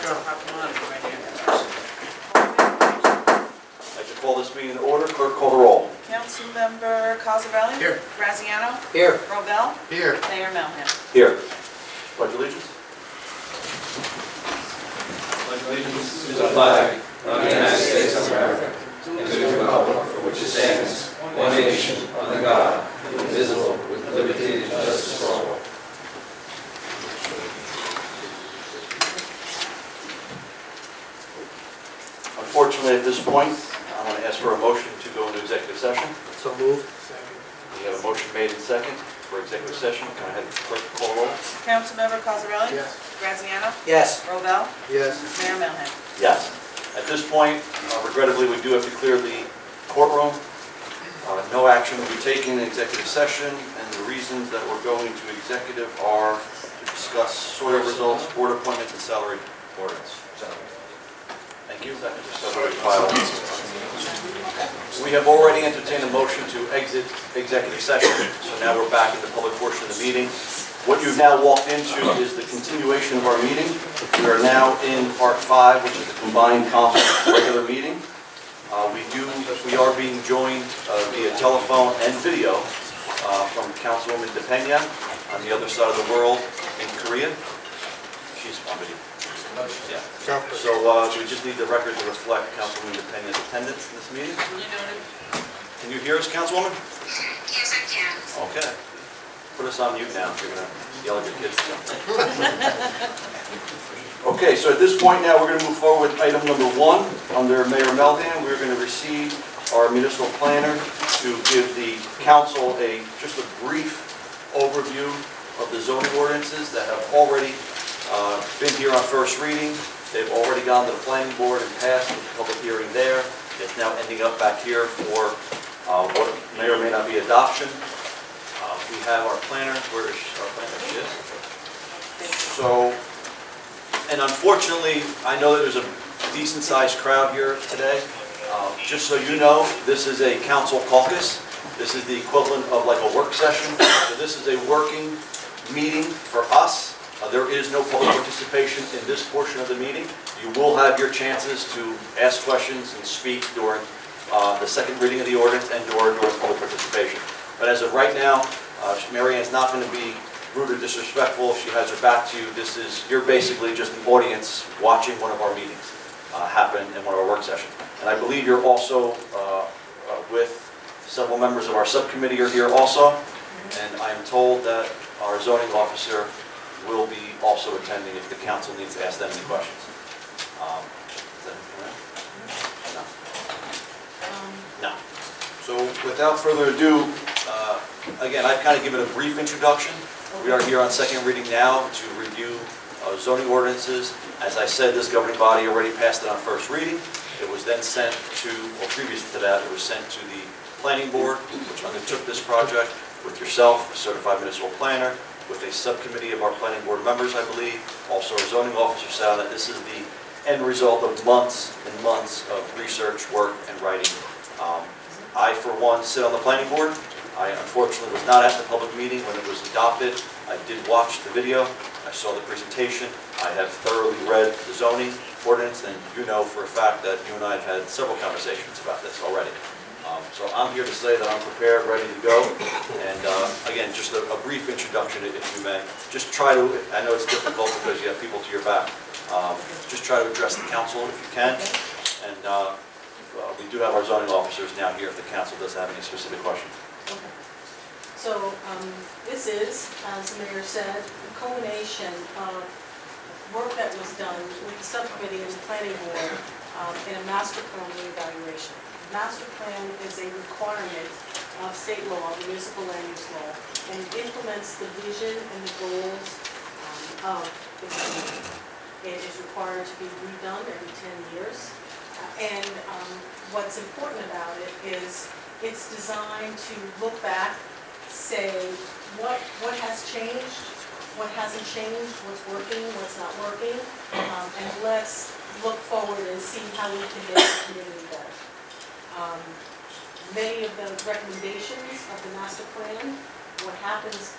Let's go. Come on, right here. I'd like to call this meeting to order. Clerk, call the roll. Councilmember Cosarelli? Here. Graziano? Here. Robel? Here. Mayor Melham? Here. Pledge allegiance. Pledge allegiance to the flag of the United States of America, and to the republic for which it stands, one nation, under God, indivisible, with liberty and justice for all. Unfortunately, at this point, I want to ask for a motion to go into executive session. So moved. We have a motion made in second for executive session. Can I have the clerk call roll? Councilmember Cosarelli? Yes. Graziano? Yes. Robel? Yes. Mayor Melham? Yes. At this point, regrettably, we do have to clear the courtroom. No action will be taken in executive session, and the reasons that we're going to executive are to discuss soil results, board appointments, and salary ordinance. Thank you. That is just already filed. We have already entertained a motion to exit executive session, so now we're back in the public portion of the meeting. What you've now walked into is the continuation of our meeting. We are now in Part 5, which is the combined council regular meeting. We are being joined via telephone and video from Councilwoman DePena on the other side of the world in Korea. She's on video. Yeah. So we just need the record to reflect Councilwoman DePena's attendance in this meeting. Can you hear us, Councilwoman? Yes, I can. Okay. Put us on mute now if you're going to yell at your kids. Okay, so at this point now, we're going to move forward with item number 1. Under Mayor Melham, we're going to receive our municipal planner to give the council just a brief overview of the zoning ordinances that have already been here on first reading. They've already gone to the planning board and passed with the public hearing there. It's now ending up back here for what may or may not be adoption. We have our planner. Where is our planner? She is. So, and unfortunately, I know that there's a decent-sized crowd here today. Just so you know, this is a council caucus. This is the equivalent of like a work session. So this is a working meeting for us. There is no public participation in this portion of the meeting. You will have your chances to ask questions and speak during the second reading of the ordinance and during public participation. But as of right now, Mary Ann's not going to be rude or disrespectful if she has her back to you. You're basically just the audience watching one of our meetings happen in one of our work sessions. And I believe you're also with several members of our subcommittee are here also. And I am told that our zoning officer will be also attending if the council needs to ask them any questions. Is that anything right? No. No. So without further ado, again, I've kind of given a brief introduction. We are here on second reading now to review zoning ordinances. As I said, this governing body already passed it on first reading. It was then sent to, or previous to that, it was sent to the planning board, which undertook this project with yourself, a certified municipal planner, with a subcommittee of our planning board members, I believe. Also, our zoning officer said that this is the end result of months and months of research, work, and writing. I, for one, sit on the planning board. I unfortunately was not at the public meeting when it was adopted. I did watch the video. I saw the presentation. I have thoroughly read the zoning ordinance, and you know for a fact that you and I have had several conversations about this already. So I'm here to say that I'm prepared, ready to go. And again, just a brief introduction, if you may. Just try to, I know it's difficult because you have people to your back. Just try to address the council if you can. And we do have our zoning officers now here if the council does have any specific questions. Okay. So this is, as the mayor said, the culmination of work that was done with the subcommittee and the planning board in a master plan reevaluation. Master plan is a requirement of state law, the municipal land use law, and it implements the vision and the goals of the community. It is required to be redone every 10 years. And what's important about it is it's designed to look back, say what has changed, what hasn't changed, what's working, what's not working, and let's look forward and see how we can make the community better. Many of the recommendations of the master plan, what happens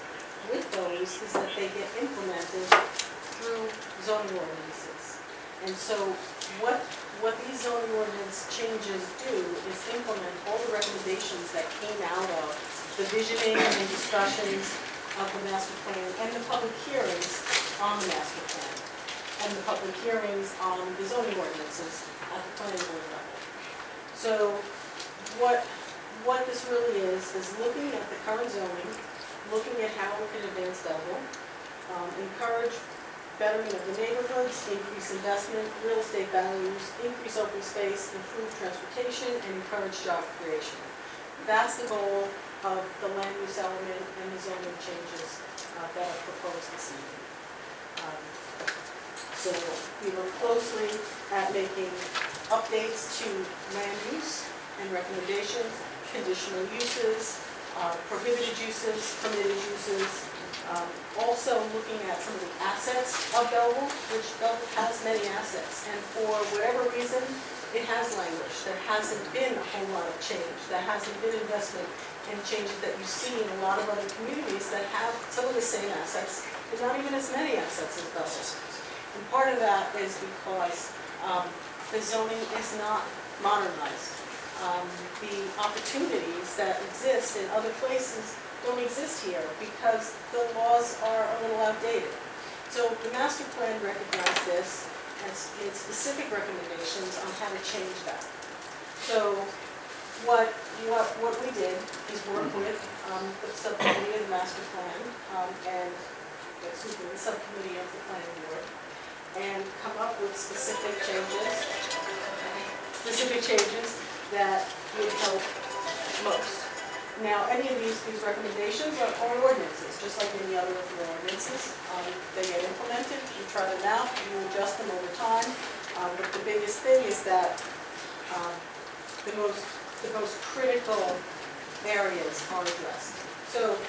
with those is that they get implemented through zoning ordinances. And so what these zoning ordinance changes do is implement all the recommendations that came out of the visioning and discussions of the master plan and the public hearings on the master plan and the public hearings on the zoning ordinances at the planning board level. So what this really is looking at the current zoning, looking at how it can advance Belleville, encourage betterment of the neighborhoods, increase investment, real estate values, increase open space, improve transportation, and encourage job creation. That's the goal of the land use element and the zoning changes that are proposed this evening. So we look closely at making updates to land use and recommendations, conditional uses, prohibited uses, permitted uses, also looking at some of the assets of Belleville, which Belleville has many assets, and for whatever reason, it has languished. There hasn't been a whole lot of change. There hasn't been investment in changes that you see in a lot of other communities that have some of the same assets, but not even as many assets as Belleville. And part of that is because the zoning is not modernized. The opportunities that exist in other places don't exist here because the laws are a little outdated. So the master plan recognized this and made specific recommendations on how to change that. So what we did is work with the subcommittee of the master plan and the subcommittee of the planning board and come up with specific changes that would help most. Now, any of these recommendations are ordinances, just like any other of your ordinances. They get implemented, you try them out, you adjust them over time. But the biggest thing is that the most critical areas are addressed. So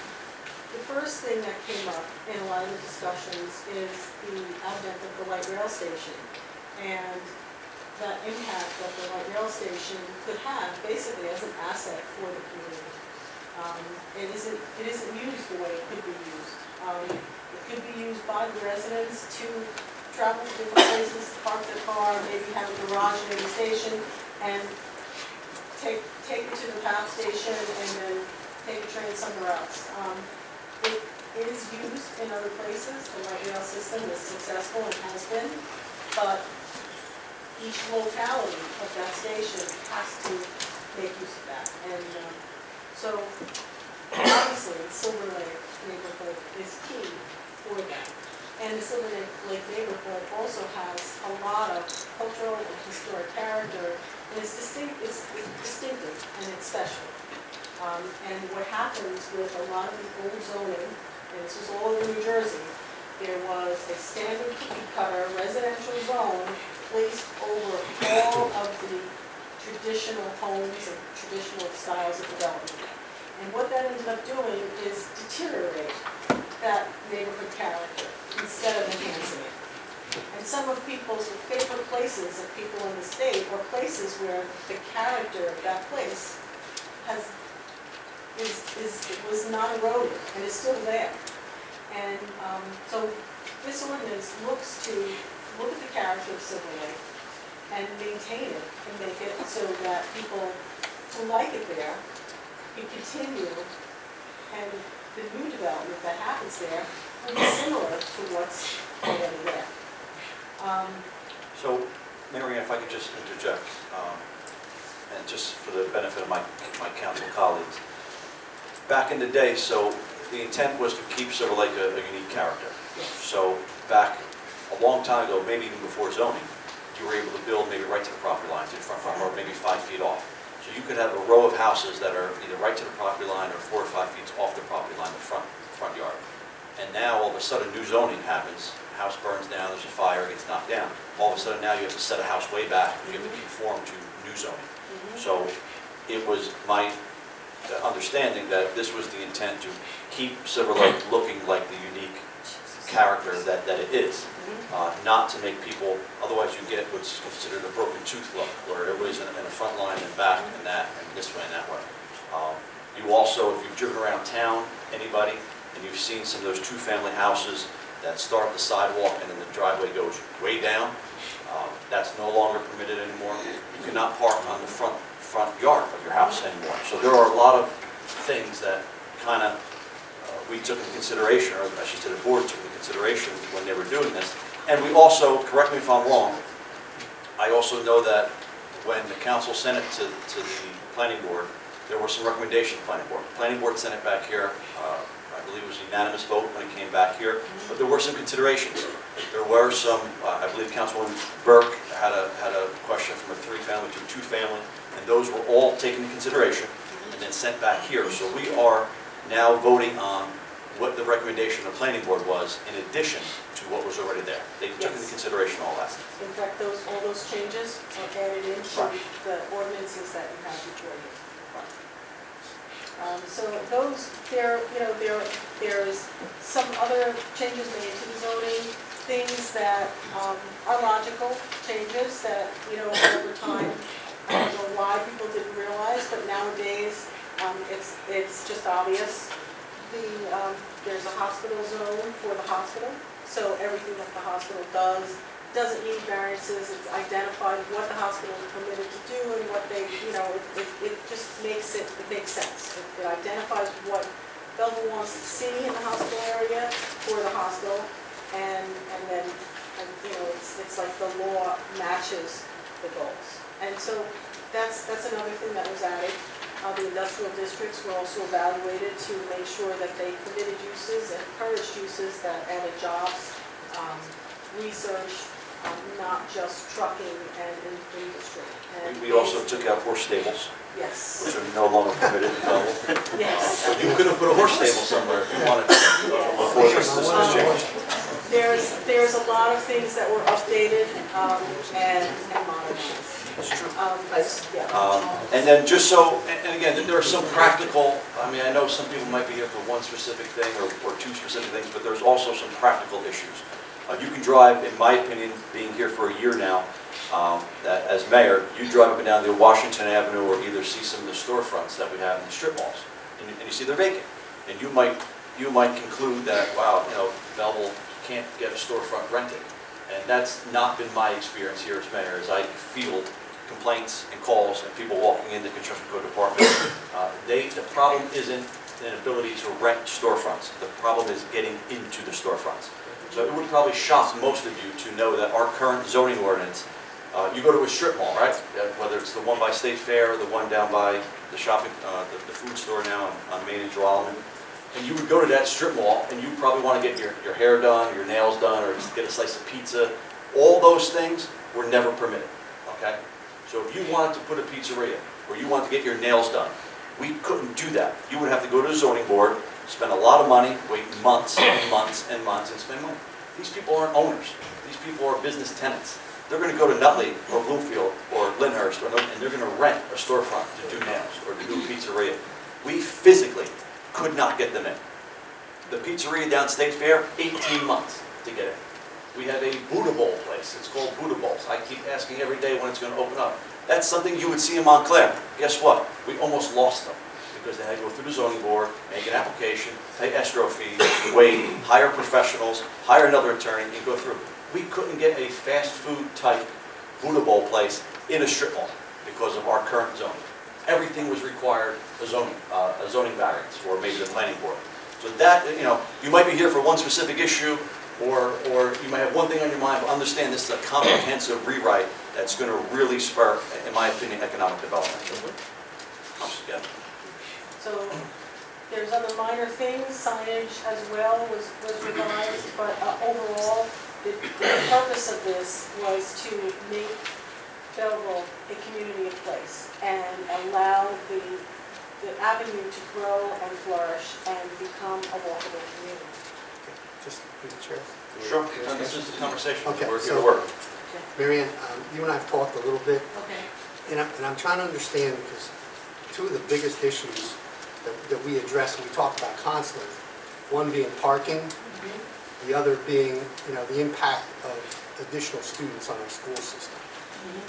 the first thing that came up in a lot of the discussions is the advent of the light rail station and that impact that the light rail station could have basically as an asset for the community. It isn't used the way it could be used. It could be used by the residents to travel to different places, park their car, maybe have a garage near the station, and take it to the power station and then take a train somewhere else. It is used in other places. The light rail system is successful and has been, but each locality of that station has to make use of that. And so obviously the Silver Lake neighborhood is key for that. And the Silver Lake neighborhood also has a lot of cultural and historic character, and it's distinctive and it's special. And what happens with a lot of the old zoning, and this was all over New Jersey, there was a standard cookie cutter residential zone placed over all of the traditional homes and traditional styles of development. And what that ended up doing is deteriorate that neighborhood character instead of enhancing it. And some of people's favorite places of people in the state are places where the character of that place was not eroded and is still there. And so this ordinance looks to look at the character of Silver Lake and maintain it and make it so that people who like it there can continue, and the new development that happens there will be similar to what's already there. So, Mary Ann, if I could just interject, and just for the benefit of my council colleagues. Back in the day, so the intent was to keep Silver Lake a unique character. So back a long time ago, maybe even before zoning, you were able to build maybe right to the property line, to the front, or maybe 5 feet off. So you could have a row of houses that are either right to the property line or 4 or 5 feet off the property line, the front yard. And now all of a sudden new zoning happens, house burns down, there's a fire, gets knocked down. All of a sudden now you have to set a house way back, you have to conform to new zoning. So it was my understanding that this was the intent to keep Silver Lake looking like the unique character that it is. Not to make people, otherwise you get what's considered a broken tooth look, where everybody's in a front line and back and that, and this way and that way. You also, if you've driven around town, anybody, and you've seen some of those 2-family houses that start at the sidewalk and then the driveway goes way down, That's no longer permitted anymore. You cannot park on the front yard of your house anymore. So there are a lot of things that kind of we took into consideration, or I should say the board took into consideration when they were doing this. And we also, correct me if I'm wrong, I also know that when the council sent it to the planning board, there were some recommendations from the planning board. The planning board sent it back here, I believe it was a unanimous vote when it came back here, but there were some considerations. There were some, I believe Councilwoman Burke had a question from a 3-family to a 2-family, and those were all taken into consideration and then sent back here. So we are now voting on what the recommendation of the planning board was in addition to what was already there. They took into consideration all that. In fact, all those changes are added into Right. the ordinances that you have before you. So those, there's some other changes made to the zoning, things that are logical changes that, over time, I don't know why people didn't realize, but nowadays, it's just obvious. There's a hospital zone for the hospital, so everything that the hospital doesn't need variances. It's identified what the hospital is permitted to do and what they, it just makes makes sense. It identifies what Belleville wants to see in the hospital area for the hospital, and then it's like the law matches the goals. And so that's another thing that was added. The industrial districts were also evaluated to make sure that they permitted uses and encouraged uses that added jobs, research, not just trucking and industry. And We also took out horse stables, yes, which are no longer permitted in Belleville. yes. So you could have put a horse stable somewhere if you wanted before this was changed. There's a lot of things that were updated and modernized. It's true. Yeah. And then just so, and again, there are some practical, I know some people might be here for one specific thing or 2 specific things, but there's also some practical issues. You can drive, in my opinion, being here for a year now, that as mayor, you drive up and down the Washington Avenue or either see some of the storefronts that we have in the strip malls, and you see they're vacant. And you might conclude that, wow, Belleville can't get a storefront rented. And that's not been my experience here as mayor, as I field complaints and calls and people walking in the construction code department. The problem isn't an ability to rent storefronts. The problem is getting into the storefronts. So it would probably shock most of you to know that our current zoning ordinance, you go to a strip mall, right? Whether it's the one by State Fair or the one down by the shopping, the food store now on Main and Joralemon. And you would go to that strip mall and you probably want to get your hair done, your nails done, or get a slice of pizza. All those things were never permitted, okay? So if you wanted to put a pizzeria or you wanted to get your nails done, we couldn't do that. You would have to go to the zoning board, spend a lot of money, wait months and months and months and spend money. These people aren't owners. These people are business tenants. They're going to go to Nutley or Bloomfield or Lyndhurst and they're going to rent a storefront to do nails or to do a pizzeria. We physically could not get them in. The pizzeria down State Fair, 18 months to get in. We have a Buddha Bowl place. It's called Buddha Bowls. I keep asking every day when it's going to open up. That's something you would see in Montclair. Guess what? We almost lost them because they had to go through the zoning board, make an application, pay escrow fees, wait, hire professionals, hire another attorney, and go through. We couldn't get a fast food type Buddha Bowl place in a strip mall because of our current zoning. Everything was required a zoning variance, or maybe the planning board. So that, you might be here for one specific issue, or you might have one thing on your mind, but understand this is a comprehensive rewrite that's going to really spur, in my opinion, economic development. Yeah. So there's other minor things, signage as well was revised, but overall, the purpose of this was to make Belleville a community of place and allow the avenue to grow and flourish and become a walkable community. Just through the chair. Sure. No, this is the conversation. Okay, We're here to so- work. Mary Ann, you and I have talked a little bit, Okay. and I'm trying to understand, because 2 of the biggest issues that we address and we talk about constantly, one being parking, the other being, the impact of additional students on our school system.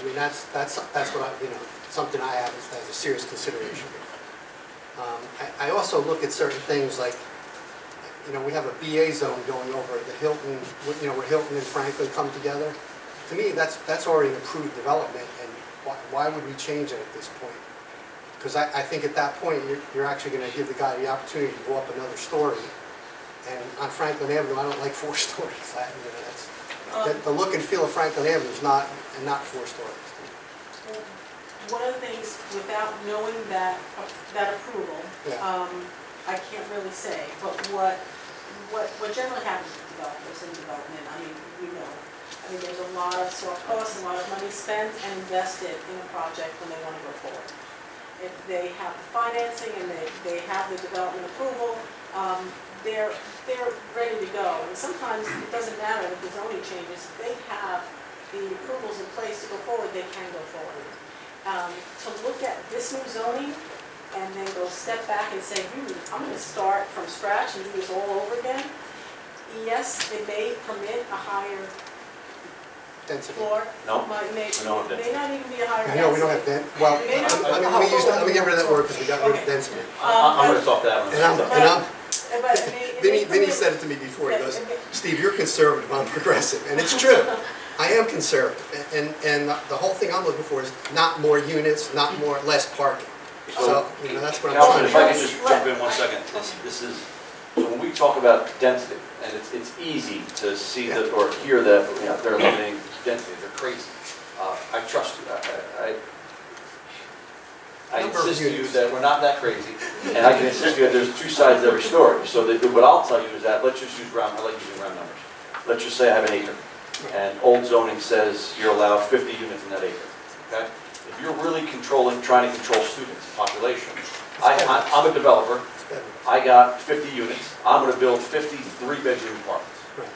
I mean, that's what something I have as a serious consideration. I also look at certain things like, we have a BA zone going over at the Hilton, where Hilton and Franklin come together. to me, that's already an approved development, and why would we change it at this point? Because I think at that point, you're actually gonna give the guy the opportunity to go up another story. And on Franklin Avenue, I don't like 4 stories. The look and feel of Franklin Avenue is not 4 stories. One of the things, without knowing that approval, Yeah. I can't really say, but what generally happens with developers in development, I mean, we know, I mean, there's a lot of soft costs, a lot of money spent and invested in a project when they want to go forward. If they have the financing and they have the development approval, they're ready to go. And sometimes it doesn't matter if the zoning changes, if they have the approvals in place to go forward, they can go forward. To look at this new zoning and then go step back and say, I'm going to start from scratch and do this all over again, yes, it may permit a higher Density. floor. No, May we don't have may not even be a higher I density. know, we don't have well, let me get rid of that word because we got rid of density. I'm gonna talk that one. But it may Vinny permit- said it to me before, he goes, it may- Steve, you're conservative, I'm progressive, and it's true. I am conservative, and the whole thing I'm looking for is not more units, less parking. So, that's what I'm Councilman, trying if I to could just jump in 1 second. This is, so when we talk about density, and it's easy to see that or hear that, they're limiting density, they're crazy. I trust you. I Number of insist to you units. that we're not that crazy, and I can insist to you that there's 2 sides to every story. So that what I'll tell you is that, let's just use I like using round numbers. Let's just say I have an acre, and old zoning says you're allowed 50 units in that acre, okay? If you're really trying to control students, population, I'm a developer, do. I got 50 units, I'm gonna build 50 3-bedroom apartments. Right.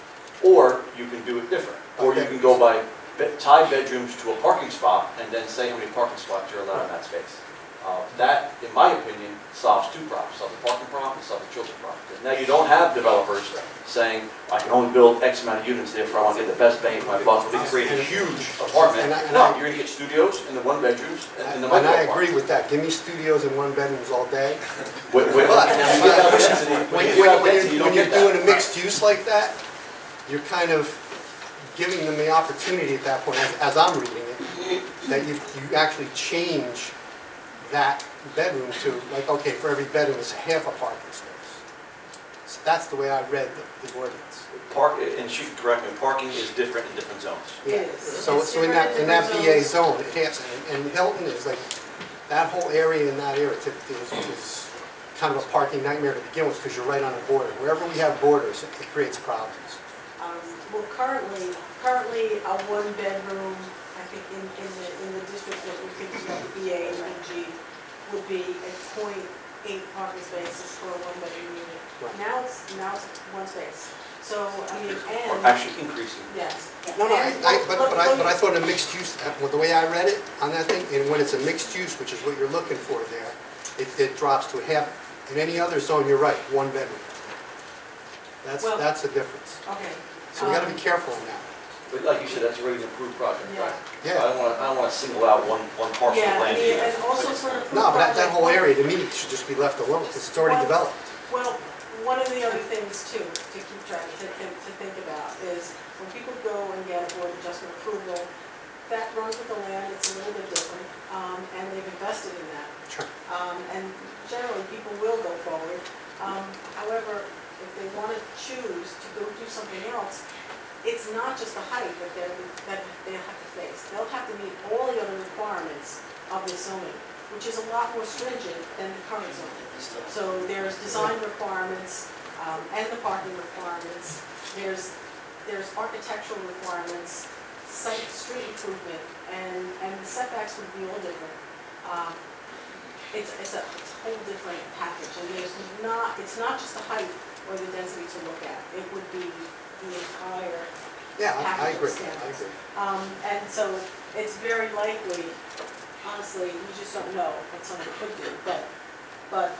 Or you can do it different, or you can go by tie bedrooms to a parking spot and then say how many parking spots you're allowed in that space. That, in my opinion, solves 2 problems, solves the parking problem and solves the children's problem. Because now you don't have developers saying, I can only build X amount of units, therefore I want to get the best bang for my buck. They create a huge apartment. No, you're gonna get studios and the 1-bedrooms and the micro And I apartments. agree with that, give me studios and 1-bedrooms all day. When you But give out density, when you give out density, you don't when you're get doing that. a mixed use like that, you're kind of giving them the opportunity at that point, as I'm reading it, that you actually change that bedroom to, like, okay, for every bedroom, it's half a parking space. So that's the way I read the ordinance. And she can correct me, parking is different in different zones. It is. So It's in different that different BA zones. zone, it has, and Hilton is like, that whole area in that area is kind of a parking nightmare to begin with, because you're right on a border. Wherever we have borders, it creates problems. Well, currently, a 1-bedroom, I think in the district that we're thinking about, the BA and BG, would be a .8 parking spaces for a 1-bedroom unit. Right. Now it's 1 space. So, I mean, Or and, actually increasing. yes. No, And- but I thought a mixed use, the way I read it on that thing, and when it's a mixed use, which is what you're looking for there, it drops to half. In any other zone, you're right, 1 bedroom. Well- That's the difference. Okay. So we gotta be careful on that. But like you said, that's already an approved project, Yeah. right? Yeah. I don't want to single out one parcel of Yeah, I land. mean, either. and also for an approved No, but that project, whole area, to me, should just be left alone, because it's already developed. Well, one of the other things too, to keep track, to think about, is when people go and get a board adjustment approval, that runs with the land, it's a little bit different, and they've invested in that. Sure. And generally, people will go forward. However, if they want to choose to go do something else, it's not just the height that they have to face. They'll have to meet all the other requirements of this zoning, which is a lot more stringent than the current zoning. So there's design requirements, and the parking requirements. There's architectural requirements, street improvement, and the setbacks would be all different. It's a whole different package, and it's not just the height or the density to look at. It would be the entire Yeah, I package of agree, I standards. agree. And so it's very likely, honestly, you just don't know what someone could do, but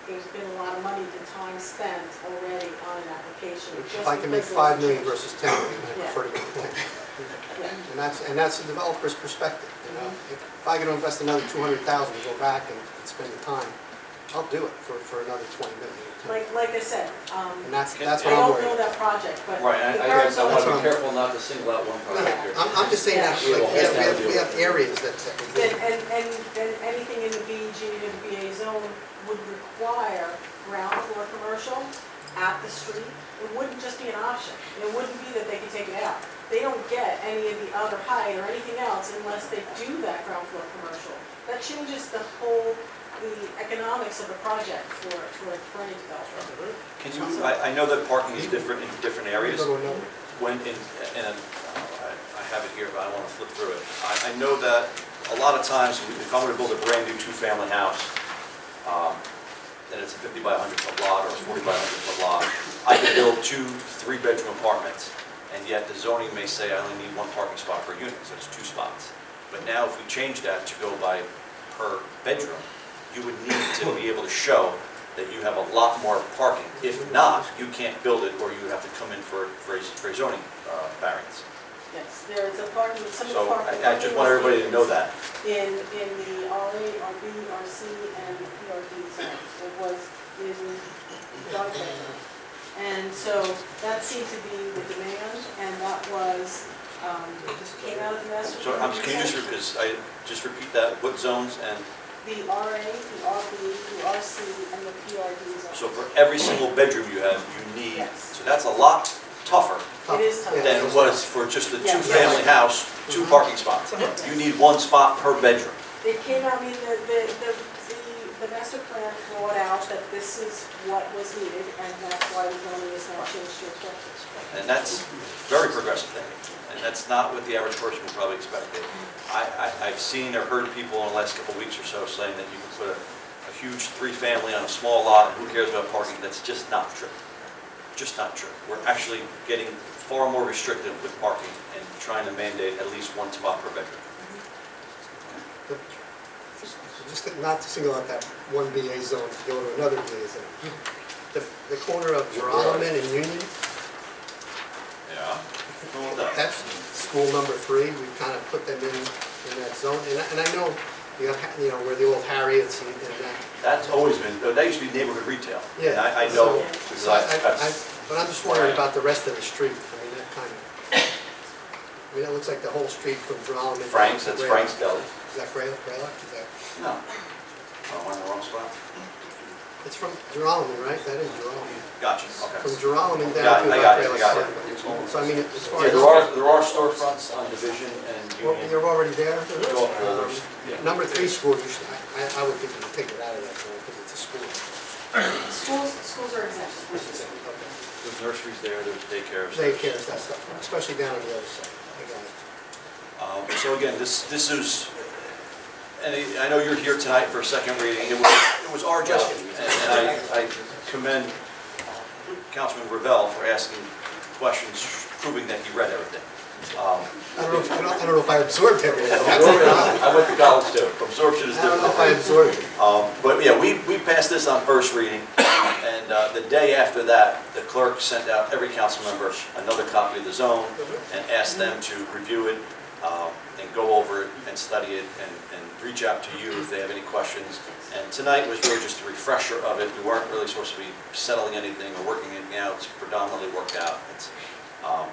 there's been a lot of money and time spent already on an application. If I can make 5 million versus 10 million, I prefer to go with 10. Yeah. And that's the developer's perspective, you know? If I could invest another 200,000 to go back and spend the time, I'll do it for another 20 minutes. Like I said, And that's I what I'm don't worried know about. that project, but Right, the I current want to zoning- be careful not to single out one No, project here. I'm just saying that, Yeah. like, we have areas that we do. And anything in the BG and the BA zone would require ground floor commercial at the street. It wouldn't just be an option. It wouldn't be that they could take it out. They don't get any of the other height or anything else unless they do that ground floor commercial. That changes the economics of the project for any developer. Can you, I know that parking is different in different areas. Go to another. When I have it here, but I want to flip through it. I know that a lot of times, if I'm going to build a brand new two-family house, and it's a 50 by 100 foot lot or a 40 by 100 foot lot, I can build 2 3-bedroom apartments, and yet the zoning may say I only need 1 parking spot per unit, so it's 2 spots. But now if we change that to go by per bedroom, you would need to be able to show that you have a lot more parking. If not, you can't build it, or you have to come in for a zoning variance. Yes, there's a parking, some of the So parking. I just want everybody to know that. In the RA, RB, RC, and PRD zones. It was done there. And so that seemed to be the demand, and that was, came out of the master. So can you just repeat that, what zones and, The RA, the RB, the RC, and the PRD zones. so for every single bedroom you have, you need, Yes. so that's a lot tougher It is tough. than it was for just a Yes. two-family house, 2 parking spots. You need 1 spot per bedroom. It came out, I mean, the master plan brought out that this is what was needed, and that's why the zoning is now changed to reflect this. And that's very progressive thinking. And that's not what the average person would probably expect. I've seen or heard people in the last couple of weeks or so saying that you can put a huge 3-family on a small lot, and who cares about parking? That's just not true. Just not true. We're actually getting far more restrictive with parking and trying to mandate at least 1 spot per bedroom. Just not to single out that one BA zone to go to another BA zone. The corner of Geralman and Union, Yeah. that's school number 3. We've kind of put them in that zone. And I know, you know, where the old Harriets and that. That's always been, that used to be neighborhood retail. Yeah. And I know, So- because So that's, but I'm just wondering about the rest of the street. I mean, that kind of, I mean, that looks like the whole street from Geralman. down Frank's, to that's Graylock. Frank's Deli. Is that Graylock? Is that? No. Oh, am I in the wrong spot? It's from Geralman, right? That is Geralman. Gotcha, From okay. Geralman Got down it, to I about got it, I Graylock got Circle. it. So I mean, as far Yeah, as. there are storefronts on Division and Well, Union. you're already there? Go up Boulders. Number 3 school, I would think you take it out of that zone because it's a school. Schools are exempt. Okay. There's nurseries there, there's daycares. Daycare, that stuff, especially down on the other side. I got it. So again, this is, and I know you're here tonight for a second reading. It was our job, and I commend Councilman Ravel for asking questions, proving that he read everything. I don't know if I absorbed everything. I went to college too. Absorption is I don't know if different. I absorbed it. But yeah, we passed this on first reading, and the day after that, the clerk sent out every council member another copy of the zone and asked them to review it and go over it and study it and reach out to you if they have any questions. And tonight was really just a refresher of it. We weren't really supposed to be settling anything or working anything out. It's predominantly worked out.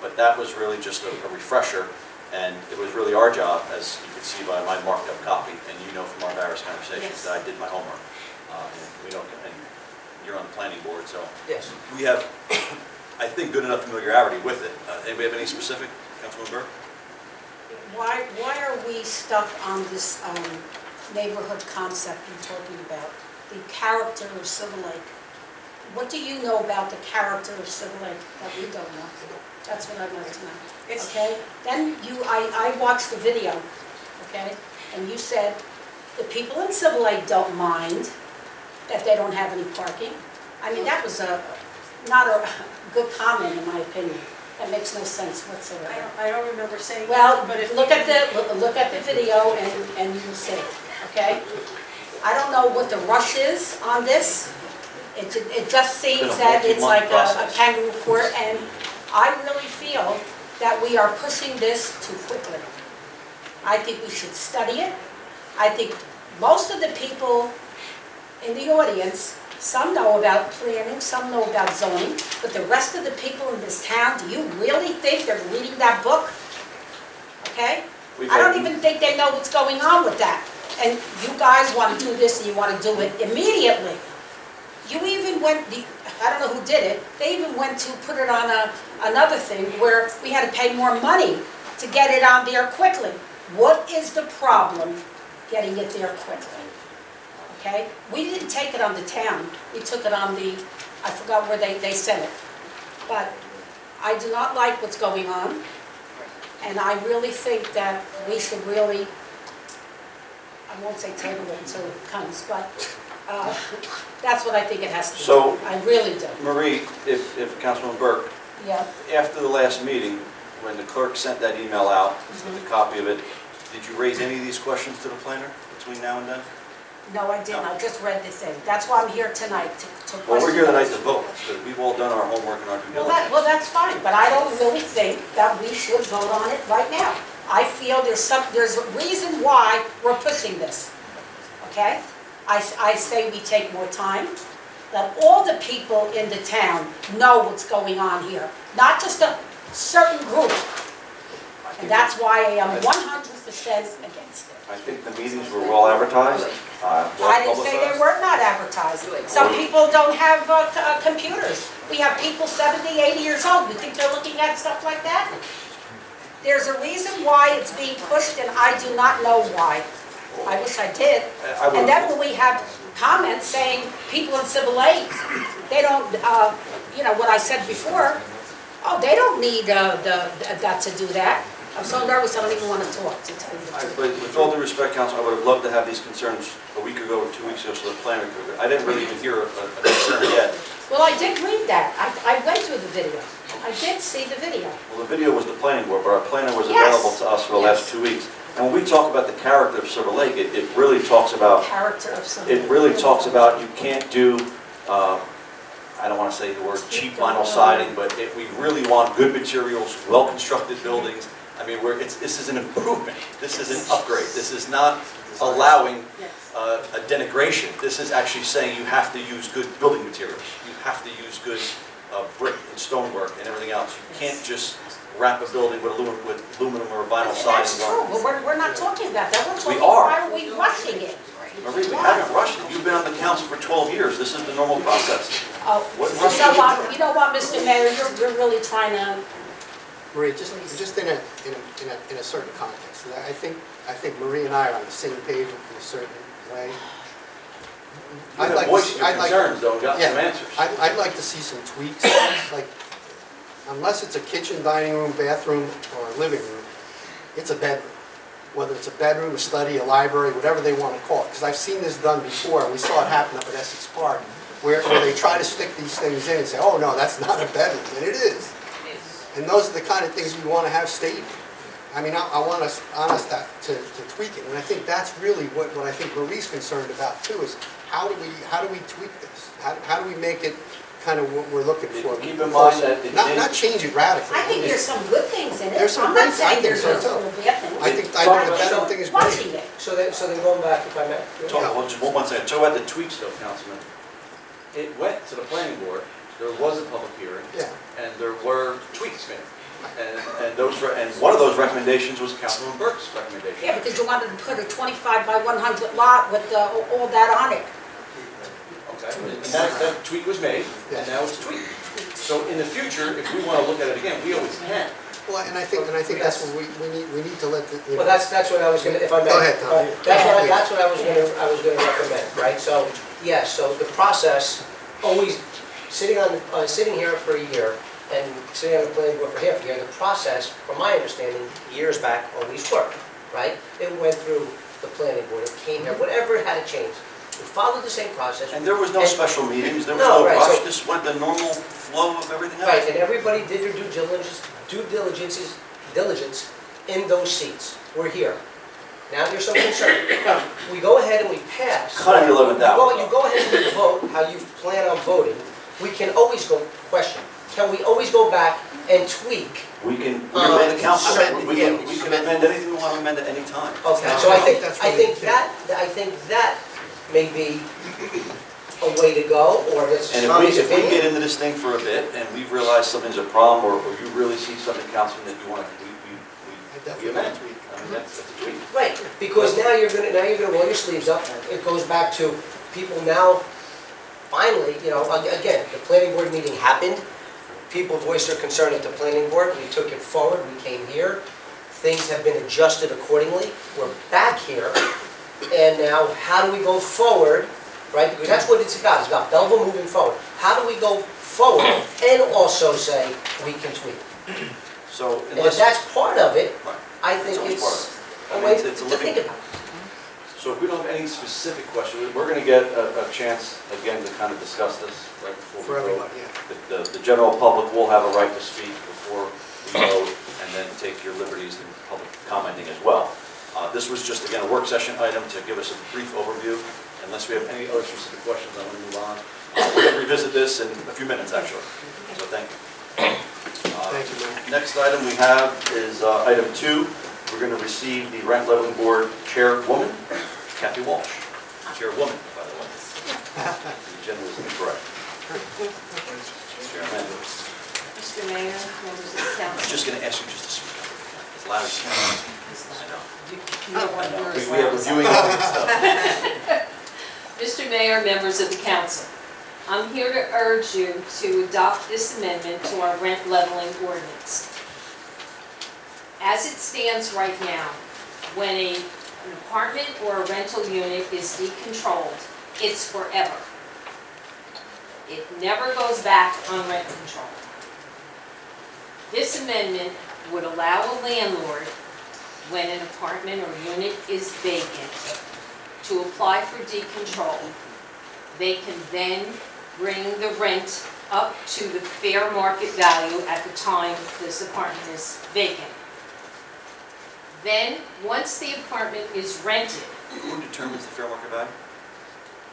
But that was really just a refresher, and it was really our job, as you can see by my marked up copy, and you know from our various conversations Yes. that I did my homework. And we don't, and you're on the planning board, so Yes. we have, I think, good enough familiarity with it. Anybody have any specific, Councilman Burke? Why are we stuck on this neighborhood concept you're talking about, the character of Silver Lake? What do you know about the character of Silver Lake that we don't know? That's what I'd like to know, okay? Then I watched the video, okay? And you said the people in Silver Lake don't mind that they don't have any parking. I mean, that was not a good comment, in my opinion. That makes no sense whatsoever. I don't remember saying Well, that, but if. look at the video and you will see, okay? I don't know what the rush is on this. It just seems that it's like a kangaroo court, and I really feel that we are pushing this too quickly. I think we should study it. I think most of the people in the audience, some know about planning, some know about zoning, but the rest of the people in this town, do you really think they're reading that book? Okay? I don't even think they know what's going on with that. And you guys want to do this and you want to do it immediately. You even went, I don't know who did it, they even went to put it on another thing where we had to pay more money to get it on there quickly. What is the problem getting it there quickly? Okay? We didn't take it on the town, we took it on the, I forgot where they sent it. But I do not like what's going on, and I really think that we should really, I won't say table it until it comes, but that's what I think it has to be. So- I really do. Marie, if Councilman Burke, Yeah. after the last meeting, when the clerk sent that email out with a copy of it, did you raise any of these questions to the planner between now and then? No, I didn't. I just read the thing. That's why I'm here tonight, to question. Well, we're here tonight to vote, because we've all done our homework and our due diligence. Well, that's fine, but I don't really think that we should vote on it right now. I feel there's a reason why we're pushing this, okay? I say we take more time, that all the people in the town know what's going on here, not just a certain group. And that's why I am 100% against it. I think the meetings were well advertised, well I didn't say they publicized. were not advertised. Some people don't have computers. We have people 70, 80 years old. You think they're looking at stuff like that? There's a reason why it's being pushed, and I do not know why. I wish I did. And then when we have comments saying people in civil aid, they don't, you know, what I said before, oh, they don't need that to do that. I'm so nervous, I don't even want to talk, to tell you the truth. But with all due respect, Council, I would have loved to have these concerns a week ago or 2 weeks ago, so the planner could. I didn't really even hear a concern yet. Well, I did read that. I went through the video. I did see the video. Well, the video was the planning board, but our planner was Yes. available to us for the last 2 weeks. And when we talk about the character of Silver Lake, it really talks about, Character of some. it really talks about you can't do, I don't want to say the word cheap vinyl siding, but we really want good materials, well-constructed buildings. I mean, this is an improvement. This is an upgrade. This is not allowing Yes. a denigration. This is actually saying you have to use good building materials. You have to use good brick and stonework and everything else. You can't just wrap a building with aluminum or vinyl siding. That's true, but we're not talking about that. We're We talking, are. why are we rushing it? Marie, we haven't rushed it. You've been on the council for 12 years. This is the normal process. Oh, What you rush know did you what, do? you know what, Mr. Mayor, you're really trying to, Marie, just in a certain context. I think Marie and I are on the same page in a certain way. You've been voicing your concerns, though, and got some Yeah, answers. I'd like to see some tweaks, like, unless it's a kitchen, dining room, bathroom, or a living room, it's a bedroom. Whether it's a bedroom, a study, a library, whatever they want to call it. Because I've seen this done before, and we saw it happen up at Essex Park, where they try to stick these things in and say, oh, no, that's not a bedroom, and it is. And those are the kind of things we want to have stated. I mean, I want us to tweak it, and I think that's really what I think Marie's concerned about too, is how do we tweak this? How do we make it kind of what we're looking for? Keep in mind that it Not didn't- change it radically. I think there's some good things in it. There's some I'm great- not saying I think there's so, no too. bad things. I think the bedroom thing is Rushing great. it. So then going back, if I may. Well, just one second. Talk about the tweaks, though, Councilman. It went to the planning board. There was a public hearing. Yeah. And there were tweaks made. And one of those recommendations was Councilman Burke's recommendation. Yeah, because you wanted to put a 25 by 100 lot with all that on it. Okay, and that tweak was made, and now it's tweaked. So in the future, if we want to look at it again, we always can. Well, and I think that's what we need to let the, you Well, know. that's what I was gonna, if I may. Go ahead, Tom. That's what I was gonna recommend, right? So, yes, so the process, always sitting here for a year and sitting on the planning board for half a year, the process, from my understanding, years back, always worked, right? It went through the planning board, it came here, whatever it had to change. We followed the same process. And there was no And- special meetings, there was No, no right, rush, so- this went the normal flow of everything else. Right, and everybody did their due diligence in those seats. We're here. Now there's some concern. We go ahead and we pass. Kind of live it down. You go ahead and you vote how you plan on voting. We can always go, question, can we always go back and tweak? We can amend the council, Amend, we yeah. can amend anything we want to amend at any time. Okay, No, so I I think think, that's I really think key. that may be a way to go, or that's And Tommy's if we get opinion. into this thing for a bit, and we've realized something's a problem, or you really see something, Councilman, that you want to, I we definitely amend. tweak. I mean, that's a tweak. Right, because now you're gonna roll your sleeves up. It goes back to people now, finally, again, the planning board meeting happened. People voiced their concern at the planning board. We took it forward. We came here. Things have been adjusted accordingly. We're back here. And now, how do we go forward, right? Because that's what it's about. It's about Belleville moving forward. How do we go forward and also say we can tweak? So And if unless, that's part of it, Right. I think always part of it's it. I a mean, way it's to a living- think about it. so if we don't have any specific questions, we're going to get a chance, again, to kind of discuss this right before For we vote. everybody, yeah. The general public will have a right to speak before we vote, and then take your liberties in public commenting as well. This was just, again, a work session item to give us a brief overview. Unless we have any other specific questions, I'm going to move on. We're going to revisit this in a few minutes, actually, so thank you. Thank you, Mayor. Next item we have is item 2. We're going to receive the Rent Leveling Board Chairwoman, Kathy Walsh. Chairwoman, by the way. The agenda is incorrect. Chairman. Mr. Mayor, members of the I'm council. just going to ask you just to speak up as loud as you can. I know. You don't want to hear us We have loud. reviewing all this stuff. Mr. Mayor, members of the council, I'm here to urge you to adopt this amendment to our rent leveling ordinance. As it stands right now, when an apartment or a rental unit is decontrolled, it's forever. It never goes back on rent control. This amendment would allow a landlord, when an apartment or unit is vacant, to apply for decontrol. They can then bring the rent up to the fair market value at the time this apartment is vacant. Then, once the apartment is rented, Who determines the fair market value?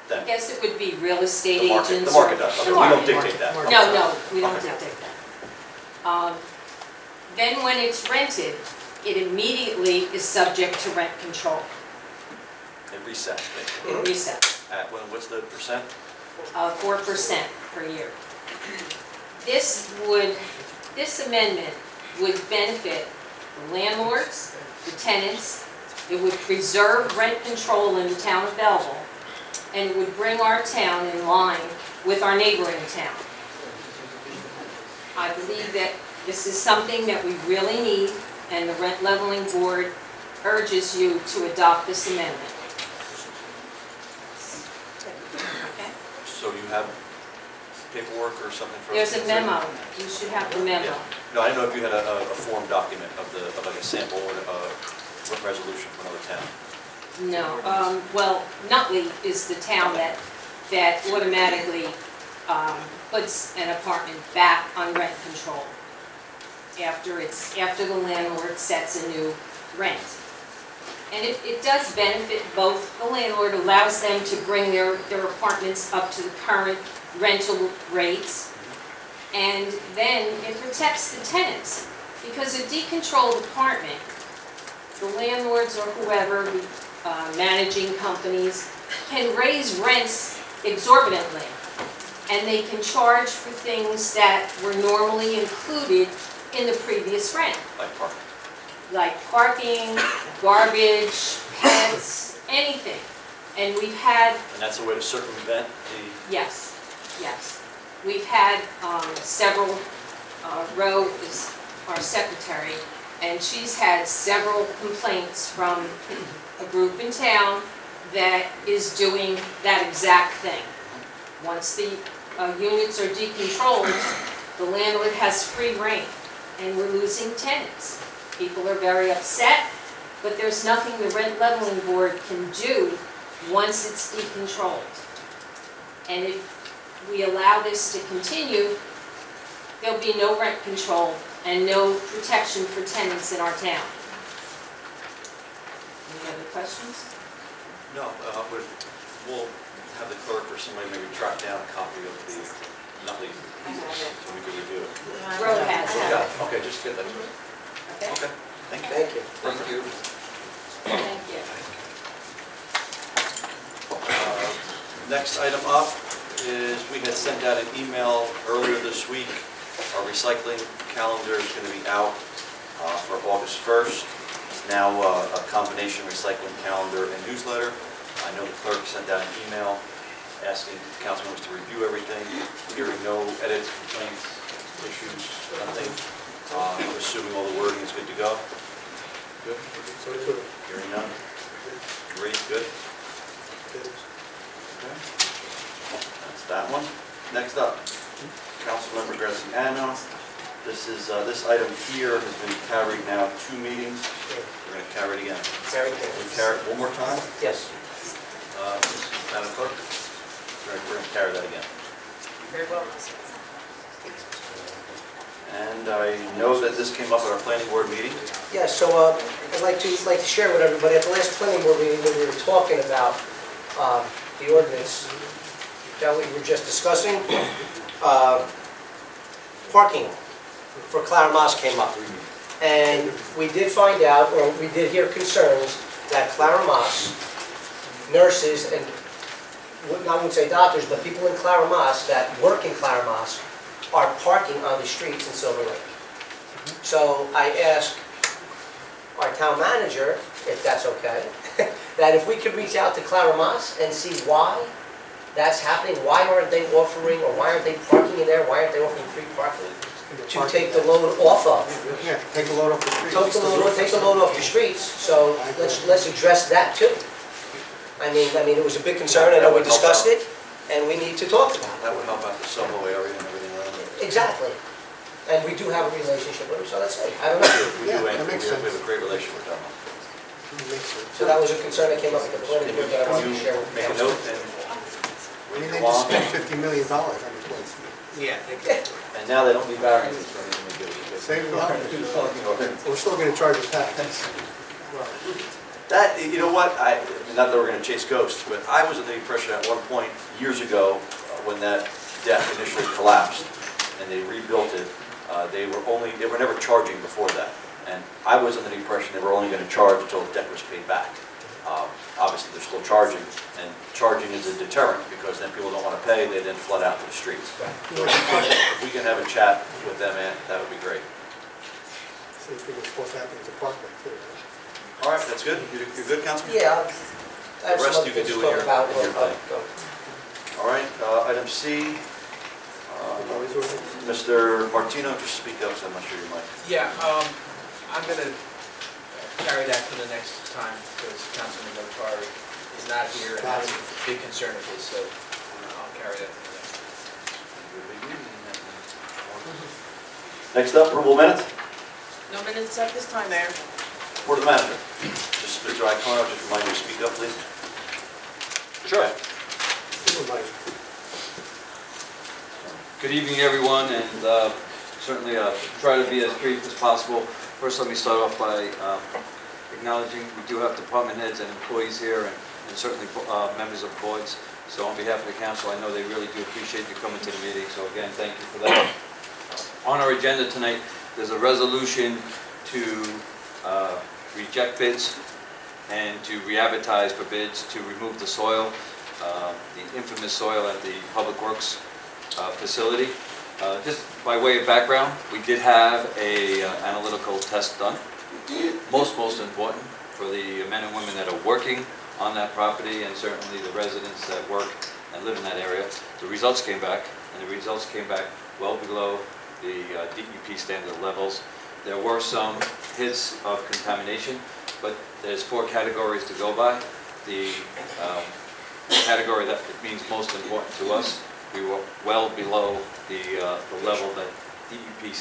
Them. I guess it would be real estate The market, agents. the market does. The Okay, we don't market. dictate that. Market. No, we don't Okay. dictate that. Then when it's rented, it immediately is subject to rent control, It resets, basically. it resets. What's the percent? 4% per year. This amendment would benefit the landlords, the tenants, it would preserve rent control in the town of Belleville, and it would bring our town in line with our neighboring town. I believe that this is something that we really need, and the Rent Leveling Board urges you to adopt this amendment. Okay? So you have paperwork or something for us? There's to a consider? memo, you should have the memo. No, I didn't know if you had a form document of like a sample or a resolution from another town. No, well, Nutley is the town that automatically puts an apartment back on rent control after the landlord sets a new rent. And it does benefit both, the landlord allows them to bring their apartments up to the current rental rates, and then it protects the tenants, because a decontrolled apartment, the landlords or whoever, managing companies, can raise rents exorbitantly, and they can charge for things that were normally included in the previous rent, Like parking. like parking, garbage, pets, anything. And we've had, And that's a way to circumvent the, yes, we've had several, Roe is our secretary, and she's had several complaints from a group in town that is doing that exact thing. Once the units are decontrolled, the landlord has free rein, and we're losing tenants. People are very upset, but there's nothing the Rent Leveling Board can do once it's decontrolled. And if we allow this to continue, there'll be no rent control and no protection for tenants in our town. Any other questions? no, we'll have the clerk or somebody maybe track down a copy of the Nutley, so we can review it. Road has it. Yeah, okay, just get that. Okay, Okay, thank you. Thank you. Thank you. thank you. Next item up is, we had sent out an email earlier this week. Our recycling calendar is going to be out for August 1st. It's now a combination recycling calendar and newsletter. I know the clerk sent out an email asking council members to review everything. Hearing no edits, complaints, issues, nothing. I'm assuming all the wording is good to go. Good? So too. Hearing none? Great, good. Okay. That's that one. Next up, Councilmember Graziano. This item here has been carried now 2 meetings. We're going to carry it again. Very Can we good. carry it one more time? Yes. Madam Clerk? We're going to carry that again. Very well. And I know that this came up at our planning board meeting. Yes, so I'd like to share with everybody, at the last planning board meeting, when we were talking about the ordinance that we were just discussing, parking for Clara Mosque came up. And we did find out, or we did hear concerns that Clara Mosque, nurses, and I wouldn't say doctors, but people in Clara Mosque that work in Clara Mosque are parking on the streets in Silver Lake. So I asked our town manager, if that's okay, that if we could reach out to Clara Mosque and see why that's happening, why aren't they offering, or why aren't they parking in there, why aren't they offering free parking to take the load off of? Yeah, take the load off the street. Take the load off the streets, so let's address that too. I mean, it was a big concern, I know we discussed it, and we need to talk about it. That would help out the Soho area and everything around it. Exactly. And we do have a relationship with them, so that's it. I don't know. We Yeah, do, that we makes have sense. a great relationship with them. Makes sense. So that was a concern that came up at the planning board that I wanted to share with Make a council. note and I we mean, they go just on. spent $50 million on the place. Yeah. And now they don't need variances for anything we do. Save it up. Okay. We're still gonna charge a tax. That, you know what, not that we're going to chase ghosts, but I was under the impression at one point, years ago, when that deck initially collapsed and they rebuilt it, they were never charging before that. And I was under the impression they were only going to charge until the deck was paid back. Obviously, they're still charging, and charging is a deterrent, because then people don't want to pay, they then flood out to the streets. So if we can have a chat with them, that would be great. See if we can support that into Parkway too. All right, that's good. You're good, Councilman? Yeah, I have The rest some other you can things do to in talk about. your thing. Go. All right, item C, Always ordinance. Mr. Martino, just speak up, so I'm not sure your mic. Yeah, I'm gonna carry that to the next time, because Councilman Lotari is not here, and that's a big concern of his, so I'll carry that to the next time. Next up, approval minutes. No minutes at this time, Mayor. Board of Manager. Just Mr. Iacono, just remind you to speak up, please. Sure. Everybody. Good evening, everyone, and certainly try to be as brief as possible. First, let me start off by acknowledging we do have department heads and employees here, and certainly members of boards. So on behalf of the council, I know they really do appreciate you coming to the meeting, so again, thank you for that. On our agenda tonight, there's a resolution to reject bids and to re-advertise for bids to remove the soil, the infamous soil at the Public Works facility. Just by way of background, we did have a analytical test done. Most important for the men and women that are working on that property, and certainly the residents that work and live in that area. The results came back, and the results came back well below the DEP standard levels. There were some hits of contamination, but there's 4 categories to go by. The category that means most important to us, we were well below the level that DEP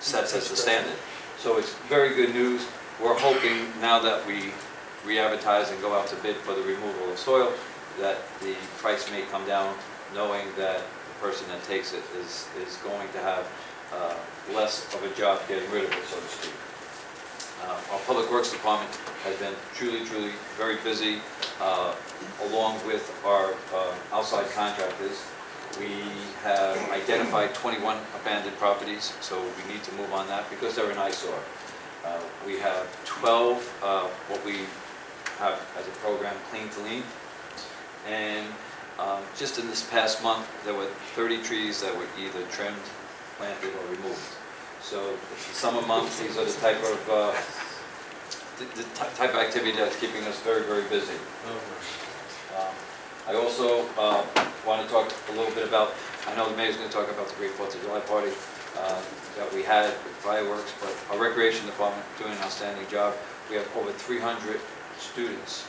sets as the standard. So it's very good news. We're hoping now that we re-advertise and go out to bid for the removal of soil, that the price may come down, knowing that the person that takes it is going to have less of a job getting rid of it, so to speak. Our Public Works Department has been truly very busy, along with our outside contractors. We have identified 21 abandoned properties, so we need to move on that because they're an eyesore. We have 12, what we have as a program, Clean to Lean. And just in this past month, there were 30 trees that were either trimmed, planted, or removed. So it's the summer months, these are the type of type of activity that's keeping us very, very busy. I also want to talk a little bit about, I know the mayor's going to talk about the Great 4th of July party that we had with fireworks, but our recreation department doing an outstanding job. We have over 300 students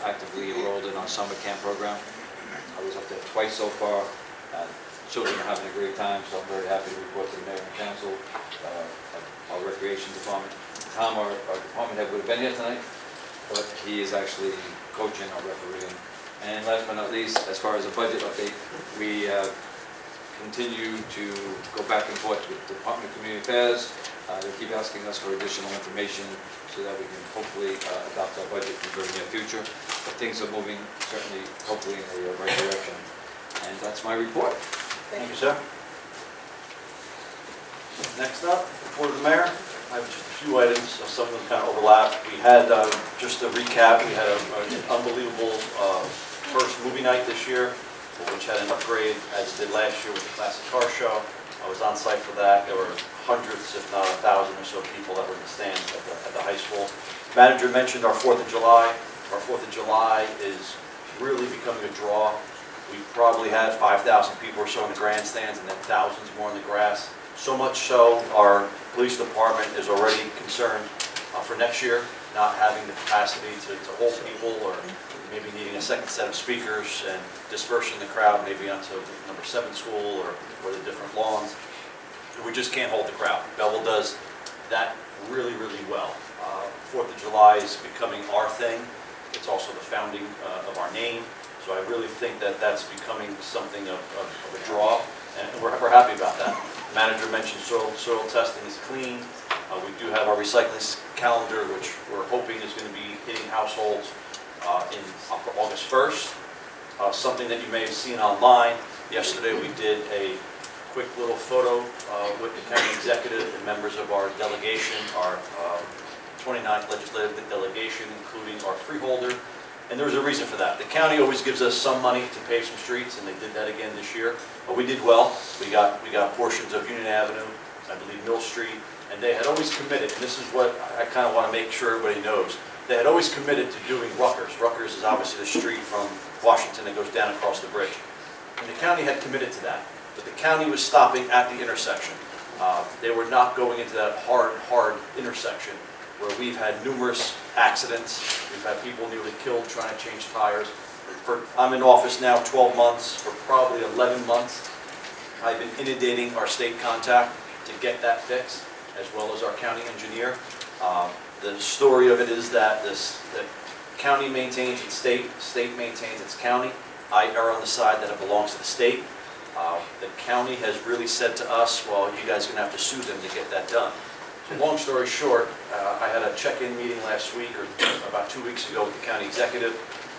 actively enrolled in our summer camp program. I was up there twice so far. Children are having a great time, so I'm very happy to report to the mayor and council, our recreation department. Tom, our department head, would have been here tonight, but he is actually coaching or refereeing. And last but not least, as far as a budget update, we continue to go back and forth with the Department of Community Affairs. They keep asking us for additional information so that we can hopefully adopt our budget in the very near future. But things are moving certainly, hopefully, in the right direction. And that's my report. Thank you, sir. Next up, report of the mayor. I have just a few items, some of them kind of overlap. We had, just a recap, we had an unbelievable first movie night this year, which had an upgrade as did last year with the Classic Car Show. I was on site for that. There were hundreds, if not 1,000 or so people that were in the stands at the high school. Manager mentioned our 4th of July. Our 4th of July is really becoming a draw. We probably had 5,000 people or so in the grandstands and then thousands more in the grass. So much so, our police department is already concerned for next year, not having the capacity to hold people, or maybe needing a second set of speakers and dispersing the crowd maybe onto number 7 school or the different lawns. We just can't hold the crowd. Belleville does that really, really well. 4th of July is becoming our thing. It's also the founding of our name. So I really think that that's becoming something of a draw, and we're happy about that. The manager mentioned soil testing is clean. We do have our recycling calendar, which we're hoping is going to be hitting households in August 1st. Something that you may have seen online, yesterday we did a quick little photo with the county executive and members of our delegation, our 29th legislative delegation, including our freeholder. And there's a reason for that. The county always gives us some money to pave some streets, and they did that again this year. But we did well. We got portions of Union Avenue, I believe Mill Street, and they had always committed, and this is what I kind of want to make sure everybody knows, they had always committed to doing Rutgers. Rutgers is obviously the street from Washington that goes down across the bridge. And the county had committed to that, but the county was stopping at the intersection. They were not going into that hard intersection where we've had numerous accidents. We've had people nearly killed trying to change tires. I'm in office now 12 months. For probably 11 months, I've been inundating our state contact to get that fixed, as well as our county engineer. The story of it is that the county maintains its state maintains its county. I err on the side that it belongs to the state. The county has really said to us, well, you guys are going to have to sue them to get that done. So long story short, I had a check-in meeting last week, or about 2 weeks ago, with the county executive.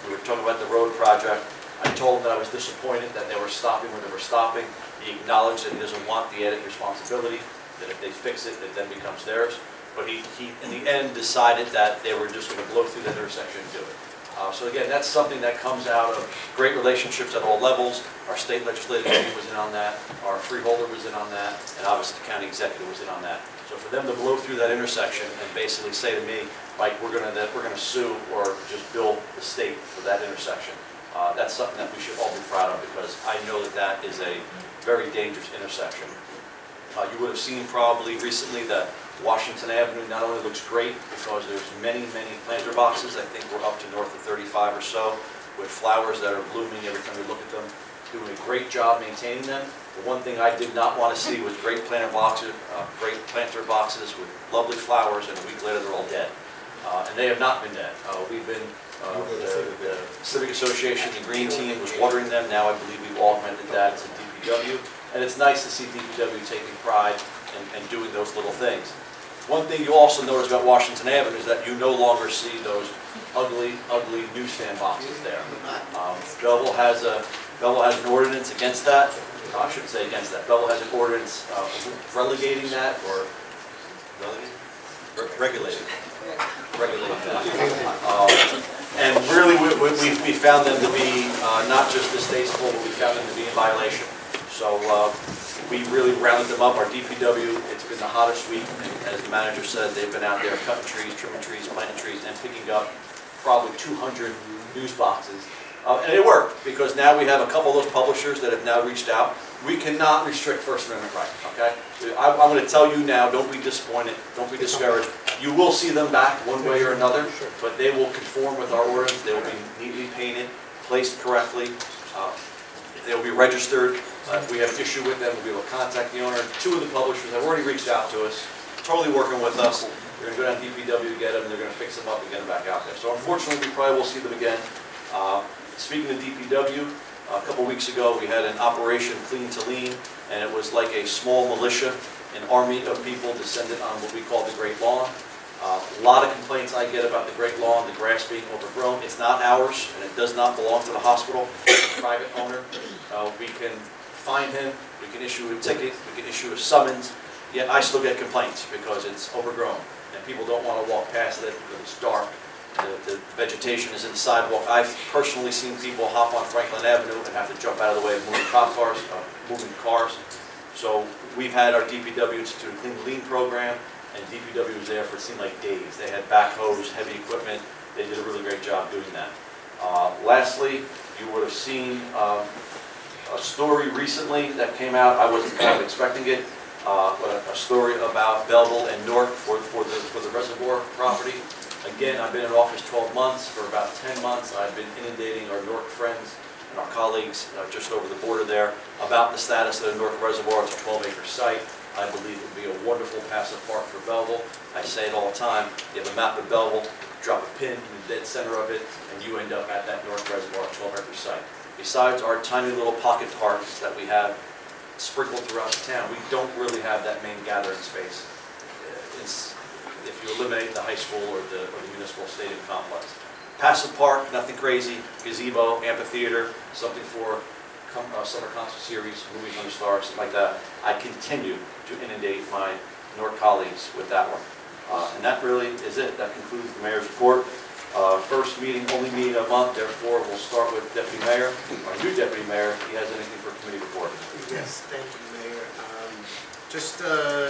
We were talking about the road project. I told him that I was disappointed that they were stopping where they were stopping. He acknowledged that he doesn't want the added responsibility, that if they fix it, it then becomes theirs. But he in the end, decided that they were just going to blow through that intersection and do it. So again, that's something that comes out of great relationships at all levels. Our state legislative team was in on that, our freeholder was in on that, and obviously the county executive was in on that. So for them to blow through that intersection and basically say to me, Mike, we're going to sue or just bill the state for that intersection, that's something that we should all be proud of, because I know that that is a very dangerous intersection. You would have seen probably recently that Washington Avenue not only looks great because there's many planter boxes. I think we're up to north of 35 or so, with flowers that are blooming every time we look at them. Doing a great job maintaining them. The one thing I did not want to see was great planter boxes with lovely flowers, and a week later they're all dead. And they have not been dead. We've been, the Civic Association, the Green Team was watering them. Now I believe we've augmented that to DPW. And it's nice to see DPW taking pride and doing those little things. One thing you also notice about Washington Avenue is that you no longer see those ugly newsstand boxes there. Belleville has an ordinance against that. I shouldn't say against that. Belleville has an ordinance relegating that, or regulating that. And really, we found them to be not just distasteful, but we found them to be in violation. So we really rounded them up. Our DPW, it's been the hottest week, and as the manager said, they've been out there cutting trees, trimming trees, planting trees, and picking up probably 200 news boxes. And it worked, because now we have a couple of those publishers that have now reached out. We cannot restrict First Amendment rights, okay? I'm going to tell you now, don't be disappointed, don't be discouraged. You will see them back one way or another, but they will conform with our ordinance. They will be neatly painted, placed correctly. They will be registered. If we have an issue with them, we'll be able to contact the owner. 2 of the publishers have already reached out to us, totally working with us. They're going to go down to DPW to get them, and they're going to fix them up and get them back out there. So unfortunately, we probably will see them again. Speaking of DPW, a couple weeks ago, we had an operation Clean to Lean, and it was like a small militia, an army of people descended on what we call the Great Lawn. A lot of complaints I get about the Great Lawn, the grass being overgrown. It's not ours, and it does not belong to the hospital. It's a private owner. We can fine him, we can issue a ticket, we can issue a summons, yet I still get complaints because it's overgrown, and people don't want to walk past it because it's dark. The vegetation is in the sidewalk. I've personally seen people hop on Franklin Avenue and have to jump out of the way of moving cars. So we've had our DPW institute a Clean Lean program, and DPW was there for it seemed like days. They had backhoes, heavy equipment. They did a really great job doing that. Lastly, you would have seen a story recently that came out. I wasn't kind of expecting it. A story about Belleville and Newark for the reservoir property. Again, I've been in office 12 months. For about 10 months, I've been inundating our Newark friends and our colleagues just over the border there about the status of the Newark Reservoir. It's a 12-acre site. I believe it would be a wonderful passive park for Belleville. I say it all the time. You have a map of Belleville, drop a pin in the dead center of it, and you end up at that Newark Reservoir 12-acre site. Besides our tiny little pocket parks that we have sprinkled throughout the town, we don't really have that main gathering space. If you eliminate the high school or the municipal stadium complex. Passive park, nothing crazy, gazebo, amphitheater, something for summer concert series, movies on the stars, something like that. I continue to inundate my Newark colleagues with that one. And that really is it. That concludes the mayor's report. First meeting, only meeting of the month, therefore we'll start with Deputy Mayor. Our new Deputy Mayor, if he has anything for committee report. Yes, thank you, Mayor. Just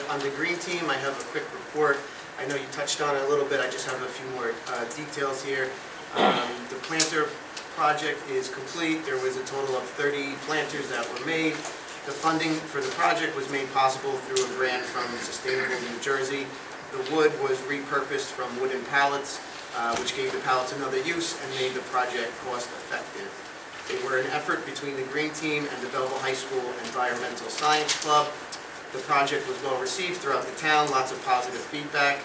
on the green team, I have a quick report. I know you touched on it a little bit, I just have a few more details here. The planter project is complete. There was a total of 30 planters that were made. The funding for the project was made possible through a grant from Sustainable New Jersey. The wood was repurposed from wooden pallets, which gave the pallets another use and made the project cost effective. They were an effort between the green team and the Belleville High School Environmental Science Club. The project was well received throughout the town, lots of positive feedback.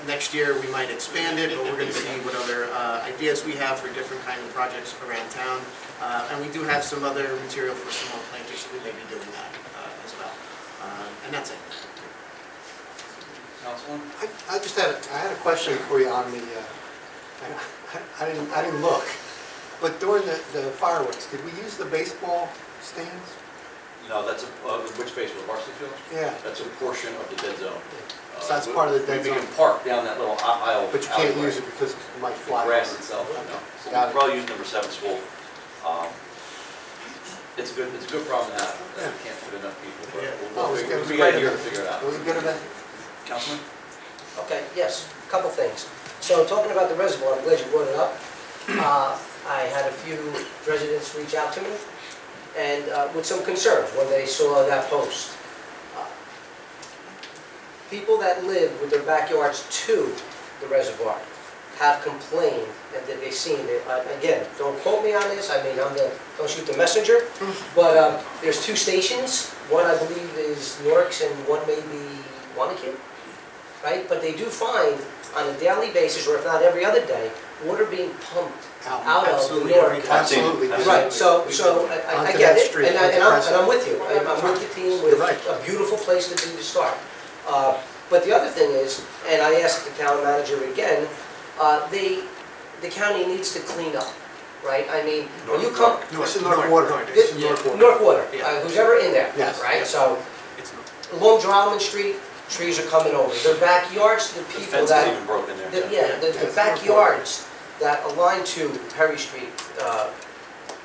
Next year we might expand it, but we're going to see what other ideas we have for different kind of projects around town. And we do have some other material for some more planters, so we may be doing that as well. And that's it. Councilman? I just had a question for you on the, I didn't look, but during the fireworks, did we use the baseball stands? No, that's which baseball, varsity field? Yeah. That's a portion of the dead zone. So that's part of the dead We zone? can park down that little aisle. But you can't alleyway. use it because it might The fly. grass itself, no. So Got it. we'll probably use number 7 school. It's a good problem to have. Yeah. We can't fit enough people, but Yeah. we got a year to figure it out. Was it good event? Councilman? Okay, yes, a couple things. So talking about the reservoir, I'm glad you brought it up. I had a few residents reach out to me and with some concerns when they saw that post. People that live with their backyards to the reservoir have complained and that they've seen it. Again, don't quote me on this, I mean, don't shoot the messenger, but there's 2 stations. One I believe is Newark's and one may be Wanakee, right? But they do find on a daily basis, or if not every other day, water being pumped out of Absolutely, Newark. every day. Absolutely. Right, so I Onto get that it, street, and onto I'm with you. I'm with the team, with You're right. a beautiful place to be to start. But the other thing is, and I asked the town manager again, the county needs to clean up, right? I mean, when you come, This is North Water. This is North Water. North Water, Yeah. who's ever in there, Yes. right? So It's not. along Drummond Street, trees are coming over. Their backyards, the The people fence is that, even broken there. too. the Yeah, the it's North backyards that align to Perry Street,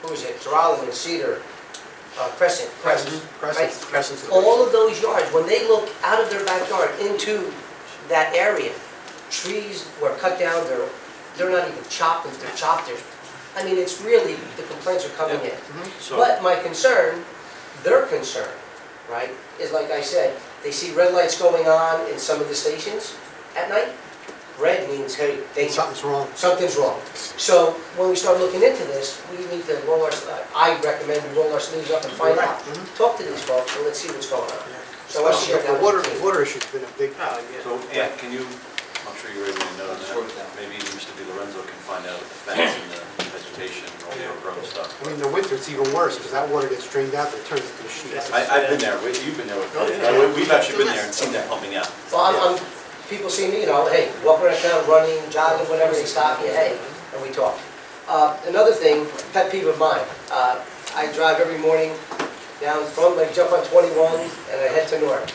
who is it, Geraldo and Cedar, Crescent. Crescent's. All of those yards, when they look out of their backyard into that area, trees were cut down, they're not even chopped, if they're chopped, I mean, it's really, the complaints are coming in. So, But my concern, their concern, right, is like I said, they see red lights going on in some of the stations at night. Red means, hey, Something's wrong. something's wrong. So when we start looking into this, we need to roll our, I recommend we roll our sleeves up and find out. Talk to these folks and let's see what's going on. So I share that The water, with you. water issue's been a big, so, Ann, can you, I'm sure you already know that, maybe Mr. Di Lorenzo can find out the fence and the vegetation and all the overgrown stuff. I mean, in the winter it's even worse, because that water gets drained out, there, it turns into a sheet. I've been there, you've been there with me. We've actually been there and seen that pumping out. Well, people see me, you know, hey, walking around town, running, jogging, whatever, they stop me, hey, and we talk. Another thing, pet peeve of mine, I drive every morning down from, I jump on 21 and I head to North.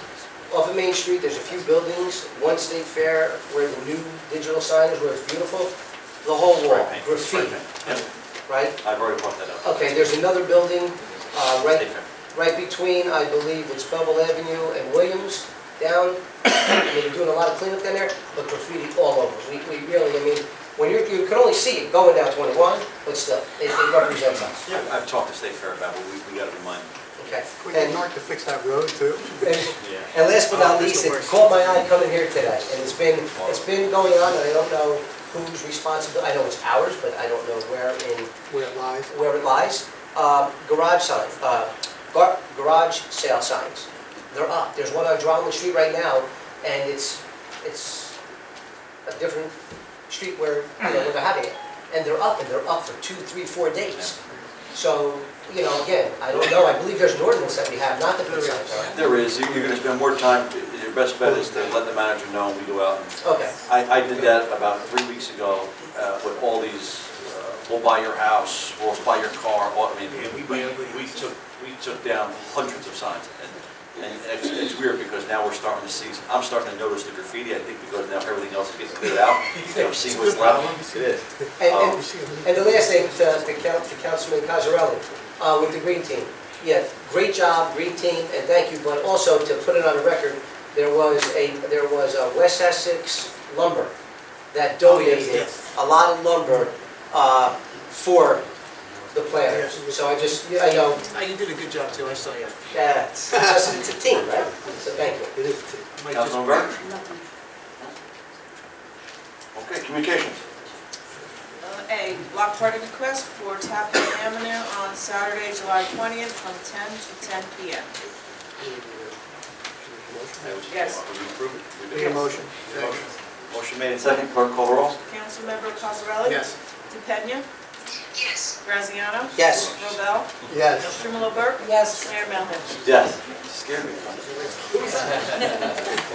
Off of Main Street, there's a few buildings, one State Fair, where the new digital sign is, where it's beautiful, the whole wall, graffiti, right? I've already brought that up. Okay, there's another building, State Fair. right between, I believe it's Belleville Avenue and Williams, down, and they're doing a lot of cleanup down there, but graffiti all over. We really, I mean, when you can only see it going down 21, but still, it represents us. Yeah, I've talked to State Fair about it, we gotta remind them. Okay. We get Mark to fix that road too. And last but not least, it caught my eye coming here today, and it's been going on, and I don't know who's responsible. I know it's ours, but I don't know where Where it lies. it lies. Garage sign, garage sale signs. They're up. There's one on Drummond Street right now, and it's a different street where, where they're having it. And they're up for 2, 3, 4 days. So, again, I don't know, I believe there's an ordinance that we have, not to put signs on. There is, you're gonna spend more time, your best bet is to let the manager know when we go out. Okay. I did that about 3 weeks ago with all these, we'll buy your house, we'll buy your car, I mean, we took down hundreds of signs. And it's weird because now we're starting to see, I'm starting to notice the graffiti, I think because now everything else is getting cleared out. I'm seeing what's left. It is. And the last thing to Councilman Cosarelli, with the Green Team. Yeah, great job, Green Team, and thank you, but also to put it on the record, there was a West Essex Lumber that donated a lot of lumber for the planners. So I know. You did a good job too, I saw you. Yeah, it's a team, right? So thank you. It is a team. Councilman Burke? Okay, communications. A block party request for Tappan Avenue on Saturday, July 20th from 10 to 10 p.m. Yes. Will you approve it? Need a motion? Motion made and second, clerk call the roll. Councilmember Cosarelli? Yes. DePena? Yes. Graziano? Yes. Robel? Yes. Strumelob Burke? Yes. Mayor Melham? Yes. Scared me.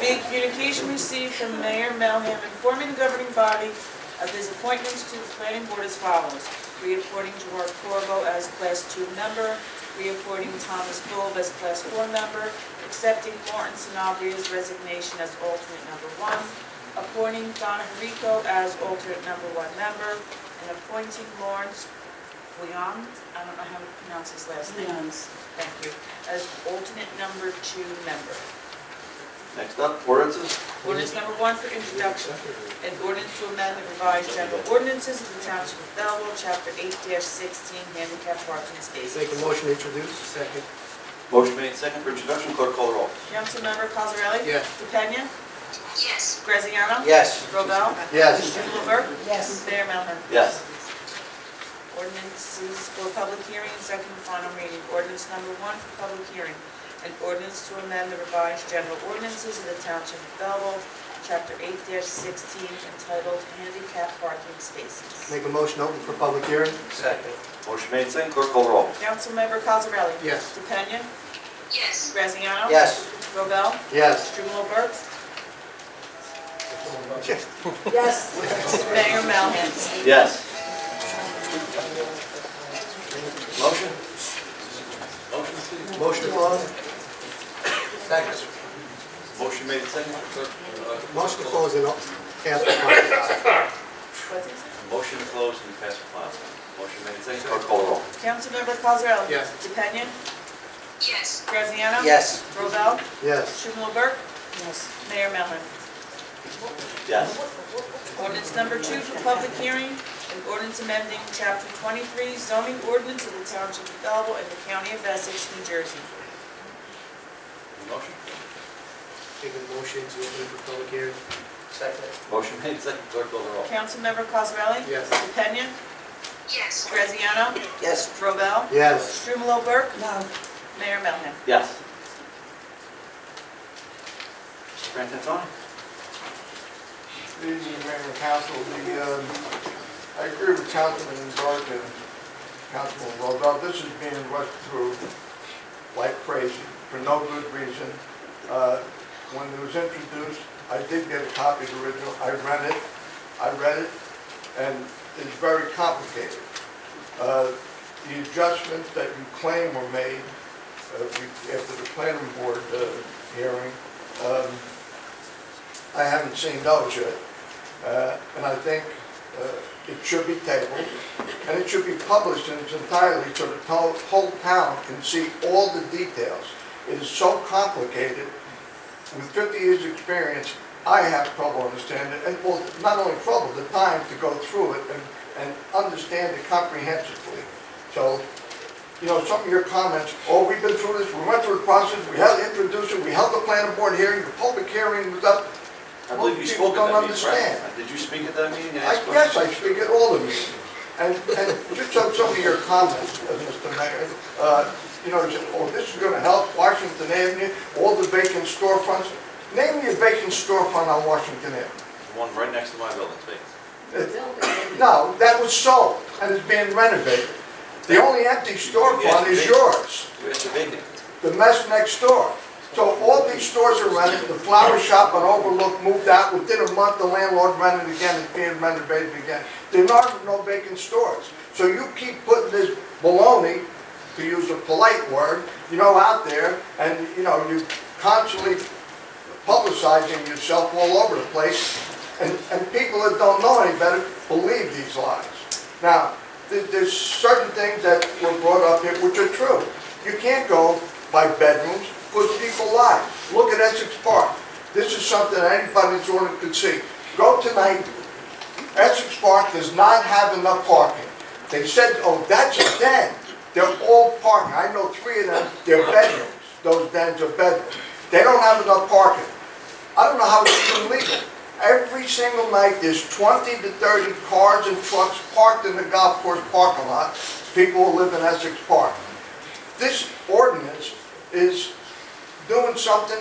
Be communication received from Mayor Melham informing the governing body of his appointments to the planning board as follows. Reappointing Gerard Corvo as Class 2 member, reappointing Thomas Bulb as Class 4 member, accepting Martin Sanabria's resignation as alternate number 1, appointing Donna Rico as alternate number 1 member, and appointing Lawrence Leon, I don't know how to pronounce his last name. Thank you, as alternate number 2 member. Next up, ordinances. Ordinance number 1 for introduction. An ordinance to amend the revised general ordinances of the Township of Belleville, Chapter 8-16, handicap parking spaces. Make a motion to introduce. Second. Motion made second for introduction, clerk call the roll. Councilmember Cosarelli? Yes. DePena? Yes. Graziano? Yes. Robel? Yes. Strumelob Burke? Yes. Mayor Melham? Yes. Ordinances for public hearing and second and final reading. Ordinance number 1 for public hearing. An ordinance to amend the revised general ordinances of the Township of Belleville, Chapter 8-16, entitled Handicap Parking Spaces. Make a motion open for public hearing. Second. Motion made second, clerk call the roll. Councilmember Cosarelli? Yes. DePena? Yes. Graziano? Yes. Robel? Yes. Strumelob Burke? Yes. Mayor Melham? Yes. Motion? Motion to close. Second. Motion made second, clerk. Motion to close and ask for public comment. Motion to close and pass the file. Motion made and seconded. Clerk call the roll. Councilmember Cosarelli? Yes. DePena? Yes. Graziano? Yes. Robel? Yes. Strumelberg? Yes. Mayor Melham? Yes. Ordinance number 2 for public hearing, an ordinance amending Chapter 23 zoning ordinance of the Township of Belleville in the County of Essex, New Jersey. Motion? Make a motion to open for public hearing. Second. Motion made and seconded. Clerk call the roll. Councilmember Cosarelli? Yes. DePena? Yes. Graziano? Yes. Robel? Yes. Strumelberg? No. Mayor Melham? Yes. Mr. Frantantoni? Good evening, Mayor and Council. I agree with Councilman Burke and Councilman Robel. This is being rushed through like crazy for no good reason. When it was introduced, I did get a copy of the original. I read it, and it's very complicated. The adjustments that you claim were made after the planning board hearing, I haven't seen those yet. And I think it should be tabled, and it should be published in its entirety so the whole town can see all the details. It is so complicated. With 50 years' experience, I have trouble understanding it, and well, not only trouble, the time to go through it and understand it comprehensively. So, you know, some of your comments, oh, we've been through this, we went through the process, we had to introduce it, we held the planning board hearing, the public hearing was up. I believe you spoke at that meeting, right? Did you speak at that meeting? Yes, I speak at all the meetings. And just some of your comments, Mr. Mayor, you know, you said, oh, this is going to help Washington Avenue, all the vacant storefronts. Name me a vacant storefront on Washington Avenue. The one right next to my building, please. No, that was sold and is being renovated. The only empty storefront is yours, It's a vacant. the mess next door. So all these stores are rented, the flower shop on Overlook moved out, within a month the landlord rented again, it's being renovated again. There are no vacant stores. So you keep putting this baloney, to use a polite word, you know, out there, and you know, you constantly publicizing yourself all over the place, and people that don't know any better believe these lies. Now, there's certain things that were brought up here which are true. You can't go by bedrooms, because people lie. Look at Essex Park. This is something anybody that's on it could see. Go tonight, Essex Park does not have enough parking. They said, oh, that's a den. They're all parking. I know 3 of them, they're bedrooms. Those dens are bedrooms. They don't have enough parking. I don't know how it's even legal. Every single night, there's 20 to 30 cars and trucks parked in the golf course parking lot. People who live in Essex Park. This ordinance is doing something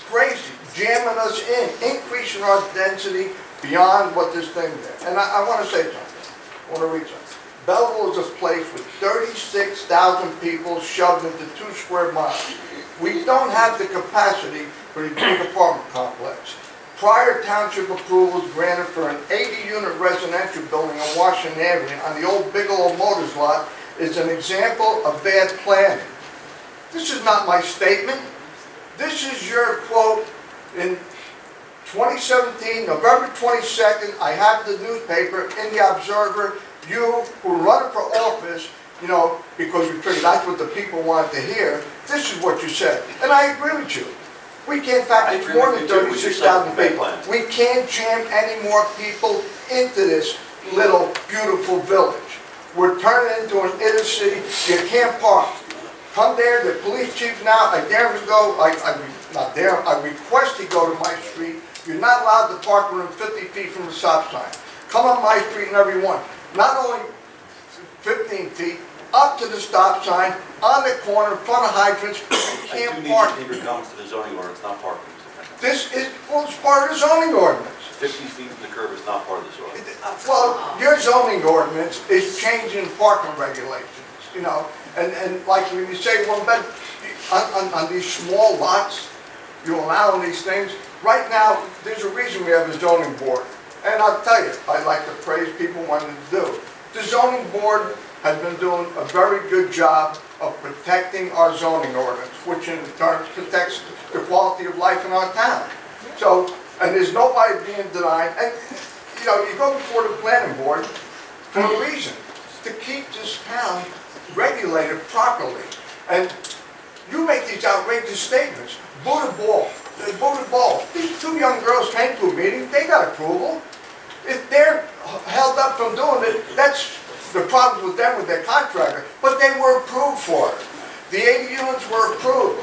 crazy, jamming us in, increasing our density beyond what this thing is. And I want to say something. I want to read something. Belleville is a place with 36,000 people shoved into 2 square miles. We don't have the capacity for a big apartment complex. Prior township approvals granted for an 80-unit residential building on Washington Avenue on the old Bigelow Motors lot is an example of bad planning. This is not my statement. This is your quote in 2017, November 22nd. I have the newspaper in the Observer. You who are running for office, you know, because you figured that's what the people wanted to hear, this is what you said. And I agree with you. We can't, in fact, it's more than 36,000 people. We can't jam any more people into this little beautiful village. We're turning into an inner city. You can't park. Come there, the police chief now, I dare him to go, I request he go to my street. You're not allowed to park within 50 feet from the stop sign. Come on my street and every one. Not only 15 feet, up to the stop sign, on the corner, in front of hydrants, you can't park. I do need to take your comments to the zoning ordinance, not parking. This is, well, it's part of the zoning ordinance. 50 feet from the curb is not part of this ordinance. Well, your zoning ordinance is changing parking regulations, you know, and like when you say one bed, on these small lots, you allow these things. Right now, there's a reason we have a zoning board. And I'll tell you, I'd like to praise people wanting to do. The zoning board has been doing a very good job of protecting our zoning ordinance, which in turn protects the quality of life in our town. So, and there's nobody being denied. And, you know, you go before the planning board for a reason, to keep this town regulated properly. And you make these outrageous statements. Buddha Ball. These two young girls came to a meeting, they got approval. If they're held up from doing it, that's the problem with them, with their contractor, but they were approved for it. The 80 units were approved.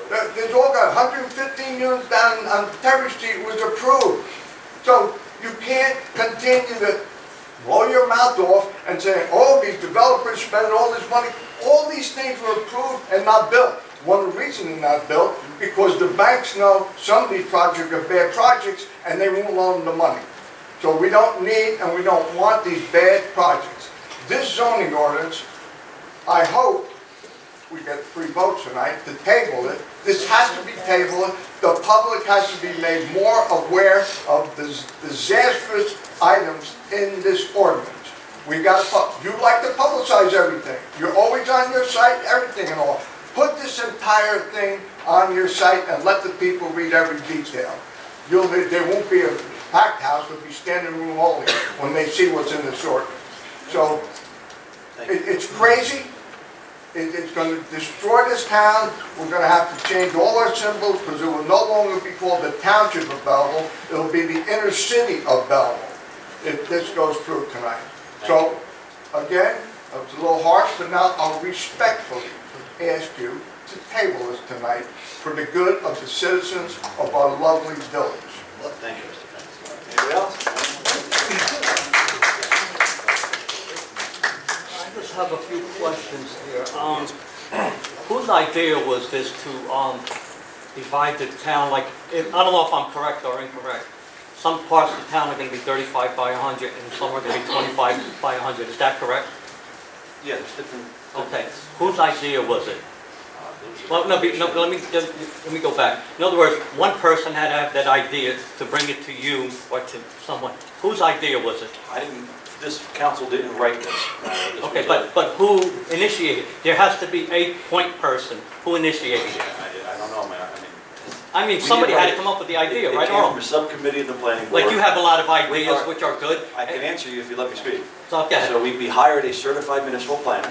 There's all got 115 units down on Terry Street was approved. So you can't continue to blow your mouth off and say, oh, these developers spending all this money. All these things were approved and not built. One of the reasons they're not built, because the banks know some of these projects are bad projects and they won't loan them the money. So we don't need and we don't want these bad projects. This zoning ordinance, I hope we get 3 votes tonight to table it. This has to be tabled. The public has to be made more aware of the disastrous items in this ordinance. We got to, you like to publicize everything. You're always on your site, everything and all. Put this entire thing on your site and let the people read every detail. There won't be a packed house, there'll be standing room only when they see what's in this ordinance. So, it's crazy. It's going to destroy this town. We're going to have to change all our symbols because it will no longer be called the Township of Belleville. It will be the inner city of Belleville if this goes through tonight. So, again, it's a little harsh, but now I'll respectfully ask you to table this tonight for the good of the citizens of our lovely village. Well, thank you, Mr. Fence. Anybody else? I just have a few questions here. Whose idea was this to divide the town, like, I don't know if I'm correct or incorrect. Some parts of the town are going to be 35 by 100 and some are going to be 25 by 100. Is that correct? Yeah, there's different. Okay. Whose idea was it? Well, let me go back. In other words, one person had to have that idea to bring it to you or to someone. Whose idea was it? This council didn't write this. Okay, but who initiated? There has to be a point person. Who initiated it? I don't know, man. I mean, somebody had to come up with the idea, right? It came from a subcommittee of the planning board. Like you have a lot of ideas which are good. I can answer you if you let me speak. Okay. So we hired a certified municipal planner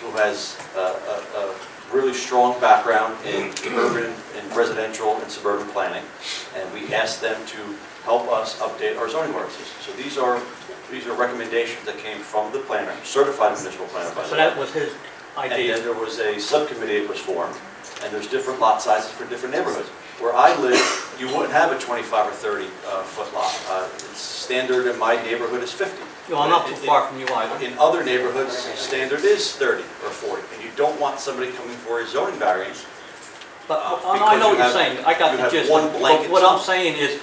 who has a really strong background in urban and residential and suburban planning, and we asked them to help us update our zoning ordinances. So these are recommendations that came from the planner, certified municipal planner, by the way. So that was his idea. And then there was a subcommittee that was formed, and there's different lot sizes for different neighborhoods. Where I live, you wouldn't have a 25 or 30 foot lot. It's standard in my neighborhood is 50. No, I'm not too far from you either. In other neighborhoods, standard is 30 or 40, and you don't want somebody coming for a zoning variance. But I know what you're saying. I got the gist. One blanket. What I'm saying is,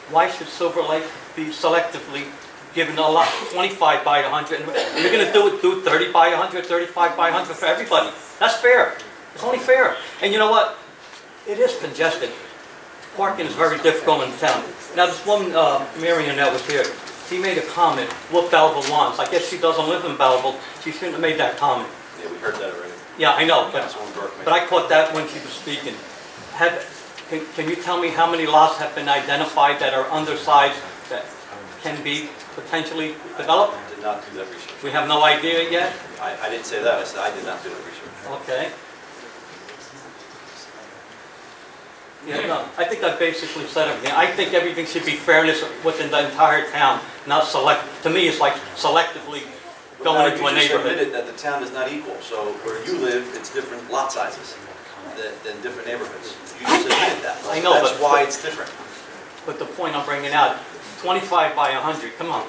why should Silver Lake be selectively given a lot 25 by 100, and you're going to do 30 by 100, 35 by 100 for everybody? That's fair. It's only fair. And you know what? It is congested. Parking is very difficult in town. Now, this woman, Marion, that was here, she made a comment, what Belleville wants. I guess she doesn't live in Belleville. She shouldn't have made that comment. Yeah, we heard that already. Yeah, I know, but Councilwoman Burke I caught that when she was speaking. Can you tell me how many lots have been identified that are undersized that can be potentially developed? I did not do that research. We have no idea yet? I didn't say that. I said I did not do that research. Okay. Yeah, no, I think I basically said everything. I think everything should be fairness within the entire town, not select. To me, it's like selectively going into a You just neighborhood. admitted that the town is not equal, so where you live, it's different lot sizes than different neighborhoods. You just admitted that. I know, That's why it's different. But the point I'm bringing out, 25 by 100, come on.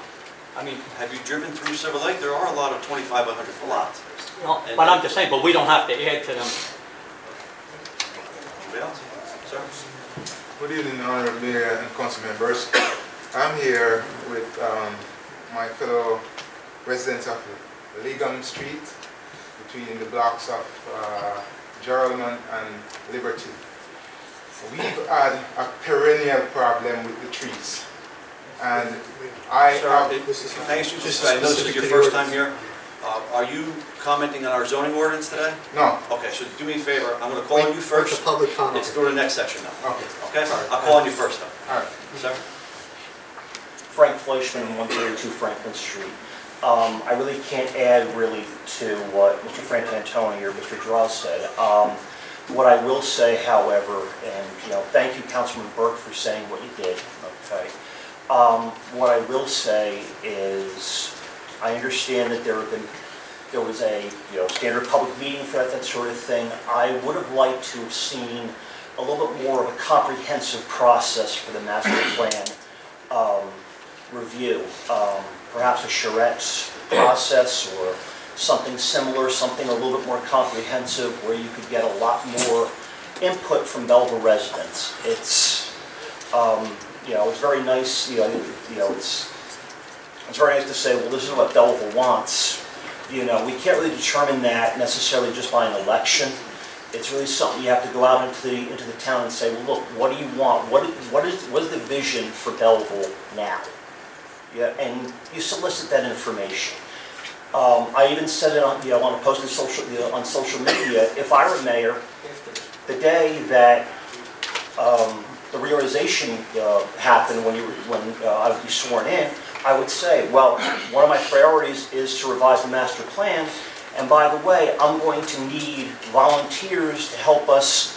I mean, Have you driven through Silver Lake? There are a lot of 25 by 100 foot lots. no, but I'm just saying, but we don't have to add to them. Anybody else? Sir? Good evening, Honorable Mayor and council members. I'm here with my fellow residents of Legum Street, between the blocks of Geraldman and Liberty. We've had a perennial problem with the trees. And I Sir, have... can I ask you just, I know this is your first time here. Are you commenting on our zoning ordinance today? No. Okay, so do me a favor, I'm going to call on you first. The public comment. Let's go to the next section now. Okay. Okay? I'll call on you first though. All right. Sir? Frank Fleischman, 132 Franklin Street. I really can't add really to what Mr. Frantantoni or Mr. Draws said. What I will say, however, and thank you, Councilman Burke, for saying what you did. Okay. What I will say is, I understand that there was a standard public meeting for that sort of thing. I would have liked to have seen a little bit more of a comprehensive process for the master plan review. Perhaps a charrettes process or something similar, something a little bit more comprehensive where you could get a lot more input from Belleville residents. It's it's very nice, it's very nice to say, well, this is what Belleville wants. We can't really determine that necessarily just by an election. It's really something you have to go out into the town and say, well, look, what do you want? What is the vision for Belleville now? Yeah, and you solicit that information. I even said it on a post on social media. If I were mayor, the day that the reorganization happened when I would be sworn in, I would say, well, one of my priorities is to revise the master plan, and by the way, I'm going to need volunteers to help us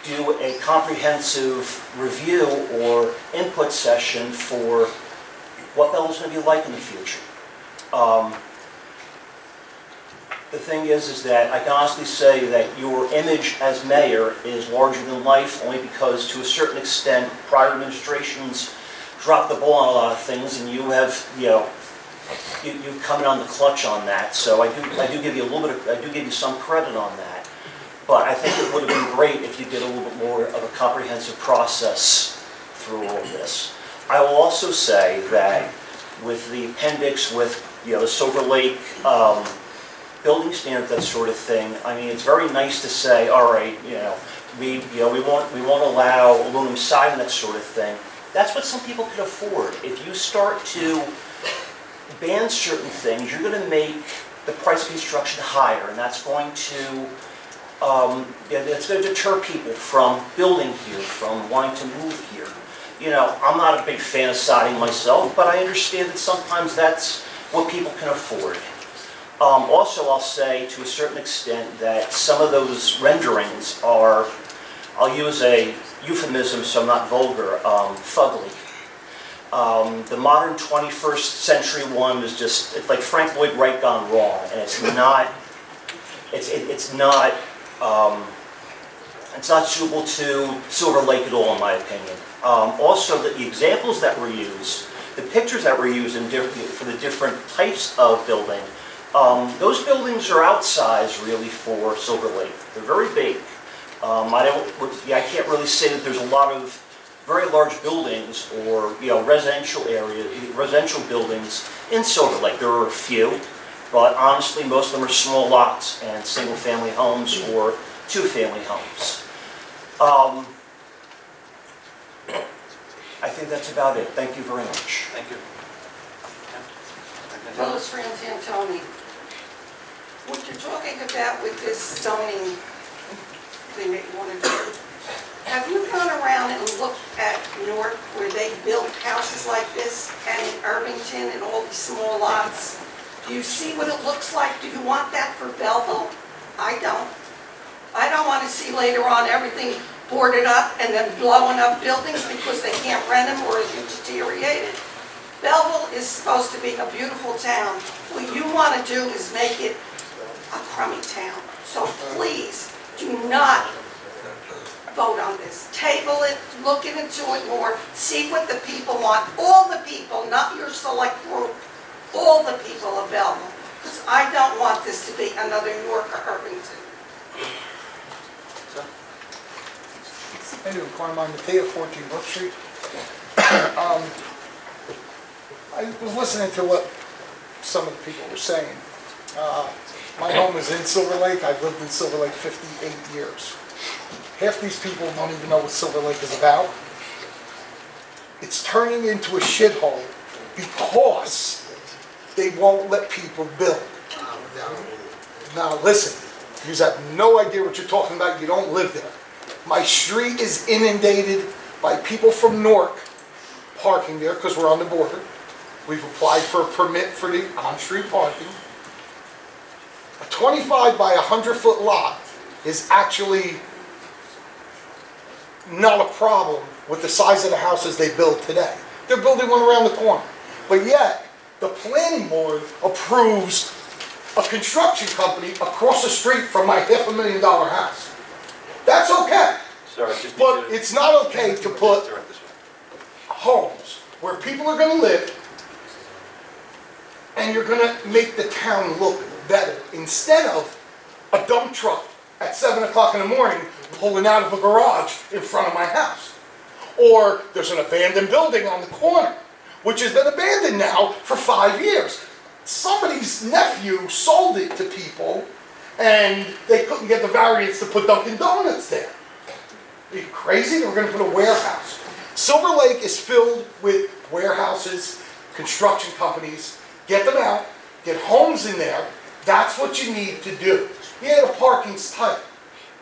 do a comprehensive review or input session for what Belleville's going to be like in the future. The thing is that I can honestly say that your image as mayor is larger than life, only because to a certain extent prior administrations dropped the ball on a lot of things, and you have you've come in on the clutch on that. So I do give you some credit on that. But I think it would have been great if you did a little bit more of a comprehensive process through all of this. I will also say that with the appendix, with the Silver Lake building standards, that sort of thing, I mean, it's very nice to say, all right, we won't allow aluminum siding, that sort of thing. That's what some people can afford. If you start to ban certain things, you're going to make the price of construction higher, and that's going to deter people from building here, from wanting to move here. I'm not a big fan of siding myself, but I understand that sometimes that's what people can afford. Also, I'll say to a certain extent that some of those renderings are, I'll use a euphemism so I'm not vulgar, fugly. The modern 21st century one is just, it's like Frank Lloyd Wright gone wrong, and it's not suitable to Silver Lake at all, in my opinion. Also, the examples that were used, the pictures that were used for the different types of building, those buildings are outsized really for Silver Lake. They're very big. I can't really say that there's a lot of very large buildings or residential buildings in Silver Lake. There are a few, but honestly, most of them are small lots and single-family homes or two-family homes. I think that's about it. Thank you very much. Thank you. Phyllis Frantantoni, what you're talking about with this zoning thing that you want to do, have you gone around and looked at Newark where they built houses like this, and in Irvington and all these small lots? Do you see what it looks like? Do you want that for Belleville? I don't. I don't want to see later on everything boarded up and then blowing up buildings because they can't rent them or it's deteriorated. Belleville is supposed to be a beautiful town. What you want to do is make it a crummy town. So please, do not vote on this. Table it, look into it more, see what the people want. All the people, not your select group, all the people of Belleville. Because I don't want this to be another Newark or Irvington. Anyway, Carmine Mateo, 14 Brook Street. I was listening to what some of the people were saying. My home is in Silver Lake. I've lived in Silver Lake 58 years. Half these people don't even know what Silver Lake is about. It's turning into a shithole because they won't let people build. Now listen, you have no idea what you're talking about. You don't live there. My street is inundated by people from Newark parking there because we're on the border. We've applied for a permit for the on-street parking. A 25 by 100-foot lot is actually not a problem with the size of the houses they build today. They're building one around the corner. But yet, the planning board approves a construction company across the street from my $500,000 house. That's okay. Sorry, just need But to- it's not okay to put Direct this way. homes where people are gonna live, and you're gonna make the town look better, instead of a dump truck at 7 o'clock in the morning pulling out of a garage in front of my house. Or there's an abandoned building on the corner, which has been abandoned now for 5 years. Somebody's nephew sold it to people, and they couldn't get the variance to put Dunkin' Donuts there. Are you crazy? They're gonna put a warehouse. Silver Lake is filled with warehouses, construction companies. Get them out, get homes in there. That's what you need to do. Yeah, the parking's tight.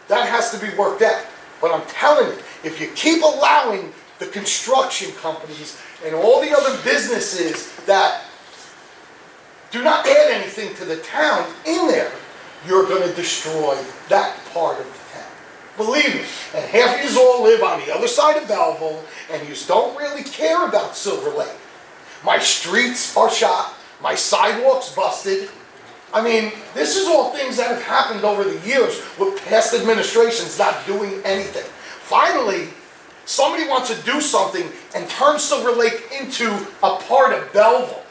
That has to be worked out. But I'm telling you, if you keep allowing the construction companies and all the other businesses that do not add anything to the town in there, you're going to destroy that part of the town. Believe me. And half of you all live on the other side of Belleville, and you don't really care about Silver Lake. My streets are shot. My sidewalks busted. I mean, this is all things that have happened over the years with past administrations not doing anything. Finally, somebody wants to do something and turn Silver Lake into a part of Belleville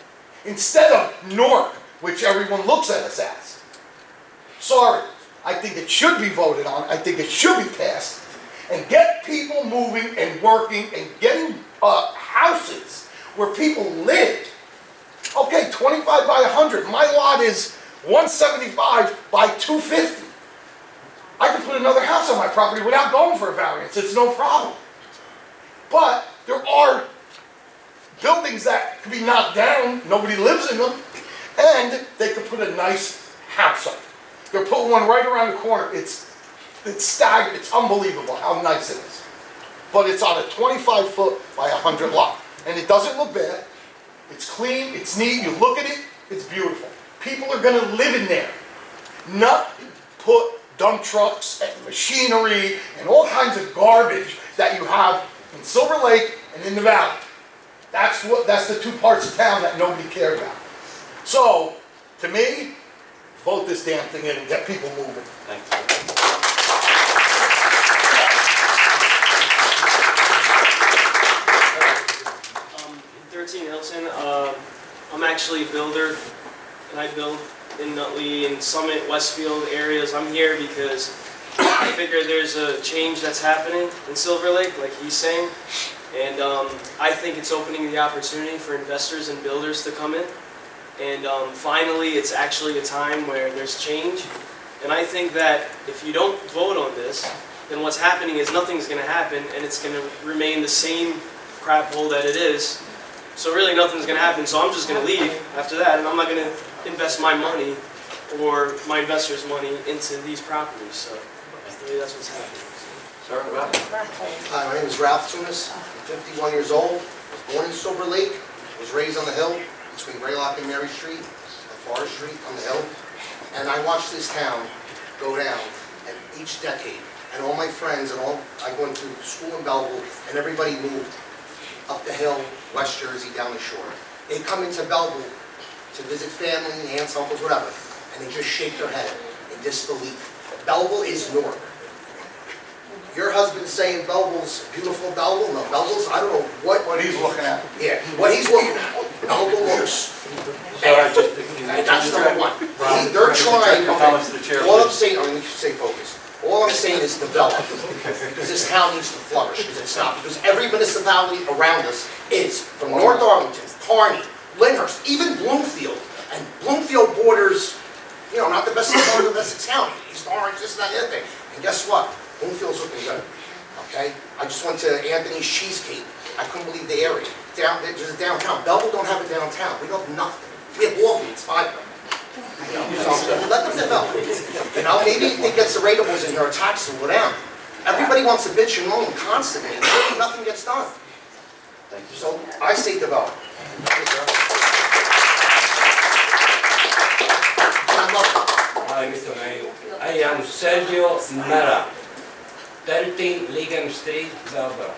instead of Newark, which everyone looks at us as. Sorry, I think it should be voted on. I think it should be passed. And get people moving and working and getting houses where people live. Okay, 25 by 100. My lot is 175 by 250. I can put another house on my property without going for a variance. It's no problem. But there are buildings that can be knocked down. Nobody lives in them. And they could put a nice house up. They're putting one right around the corner. It's staggering. It's unbelievable how nice it is. But it's on a 25-foot by 100 lot. And it doesn't look bad. It's clean, it's neat, you look at it, it's beautiful. People are gonna live in there. Not put dump trucks and machinery and all kinds of garbage that you have in Silver Lake and in the valley. That's the two parts of town that nobody cared about. So, to me, vote this damn thing in and get people moving. Thanks. 13 Hilton. I'm actually a builder, and I build in Nutley and Summit, Westfield areas. I'm here because I figure there's a change that's happening in Silver Lake, like he's saying, and I think it's opening the opportunity for investors and builders to come in. And finally, it's actually a time where there's change. And I think that if you don't vote on this, then what's happening is nothing's going to happen, and it's going to remain the same crap hole that it is. So really nothing's going to happen, so I'm just going to leave after that, and I'm not going to invest my money or my investors' money into these properties. So really that's what's happening. Sorry, Ralph? Hi, my name is Ralph Tunis. I'm 51 years old. I was born in Silver Lake. I was raised on the hill between Graylock and Mary Street, and Forest Street on the hill. And I watched this town go down, and each decade, and all my friends, and I went to school in Belleville, and everybody moved up the hill, West Jersey, down the shore. They come into Belleville to visit family, aunts, uncles, whatever, and they just shake their head in disbelief. Belleville is Newark. Your husband's saying Belleville's beautiful Belleville. No, Belleville's, I don't know what What he's looking at. Yeah, what he's looking at. Belleville looks. That's number one. They're trying, all I'm saying, let me stay focused. All I'm saying is develop, because this town needs to flourish, because it's not. Because every municipality around us is, from North Arlington, Kearney, Lyndhurst, even Bloomfield. And Bloomfield borders, you know, not the best part of Essex County. East Orange, this and that, the other thing. And guess what? Bloomfield's looking good, okay? I just went to Anthony's Cheesecake. I couldn't believe the area. Just downtown. Belleville don't have a downtown. We don't have nothing. We have Walgreens, 5 of them. So let them develop. You know, maybe if they get the ratables in here, our taxes will go down. Everybody wants to bitch and moan constantly. Nothing gets done. Thank you. So I say develop. Hi, Mr. Mayor. I am Sergio Nara, 13 Ligan Street, Belleville.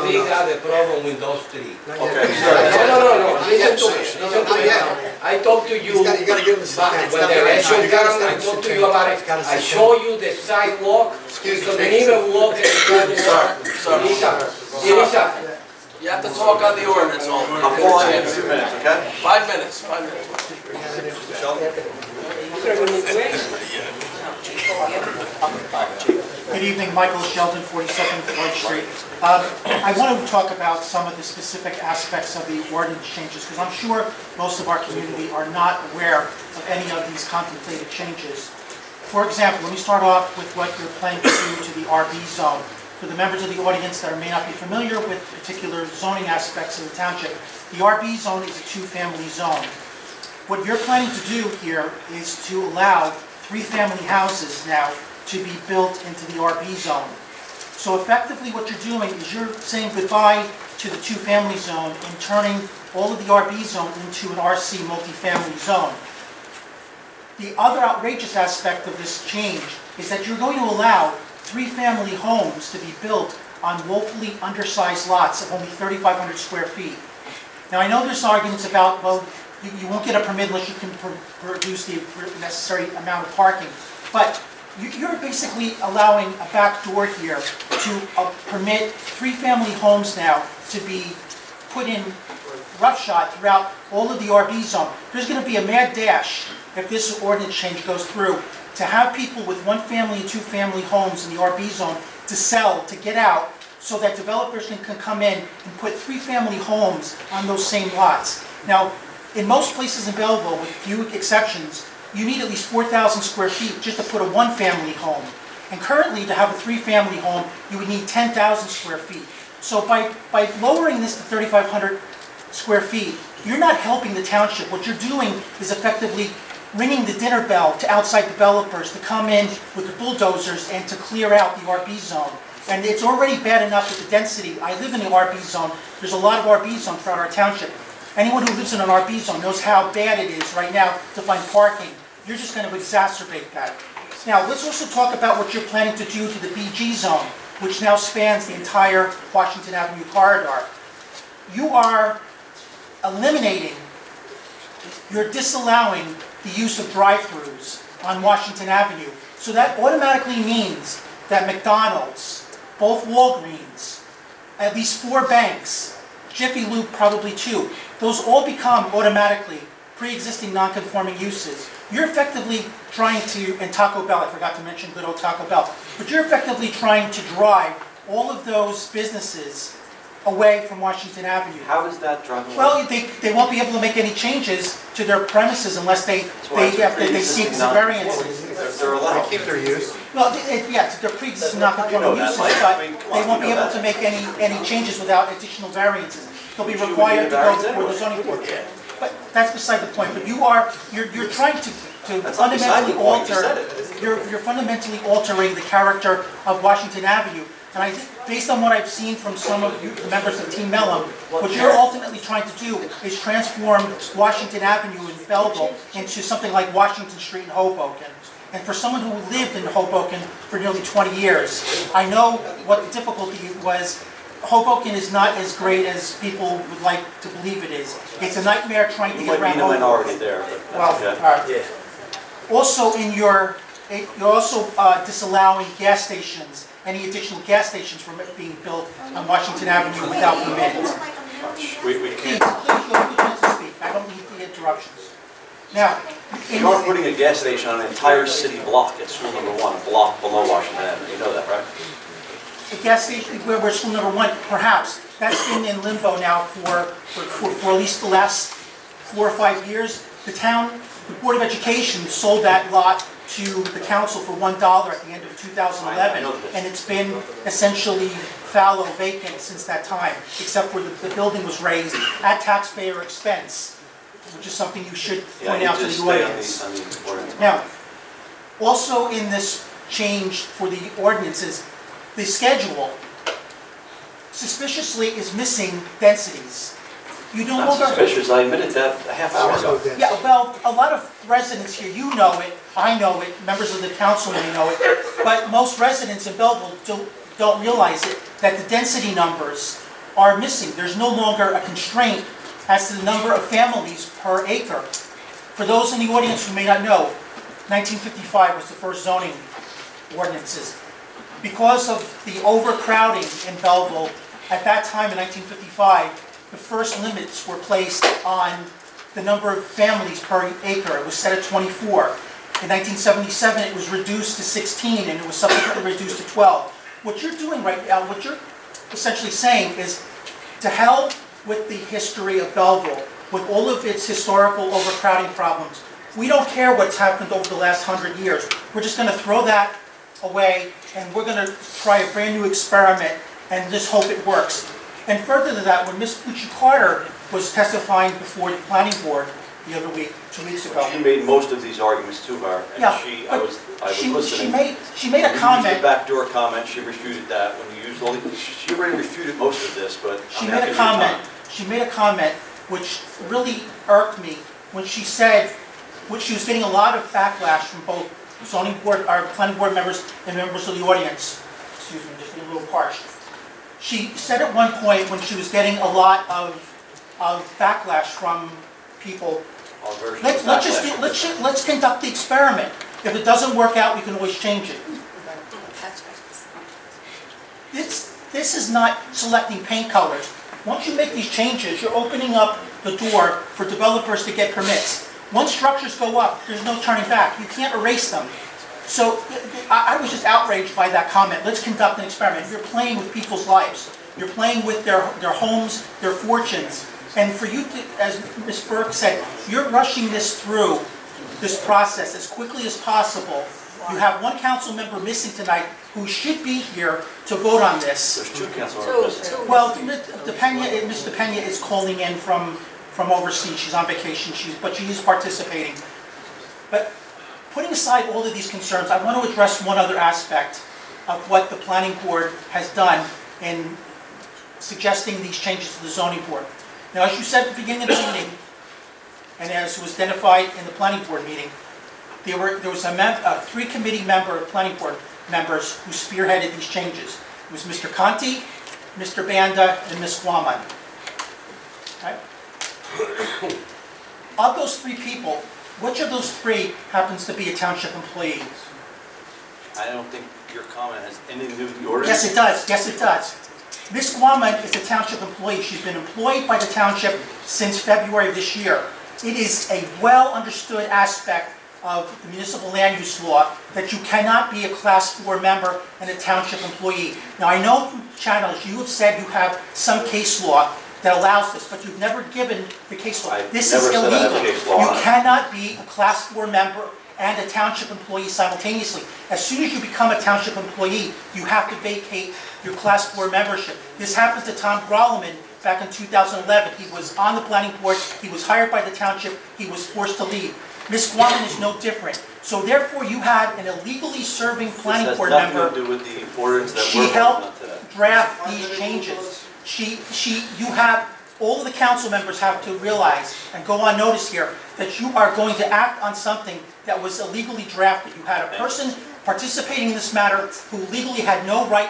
We got a problem with those three. Okay, No. Listen to me. I talked to you, You gotta give him the when the election came, I talked to you about it. I show you the sidewalk, so they even walk in the sidewalk. Elisa, You have to talk on the ordinance only. I'm calling in 2 minutes, okay? 5 minutes, 5 minutes. Good evening, Michael Sheldon, 42nd Floyd Street. I want to talk about some of the specific aspects of the ordinance changes, because I'm sure most of our community are not aware of any of these contemplated changes. For example, let me start off with what you're planning to do to the RB zone. For the members of the audience that may not be familiar with particular zoning aspects of the township, the RB zone is a two-family zone. What you're planning to do here is to allow three-family houses now to be built into the RB zone. So effectively what you're doing is you're saying goodbye to the two-family zone and turning all of the RB zone into an RC multifamily zone. The other outrageous aspect of this change is that you're going to allow three-family homes to be built on woefully undersized lots of only 3,500 square feet. Now I know there's arguments about, well, you won't get a permit unless you can produce the necessary amount of parking, but you're basically allowing a back door here to permit three-family homes now to be put in roughshod throughout all of the RB zone. There's going to be a mad dash if this ordinance change goes through to have people with one-family and two-family homes in the RB zone to sell, to get out, so that developers can come in and put three-family homes on those same lots. Now, in most places in Belleville, with few exceptions, you need at least 4,000 square feet just to put a one-family home. And currently, to have a three-family home, you would need 10,000 square feet. So by lowering this to 3,500 square feet, you're not helping the township. What you're doing is effectively ringing the dinner bell to outside developers to come in with the bulldozers and to clear out the RB zone. And it's already bad enough with the density. I live in the RB zone. There's a lot of RB zones throughout our township. Anyone who lives in an RB zone knows how bad it is right now to find parking. You're just going to exacerbate that. Now, let's also talk about what you're planning to do to the BG zone, which now spans the entire Washington Avenue corridor. You are eliminating, you're disallowing the use of drive-thrus on Washington Avenue. So that automatically means that McDonald's, both Walgreens, at least 4 banks, Jiffy Lube probably 2, those all become automatically pre-existing non-conforming uses. You're effectively trying to, and Taco Bell, I forgot to mention good old Taco Bell, but you're effectively trying to drive all of those businesses away from Washington Avenue. How is that driving? Well, they won't be able to make any changes to their premises unless they seek some variances. They're allowed. They keep their use. Well, yes, they're pre-existing non-conforming uses, but they won't be able to make any changes without additional variances. They'll be required to go before the zoning board. But that's beside the point. But you're trying to fundamentally alter. You're fundamentally altering the character of Washington Avenue. And I think, based on what I've seen from some of you, the members of Team Mellon, what you're ultimately trying to do is transform Washington Avenue in Belleville into something like Washington Street in Hoboken. And for someone who lived in Hoboken for nearly 20 years, I know what the difficulty was. Hoboken is not as great as people would like to believe it is. It's a nightmare trying to get around Hoboken. You might be in the minority there, but Well, that's all okay. right. Also, you're also disallowing gas stations, any additional gas stations from being built on Washington Avenue without permit. We Please, can't. you'll have a chance to speak. I don't need the interruptions. Now, You are putting a gas station on an entire city block at school number 1, a block below Washington Avenue. You know that, right? the gas station where school number 1, perhaps, that's been in limbo now for at least the last 4 or 5 years. The Board of Education sold that lot to the council for $1 at the end of 2011, and it's been essentially fallow, vacant since that time, except for the building was raised at taxpayer expense, which is something you should point out to the audience. Now, also in this change for the ordinances, the schedule suspiciously is missing densities. You no Not longer... suspicious, I admitted that a half hour ago. Yeah, well, a lot of residents here, you know it, I know it, members of the council may know it, but most residents in Belleville don't realize it, that the density numbers are missing. There's no longer a constraint as to the number of families per acre. For those in the audience who may not know, 1955 was the first zoning ordinances. Because of the overcrowding in Belleville, at that time in 1955, the first limits were placed on the number of families per acre. It was set at 24. In 1977, it was reduced to 16, and it was subsequently reduced to 12. What you're doing right now, what you're essentially saying is, to hell with the history of Belleville, with all of its historical overcrowding problems. We don't care what's happened over the last 100 years. We're just going to throw that away, and we're going to try a brand new experiment and just hope it works. And further to that, when Ms. Pucci Carter was testifying before the planning board the other week, 2 weeks ago. She made most of these arguments to her, and Yeah, I was listening. She made a When you comment. used the backdoor comment, she refuted that. When you used all the, she already refuted most of this, but She I'm made not a giving you comment. time. She made a comment which really irked me when she said, which she was getting a lot of backlash from both zoning board, our planning board members and members of the audience. Excuse me, just being a little harsh. She said at one point when she was getting a lot of backlash from people, let's conduct the experiment. If it doesn't work out, we can always change it. This is not selecting paint colors. Once you make these changes, you're opening up the door for developers to get permits. Once structures go up, there's no turning back. You can't erase them. So I was just outraged by that comment. Let's conduct an experiment. You're playing with people's lives. You're playing with their homes, their fortunes. And for you to, as Ms. Burke said, you're rushing this through, this process, as quickly as possible. You have one council member missing tonight who should be here to vote on this. There's two council members missing. Well, Ms. DePena is calling in from overseas. She's on vacation, but she is participating. But putting aside all of these concerns, I want to address one other aspect of what the planning board has done in suggesting these changes to the zoning board. Now, as you said at the beginning of the meeting, and as was identified in the planning board meeting, there was a three-committee planning board members who spearheaded these changes. It was Mr. Conti, Mr. Banda, and Ms. Guaman. Right? Of those three people, which of those three happens to be a township employee? I don't think your comment has anything to do with the ordinance. Yes, it does. Yes, it does. Ms. Guaman is a township employee. She's been employed by the township since February of this year. It is a well-understood aspect of the municipal land use law that you cannot be a Class 4 member and a township employee. Now, I know from channels you have said you have some case law that allows this, but you've never given the case law. This is never said I have illegal. case law You on it. cannot be a Class 4 member and a township employee simultaneously. As soon as you become a township employee, you have to vacate your Class 4 membership. This happened to Tom Grolleman back in 2011. He was on the planning board, he was hired by the township, he was forced to leave. Ms. Guaman is no different. So therefore, you had an illegally serving planning board member. This has nothing to do with the ordinance that She we're voting on today. helped draft these changes. You have, all of the council members have to realize and go on notice here that you are going to act on something that was illegally drafted. You had a person participating in this matter who legally had no right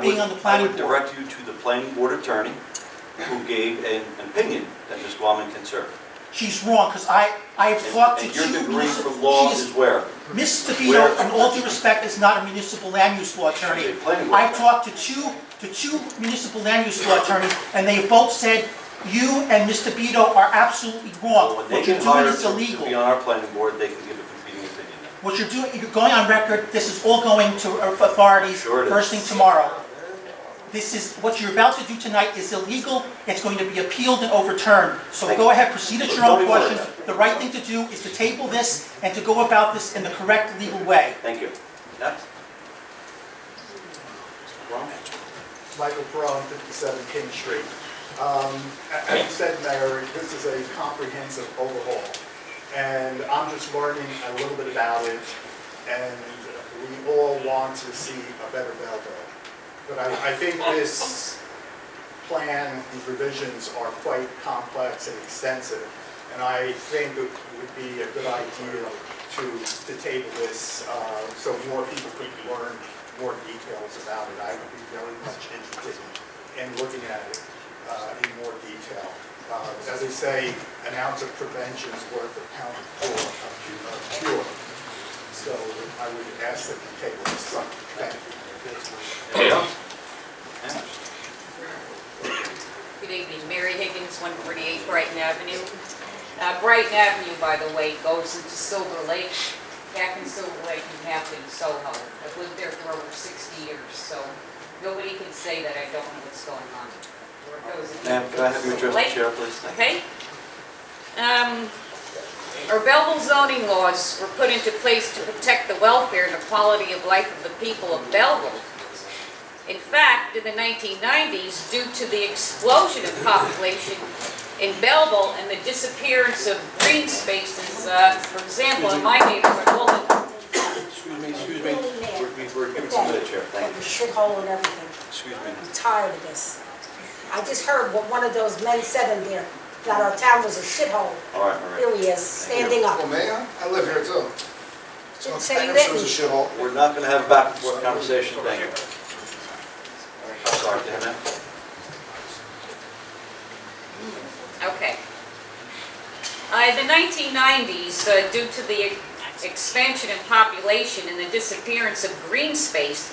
being on the planning board. I would direct you to the planning board attorney who gave an opinion that Ms. Guaman can serve. She's wrong, because I have talked to And two... your degree from law is where? Ms. DeVito, in all due respect, is not a municipal land use law attorney. She's a planning board I've talked to two municipal land use law attorneys, and they have both said, you and Ms. DeVito are absolutely wrong. When they What you're get doing hired is to illegal. be on our planning board, they can give a competing opinion. What you're doing, you're going on record, this is all going to authorities Sure it is. first thing tomorrow. This is, what you're about to do tonight is illegal, it's going to be appealed and overturned. So go ahead, proceed at your own caution. The right thing to do is to table this and to go about this in the correct legal way. Thank you. Next. Michael Perron, 57 King Street. As you said, Mayor, this is a comprehensive overhaul, and I'm just learning a little bit about it, and we all want to see a better Belleville. But I think this plan, these revisions are quite complex and extensive, and I think it would be a good idea to table this so more people could learn more details about it. I would be very much interested in looking at it in more detail. As they say, an ounce of prevention is worth a pound of cure. So I would ask that you table this. Thank you. Good evening, Mary Higgins, 148 Brighton Avenue. Brighton Avenue, by the way, goes into Silver Lake, half in Silver Lake and half in Soho. I've lived there for over 60 years, so nobody can say that I don't know what's going on. Ma'am, can I have you address the chair, please? Okay. Our Belleville zoning laws were put into place to protect the welfare and the quality of life of the people of Belleville. In fact, in the 1990s, due to the explosion of population in Belleville and the disappearance of green spaces, for example, in my neighborhood, Excuse me. We're giving somebody a chair. Thank The you. shithole and everything. Excuse me. I'm tired of this. I just heard what one of those men said in there, that our town was a shithole. All right. Here he is, standing up. Well, Mayor, I live here too. Didn't say you I never said it was a didn't. shithole. We're not going to have a back and forth conversation. Thank you. I'm sorry, ma'am. okay. In the 1990s, due to the expansion in population and the disappearance of green space,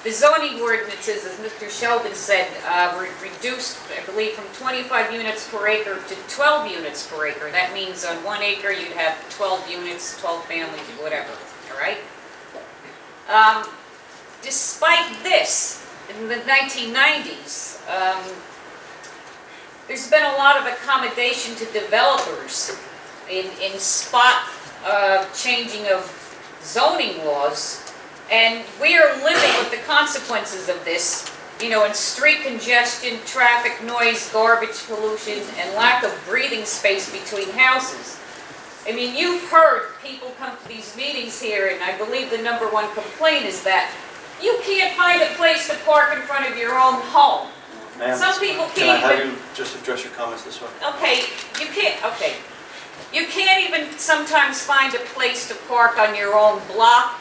the zoning ordinances, as Mr. Sheldon said, were reduced, I believe, from 25 units per acre to 12 units per acre. That means on 1 acre you'd have 12 units, 12 families, whatever, all right? Despite this, in the 1990s, there's been a lot of accommodation to developers in spot changing of zoning laws. And we are living with the consequences of this, in street congestion, traffic noise, garbage pollution, and lack of breathing space between houses. I mean, you've heard people come to these meetings here, and I believe the #1 complaint is that you can't find a place to park in front of your own home. Ma'am, Some people can I can't have even... you just address your comments this way? Okay, you can't even sometimes find a place to park on your own block.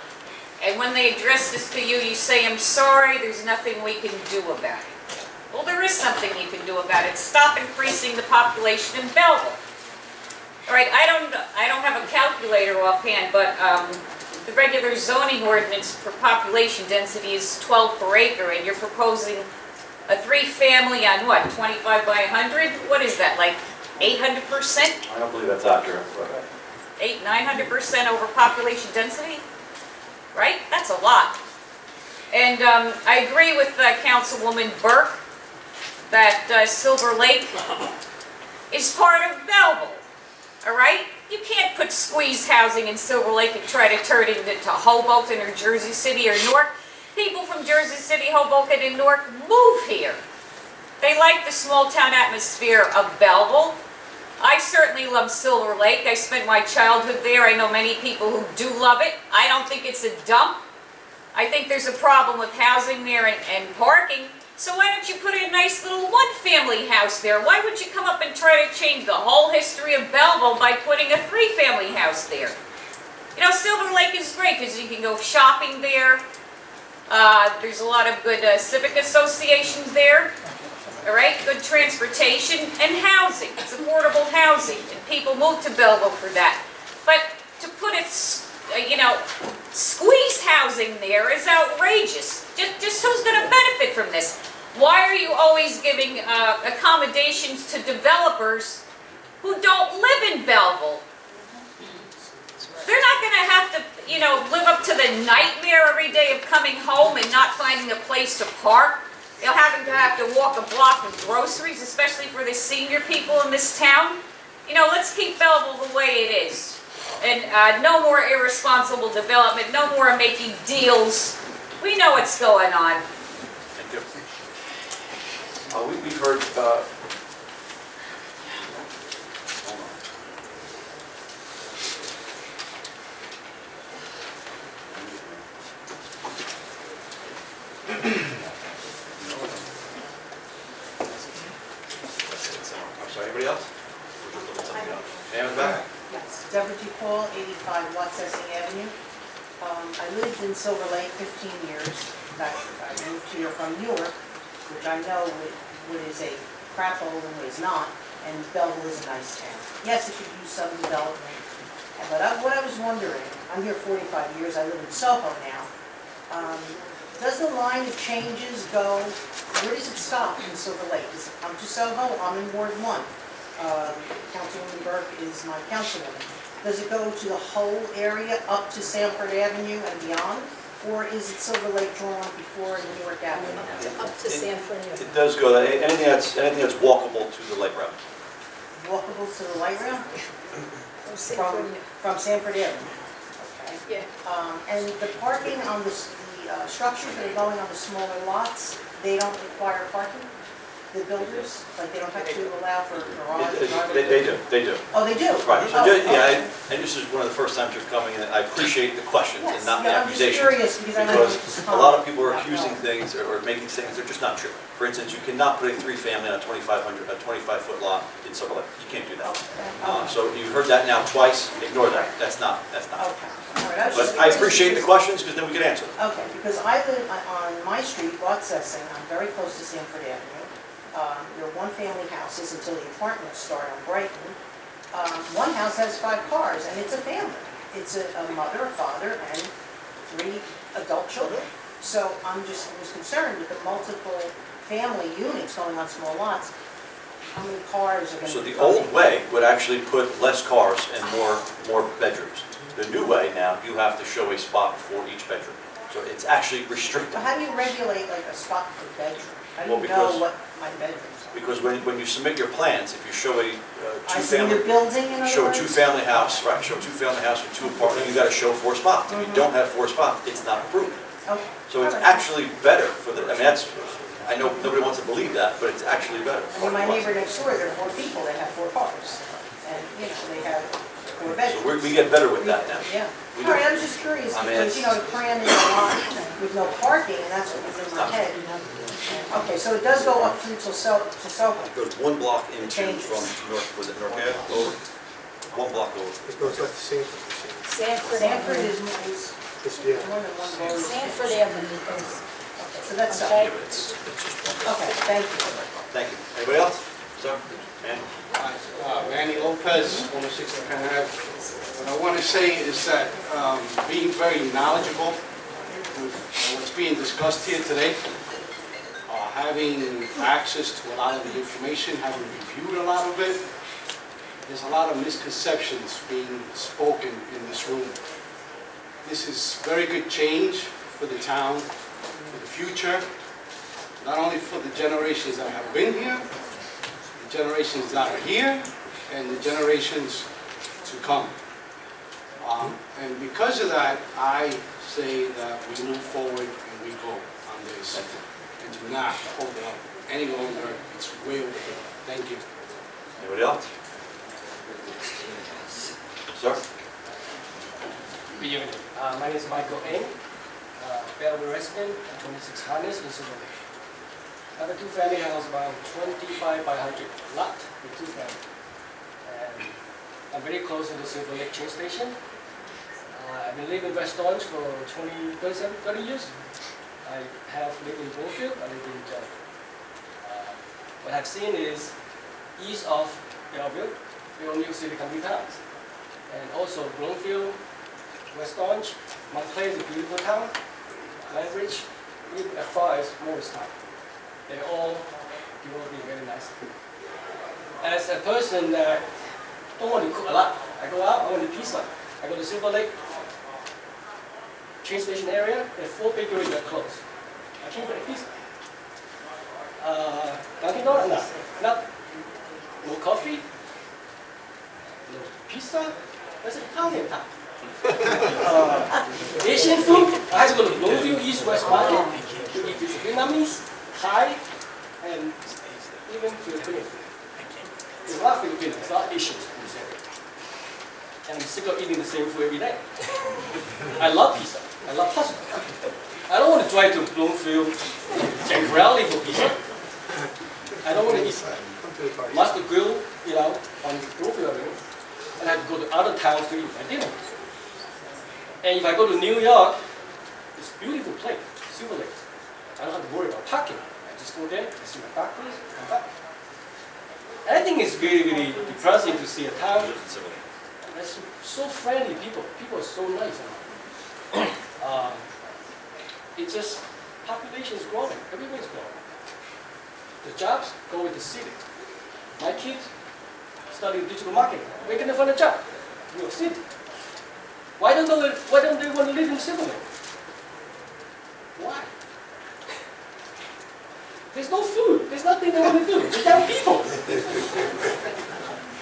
And when they address this to you, you say, I'm sorry, there's nothing we can do about it. Well, there is something you can do about it. Stop increasing the population in Belleville. All right, I don't have a calculator offhand, but the regular zoning ordinance for population density is 12 per acre, and you're proposing a 3-family on what, 25 by 100? What is that, like 800%? I don't believe that's accurate. 900% over population density? Right? That's a lot. And I agree with Councilwoman Burke that Silver Lake is part of Belleville. All right? You can't put squeeze housing in Silver Lake and try to turn it into Hoboken or Jersey City or Newark. People from Jersey City, Hoboken, and Newark move here. They like the small town atmosphere of Belleville. I certainly love Silver Lake. I spent my childhood there. I know many people who do love it. I don't think it's a dump. I think there's a problem with housing there and parking. So why don't you put a nice little 1-family house there? Why would you come up and try to change the whole history of Belleville by putting a 3-family house there? Silver Lake is great because you can go shopping there. There's a lot of good civic associations there. All right, good transportation and housing. It's affordable housing, and people move to Belleville for that. But to put it, squeeze housing there is outrageous. Just who's going to benefit from this? Why are you always giving accommodations to developers who don't live in Belleville? They're not going to have to, live up to the nightmare every day of coming home and not finding a place to park. They'll have to walk a block with groceries, especially for the senior people in this town. Let's keep Belleville the way it is. And no more irresponsible development, no more making deals. We know what's going on. Thank you. We've heard... Dorothy Paul, 85 Watsessing Avenue. I lived in Silver Lake 15 years. I moved here from Newark, which I know what is a crap hole and what is not, and Belleville is a nice town. Yes, it could use some development, but what I was wondering, I'm here 45 years, I live in Soho now. Does the line of changes go, where does it stop in Silver Lake? Does it come to Soho? I'm in Ward 1. Councilwoman Burke is my councilwoman. Does it go to the whole area up to Sanford Avenue and beyond? Or is it Silver Lake drawn before Newark Avenue? Up to Sanford. It does go, anything that's walkable to the light rail. Walkable to the light rail? From Sanford Avenue? Okay. Yeah. And the parking on the structures that are going on the smaller lots, they don't require parking? The builders, like they don't have to allow for garage? They do. Oh, they do? Right, so Oh, yeah, okay. and this is one of the first times you're coming, and I appreciate the questions and Yes, not the yeah, I'm just accusations. curious because I know it's Because a lot of people are accusing things or making statements that are just not true. For instance, you cannot put a three-family on a 25-foot lot in Silver Lake. You can't do that. So you heard that now twice, ignore that. That's not. Okay. All right, But I appreciate the questions, because then we can answer them. Okay, because I live on my street, Watsessing, I'm very close to Sanford Avenue. There are one-family houses until the apartments start on Brighton. One house has 5 cars, and it's a family. It's a mother, a father, and 3 adult children. So I was concerned with the multiple family units going on small lots. How many cars are going to So be the coming? old way would actually put less cars and more bedrooms. The new way now, you have to show a spot for each bedroom. So it's actually restricted. But how do you regulate like a spot per bedroom? How do Well, you know because- what my bedrooms are? Because when you submit your plans, if you show a I see your two-family, building in other show a words? two-family house, right, show a two-family house with 2 apartments, you gotta show 4 spots. If you don't have 4 spots, it's not approved. Okay. So it's All right. actually better for the, I mean, I know nobody wants to believe that, but it's actually better. I mean, my neighbor next door, there are 4 people that have 4 cars. And, you know, they have 4 bedrooms. So we get better with that now. Yeah. We All right, do. I was just curious I mean, because, you know, to cram in a lot with no parking, and that's what was in my head. Okay, so it does go up through to Soho. It goes 1 block into Changes. from North, was it North Ave? Over. 1 block over. It goes up to Sanford. Sanford is Yeah. more than 1 block. Sanford Avenue goes. Okay, so that's, Okay. Yeah, but it's just 1. okay, thank you. Thank you. Anybody else? Sir? Manny? Randy Lopez, 160 Penn Ave. What I want to say is that being very knowledgeable with what's being discussed here today, having access to a lot of the information, having reviewed a lot of it, there's a lot of misconceptions being spoken in this room. This is very good change for the town, for the future, not only for the generations that have been here, the generations that are here, and the generations to come. And because of that, I say that we move forward and we go on this and do not hold it up any longer. It's way overdue. Thank you. Anybody else? Sir? Good evening. My name is Michael Ng, Belleville resident, 26 Harness in Silver Lake. I have a 2-family house, about 25 by 100 lot with 2 families. And I'm very close to the Silver Lake train station. I've been living in West Orange for 30 years. I have lived in Bloomfield, I live in Belleville. What I've seen is east of Belleville, we all New City Country Towns. And also Bloomfield, West Orange, Montclair is a beautiful town. Landbridge, even as far as Morristown. They're all developing very nicely. As a person that don't want to cook a lot, I go out, I want to pizza. I go to Silver Lake train station area, there are 4 bakeries that close. I came for the pizza. Dunkin' Donuts, no coffee, no pizza. That's an Italian town. Asian food, I have to go to Bloomfield East West Market to eat Vietnamese, Thai, and even Filipino food. There's a lot of Filipinos, there's a lot of Asians in this area. And I'm sick of eating the same food every day. I love pizza, I love pasta. I don't want to drive to Bloomfield, Jangrelli for pizza. I don't want to eat Master Grill, on Bloomfield Avenue. and I have to go to other towns to eat my dinner. And if I go to New York, it's a beautiful place, Silver Lake. I don't have to worry about parking. I just go there, I see my doctors, come back. And I think it's really, really depressing to see a town that's so friendly people. People are so nice. It's just, population is growing, everywhere is growing. The jobs go with the city. My kids study digital marketing. Where can they find a job? New York City. Why don't they want to live in Silver Lake? Why? There's no food. There's nothing they want to do. There's no people.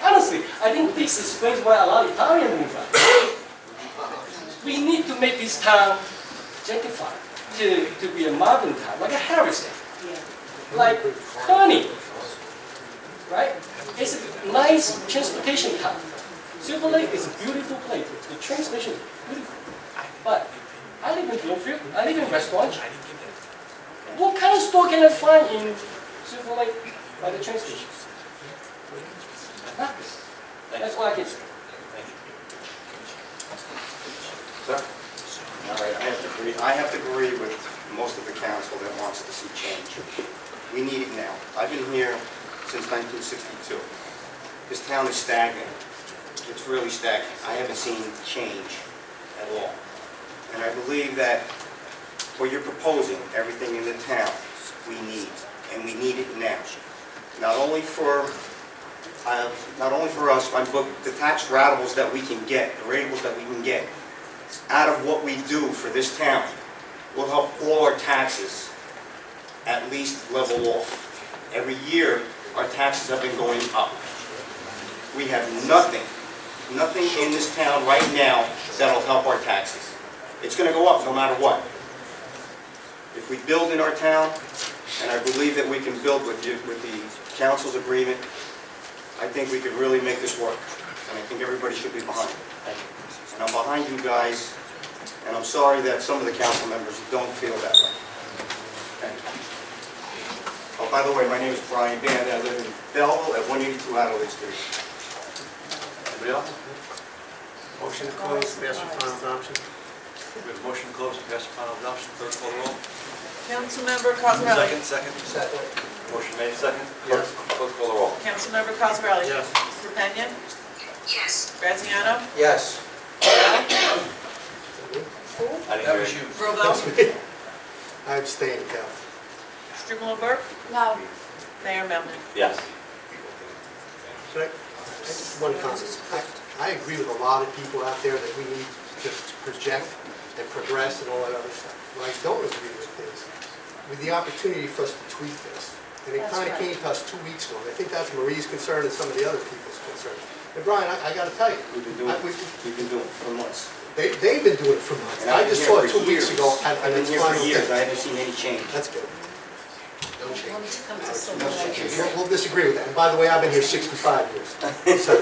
Honestly, I think this explains why a lot of Italians move out. We need to make this town gentrified to be a modern town, like a Harrison, like Kearney, right? It's a nice transportation town. Silver Lake is a beautiful place. The train station is beautiful. But I live in Bloomfield. I live in restaurants. What kind of store can I find in Silver Lake by the train station? Nothing. That's what I can say. Sir? All right, I have to agree with most of the council that wants to see change. We need it now. I've been here since 1962. This town is stagnant. It's really stagnant. I haven't seen change at all. And I believe that what you're proposing, everything in the town, we need, and we need it now. Not only for us, but the tax ratables that we can get, the ratables that we can get out of what we do for this town will help all our taxes at least level off. Every year, our taxes have been going up. We have nothing in this town right now that'll help our taxes. It's going to go up no matter what. If we build in our town, and I believe that we can build with the council's agreement, I think we could really make this work. And I think everybody should be behind it. And I'm behind you guys, and I'm sorry that some of the council members don't feel that way. Thank you. Oh, by the way, my name is Brian Band. I live in Belleville at 182 Adelaide Street. Anybody else? Motion to close, pass for final adoption. We have a motion to close and pass the final adoption. Clerk, call the roll. Councilmember Cosarelli? Second. Motion made, second. Yes. Clerk, call the roll. Councilmember Cosarelli? Yes. Mr. Peña? Yes. Graziano? Yes. That was you. Robel? I abstain, Cal. Strumelob Burke? No. Mayor Melvin? Yes. Should I just one comment. I agree with a lot of people out there that we need to project and progress and all that other stuff. What I don't agree with is with the opportunity for us to tweak this. And it kind of came to us 2 weeks ago. And I think that's Marie's concern and some of the other people's concern. And Brian, I got to tell you, We've been doing it for months. they've been doing it for months. And I I've been just here saw it for 2 weeks years. ago. I've been here for years. I haven't seen any change. That's good. No change. When it comes to Silver Lake. We'll disagree with that. And by the way, I've been here 65 years. So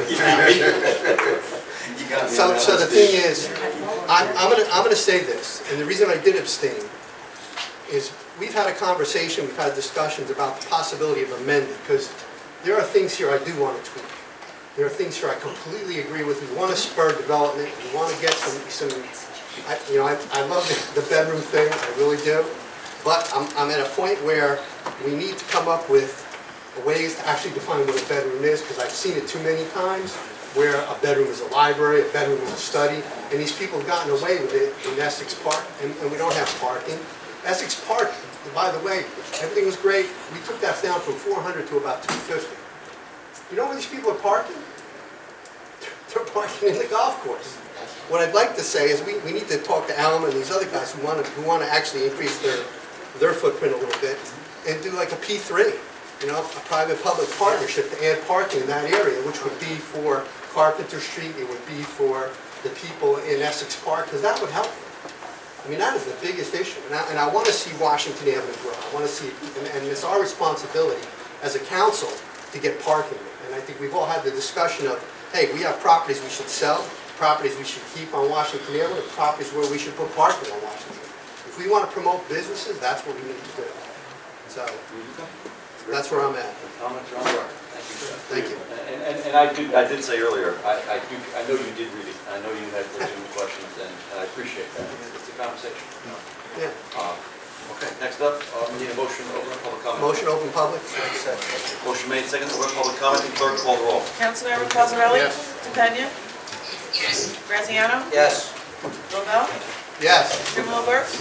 the thing is, I'm gonna say this, and the reason I did abstain is we've had a conversation, we've had discussions about the possibility of amending, because there are things here I do want to tweak. There are things here I completely agree with. We want to spur development. We want to get some. I love the bedroom thing. I really do. But I'm at a point where we need to come up with ways to actually define what a bedroom is, because I've seen it too many times where a bedroom is a library, a bedroom is a study, and these people have gotten away with it in Essex Park, and we don't have parking. Essex Park, by the way, everything was great. We took that down from 400 to about 250. You know where these people are parking? They're parking in the golf course. What I'd like to say is we need to talk to Alma and these other guys who want to actually increase their footprint a little bit and do like a P3, a private-public partnership to add parking in that area, which would be for Carpenter Street, it would be for the people in Essex Park, because that would help them. I mean, that is the biggest issue, and I want to see Washington Avenue grow. I want to see, and it's our responsibility as a council to get parking. And I think we've all had the discussion of, hey, we have properties we should sell, properties we should keep on Washington Avenue, and properties where we should put parking on Washington. If we want to promote businesses, that's what we need to do. So, that's where I'm at. Comments are on the record. Thank Thank you. And I did say earlier, I know you did read it, I know you had legitimate questions, and I appreciate that. It's a conversation. Yeah. Okay, next up, we need a motion to open public comment. Motion open public? Motion made, second, open public comment, and clerk call the roll. Councilmember Cosarelli? Yes. DePena? Graziano? Yes. Rovell? Yes. Strumelob Burke?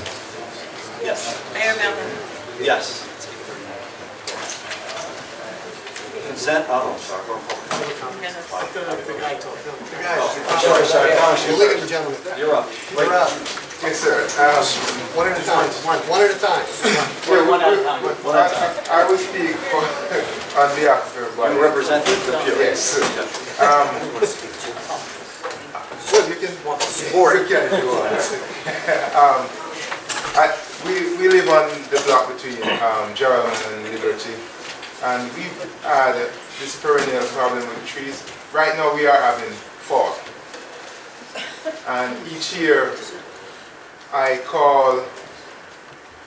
Yes. Mayor Melvin? Yes. Consent, oh, sorry, roll call. The guy talked. The guy. Sorry. We'll leave it to the gentleman. You're up. You're up. Yes, sir. One at a time. One at a time. One at a time. I will speak on behalf of everybody. You represent the pew. Yes. Well, you can support. You can do it. We live on the block between Gerald and Liberty, and we've had this perennial problem with trees. Right now we are having fall, and each year I call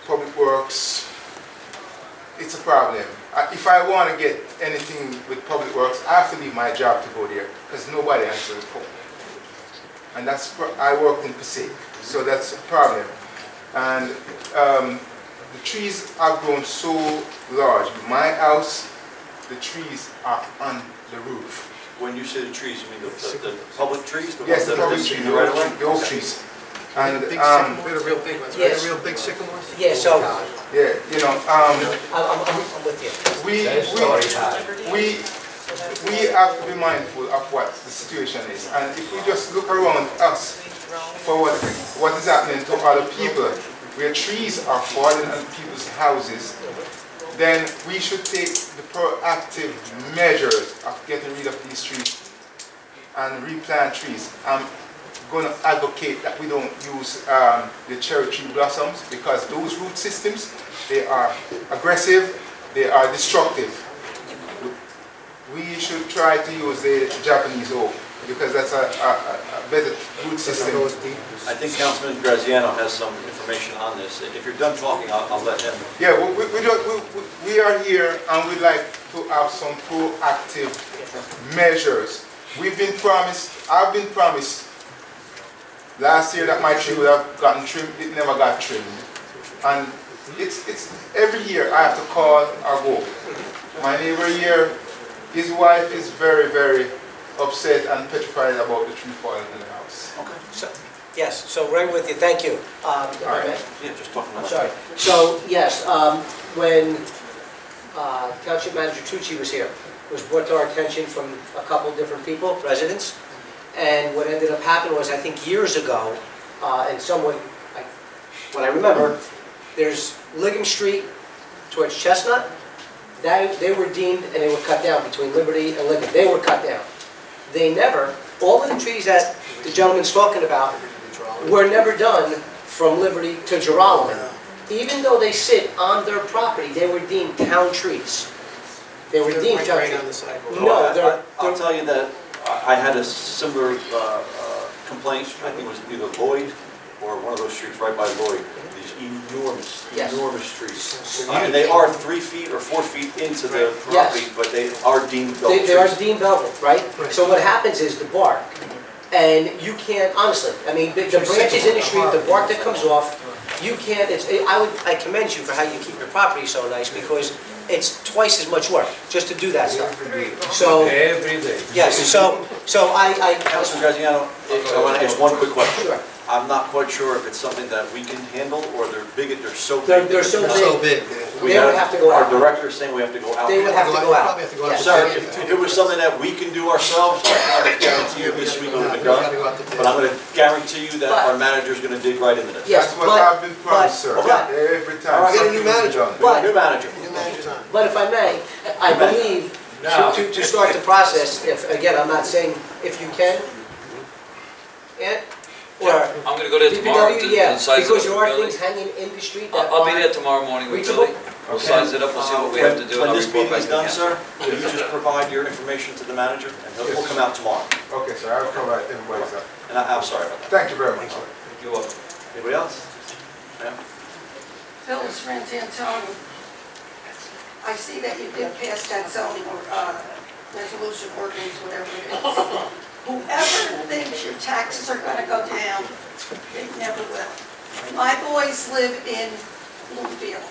Public Works. It's a problem. If I want to get anything with Public Works, I have to leave my job to go there because nobody answers the phone. And I work in Passaic, so that's a problem. And the trees have grown so large. My house, the trees are on the roof. When you say the trees, you mean the public trees? Yes, the public trees, the oak trees. And They're real big ones, right? Yes. They're real big sycamores? Yeah, so, yeah, you know, I'm with you. we have to be mindful of what the situation is. And if we just look around us for what is happening to other people, where trees are falling on people's houses, then we should take the proactive measures of getting rid of these trees and replant trees. I'm going to advocate that we don't use the cherry tree blossoms, because those root systems, they are aggressive, they are destructive. We should try to use the Japanese oak, because that's a better root system. I think Councilman Graziano has some information on this. If you're done talking, I'll let him. Yeah, we are here and we'd like to have some proactive measures. I've been promised last year that my tree would have gotten trimmed. It never got trimmed. And it's every year I have to call or go. My neighbor here, his wife is very, very upset and petrified about the tree falling in the house. Okay. So, yes, so right with you, thank you. Yeah, just talking I'm about sorry. So, yes, when Township Manager Tucci was here, it was brought to our attention from a couple different people, residents, and what ended up happening was, I think years ago, and someone, what I remember, there's Liggum Street towards Chestnut. They were deemed and they were cut down between Liberty and Liggum. They were cut down. They never, all of the trees that the gentleman's talking about were never done from Liberty to Geralamo. Even though they sit on their property, they were deemed town trees. They were deemed town trees. No, I'll tell you that I had a similar complaint. I think it was either Lloyd or one of those streets right by Lloyd. These enormous trees. And they are 3 feet or 4 feet into the property, but they are deemed Belleville trees. They are deemed Belleville, right? So what happens is the bark, and you can't, honestly, I mean, the branches in the street, the bark that comes off, you can't, I commend you for how you keep your property so nice, because it's twice as much work just to do that stuff. So every day. Yes, so Councilman Graziano, I want to ask one quick question. Sure. I'm not quite sure if it's something that we can handle, or they're so big. They're so big. They would have to go out. Our director is saying we have to go out. They would have to go out. Yes. Sir, if it was something that we can do ourselves, I can guarantee you this week it would have been done. But I'm going to guarantee you that our manager is going to dig right into this. Yes, That's what I've been promised, sir. Every time. Get a new manager. New manager. New manager's on. But if I may, I believe to start the process, if, again, I'm not saying if you can, Ed, or I'm going to go there tomorrow DPW, to yeah, size it because up there with are Billy. things hanging in the street that I'll be are there tomorrow morning with reachable. Billy. We'll size it up, we'll see what we have to do. and When I'll this report meeting is back done, to sir, the will you just provide your information to the manager, and we'll come out tomorrow. Okay, sir, I'll provide everybody's up. And I'm sorry about that. Thank you very much. You're welcome. Anybody else? Ma'am? Phyllis Frantantoni, I see that you did pass that zoning resolution, ordinance, whatever it is. Whoever thinks your taxes are gonna go down, they never will. My boys live in Bloomfield.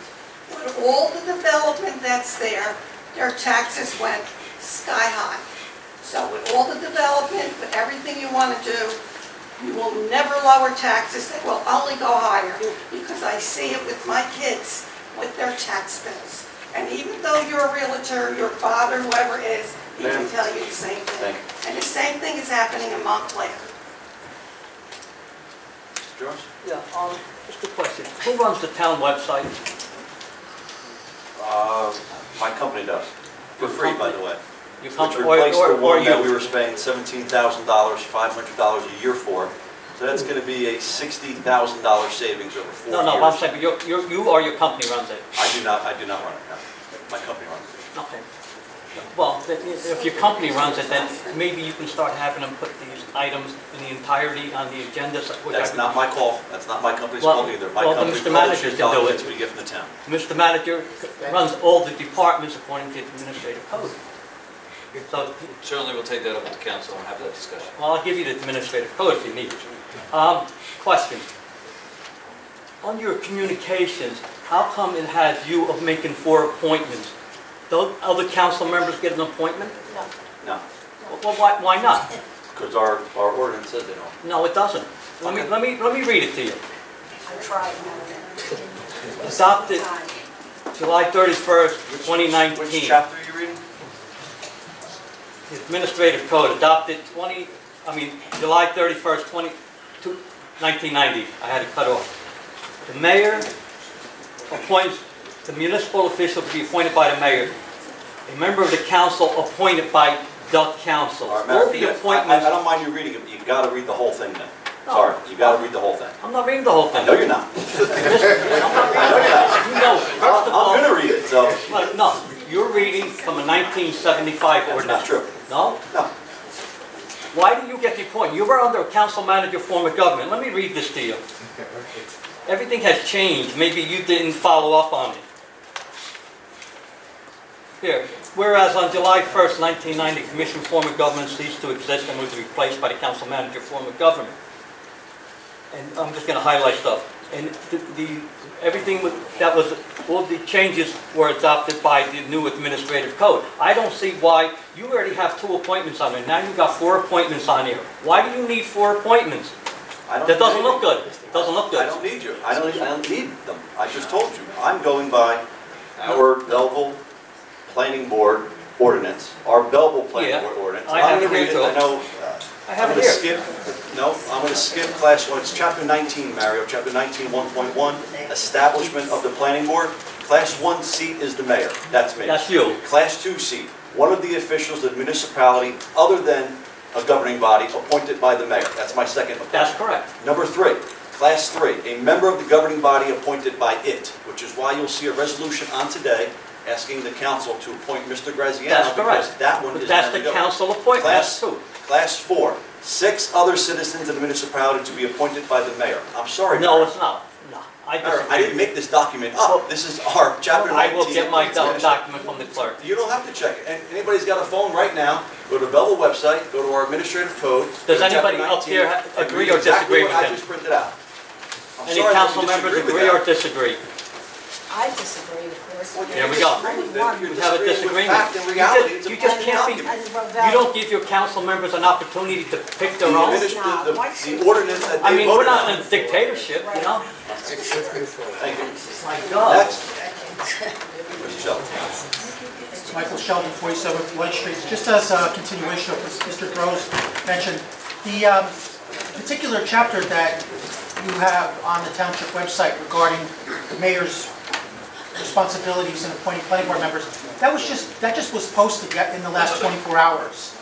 With all the development that's there, their taxes went sky high. So with all the development, with everything you want to do, you will never lower taxes, they will only go higher, because I see it with my kids, with their tax bills. And even though you're a realtor, your father, whoever it is, he can tell you the same thing. And the same thing is happening in Montclair. George? Yeah, just a question. Who runs the town website? My company does, for free, by the way. Your Which company, replaced the one that you? we were paying $17,000, $500 a year for. So that's going to be a $60,000 savings over 4 years. No, I'm saying, but you or your company runs it? I do not run it, no. My company runs it. Okay. Well, if your company runs it, then maybe you can start having them put these items in the entirety on the agendas. That's not my call. That's not my company's call either. My company Mr. Manager publishes can do documents it. we get from the town. Mr. Manager runs all the departments according to the administrative code. So, Certainly, we'll take that up with the council and have that discussion. well, I'll give you the administrative code if you need it. Question. On your communications, how come it has you of making 4 appointments? Don't other council members get an appointment? No, Well, why not? because our ordinance says they don't. No, it doesn't. Let me read it to you. I tried. Adopted July 31st, 2019. Which chapter are you reading? The Administrative Code adopted July 31st, 1990. I had it cut off. The mayor appoints the municipal official to be appointed by the mayor. A member of the council appointed by the council. All right, All Mayor, the appointments. I don't mind you reading it, but you've got to read the whole thing then. Sorry, you've got to read the whole thing. I'm not reading the whole thing. No, you're not. I know you're not. You know, first of all. I'm going to read it, so. Well, no, you're reading from a 1975 ordinance. That's not true. No? No. Why do you get the appointment? You were under a council manager form of government. Let me read this to you. Everything has changed. Maybe you didn't follow up on it. Here, whereas on July 1st, 1990, Commission form of government ceased to exist and was replaced by the council manager form of government. And I'm just going to highlight stuff. And all the changes were adopted by the new administrative code. I don't see why, you already have 2 appointments on there. Now you've got 4 appointments on here. Why do you need 4 appointments? That doesn't look good. It doesn't look good. I don't need you. I don't need them. I just told you. I'm going by our Belleville Planning Board ordinance, our Belleville Planning Board ordinance. I have I'm it going to here read it. too. I know. I have I'm it going to here. skip. No, I'm going to skip class 1. It's chapter 19, Mario. Chapter 19, 1.1. Establishment of the planning board. Class 1 seat is the mayor. That's me. That's you. Class 2 seat. One of the officials of the municipality, other than a governing body, appointed by the mayor. That's my second appointment. That's correct. Number 3, Class 3, a member of the governing body appointed by it, which is why you'll see a resolution on today asking the council to appoint Mr. Graziano. That's correct. Because that one But is that's never the governed. council appointment. That's 2. Class 4, 6 other citizens of the municipality to be appointed by the mayor. I'm sorry, No, Mayor. it's not. No, Mayor, I didn't make this document up. This is our chapter 19. I will get my document from the clerk. You don't have to check it. And anybody's got a phone right now, go to the Belleville website, go to our administrative code. go Does to chapter anybody up 19, there and agree read or exactly disagree what with I him? just printed out. I'm Any sorry that council you members disagree with agree that. or disagree? I disagree, of course. There we go. You're We have a disagreeing with disagreement. fact and reality. It's a You just planning can't be, document. you don't give your council members an opportunity to pick their The own. the ordinance that I they mean, we're voted not on. in a dictatorship, you know? Thank you. My God. Next. Mr. Sheldon. Michael Sheldon, 47 Floyd Street. Just as a continuation of what Mr. Groves mentioned, the particular chapter that you have on the township website regarding the mayor's responsibilities in appointing planning board members, that just was posted in the last 24 hours.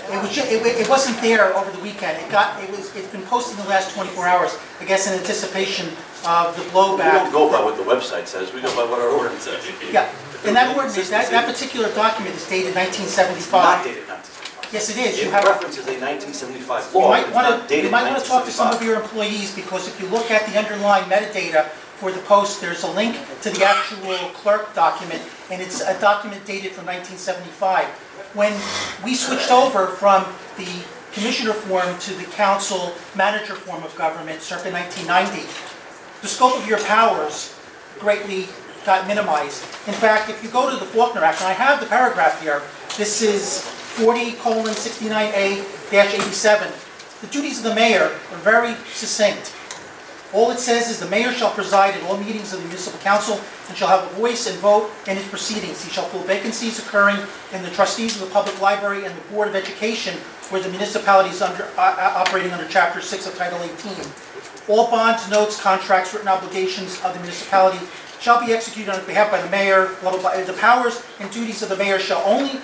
It wasn't there over the weekend. It's been posted in the last 24 hours, I guess in anticipation of the blowback. We don't go by what the website says, we go by what our ordinance says. Yeah, and that ordinance, that particular document is dated 1975. Not dated 1975. Yes, it is. It You have. references a 1975 You law, might it's want not to, dated you might want to talk to some of 1975. your employees, because if you look at the underlying metadata for the post, there's a link to the actual clerk document, and it's a document dated from 1975. When we switched over from the commissioner form to the council manager form of government circa 1990, the scope of your powers greatly got minimized. In fact, if you go to the Faulkner Act, and I have the paragraph here, this is 40:69A-87. The duties of the mayor are very succinct. All it says is the mayor shall preside at all meetings of the municipal council and shall have a voice and vote in its proceedings. He shall fill vacancies occurring in the trustees of the public library and the board of education where the municipality is operating under Chapter 6 of Title 18. All bonds, notes, contracts, written obligations of the municipality shall be executed on behalf by the mayor, blah, blah, blah. The powers and duties of the mayor shall be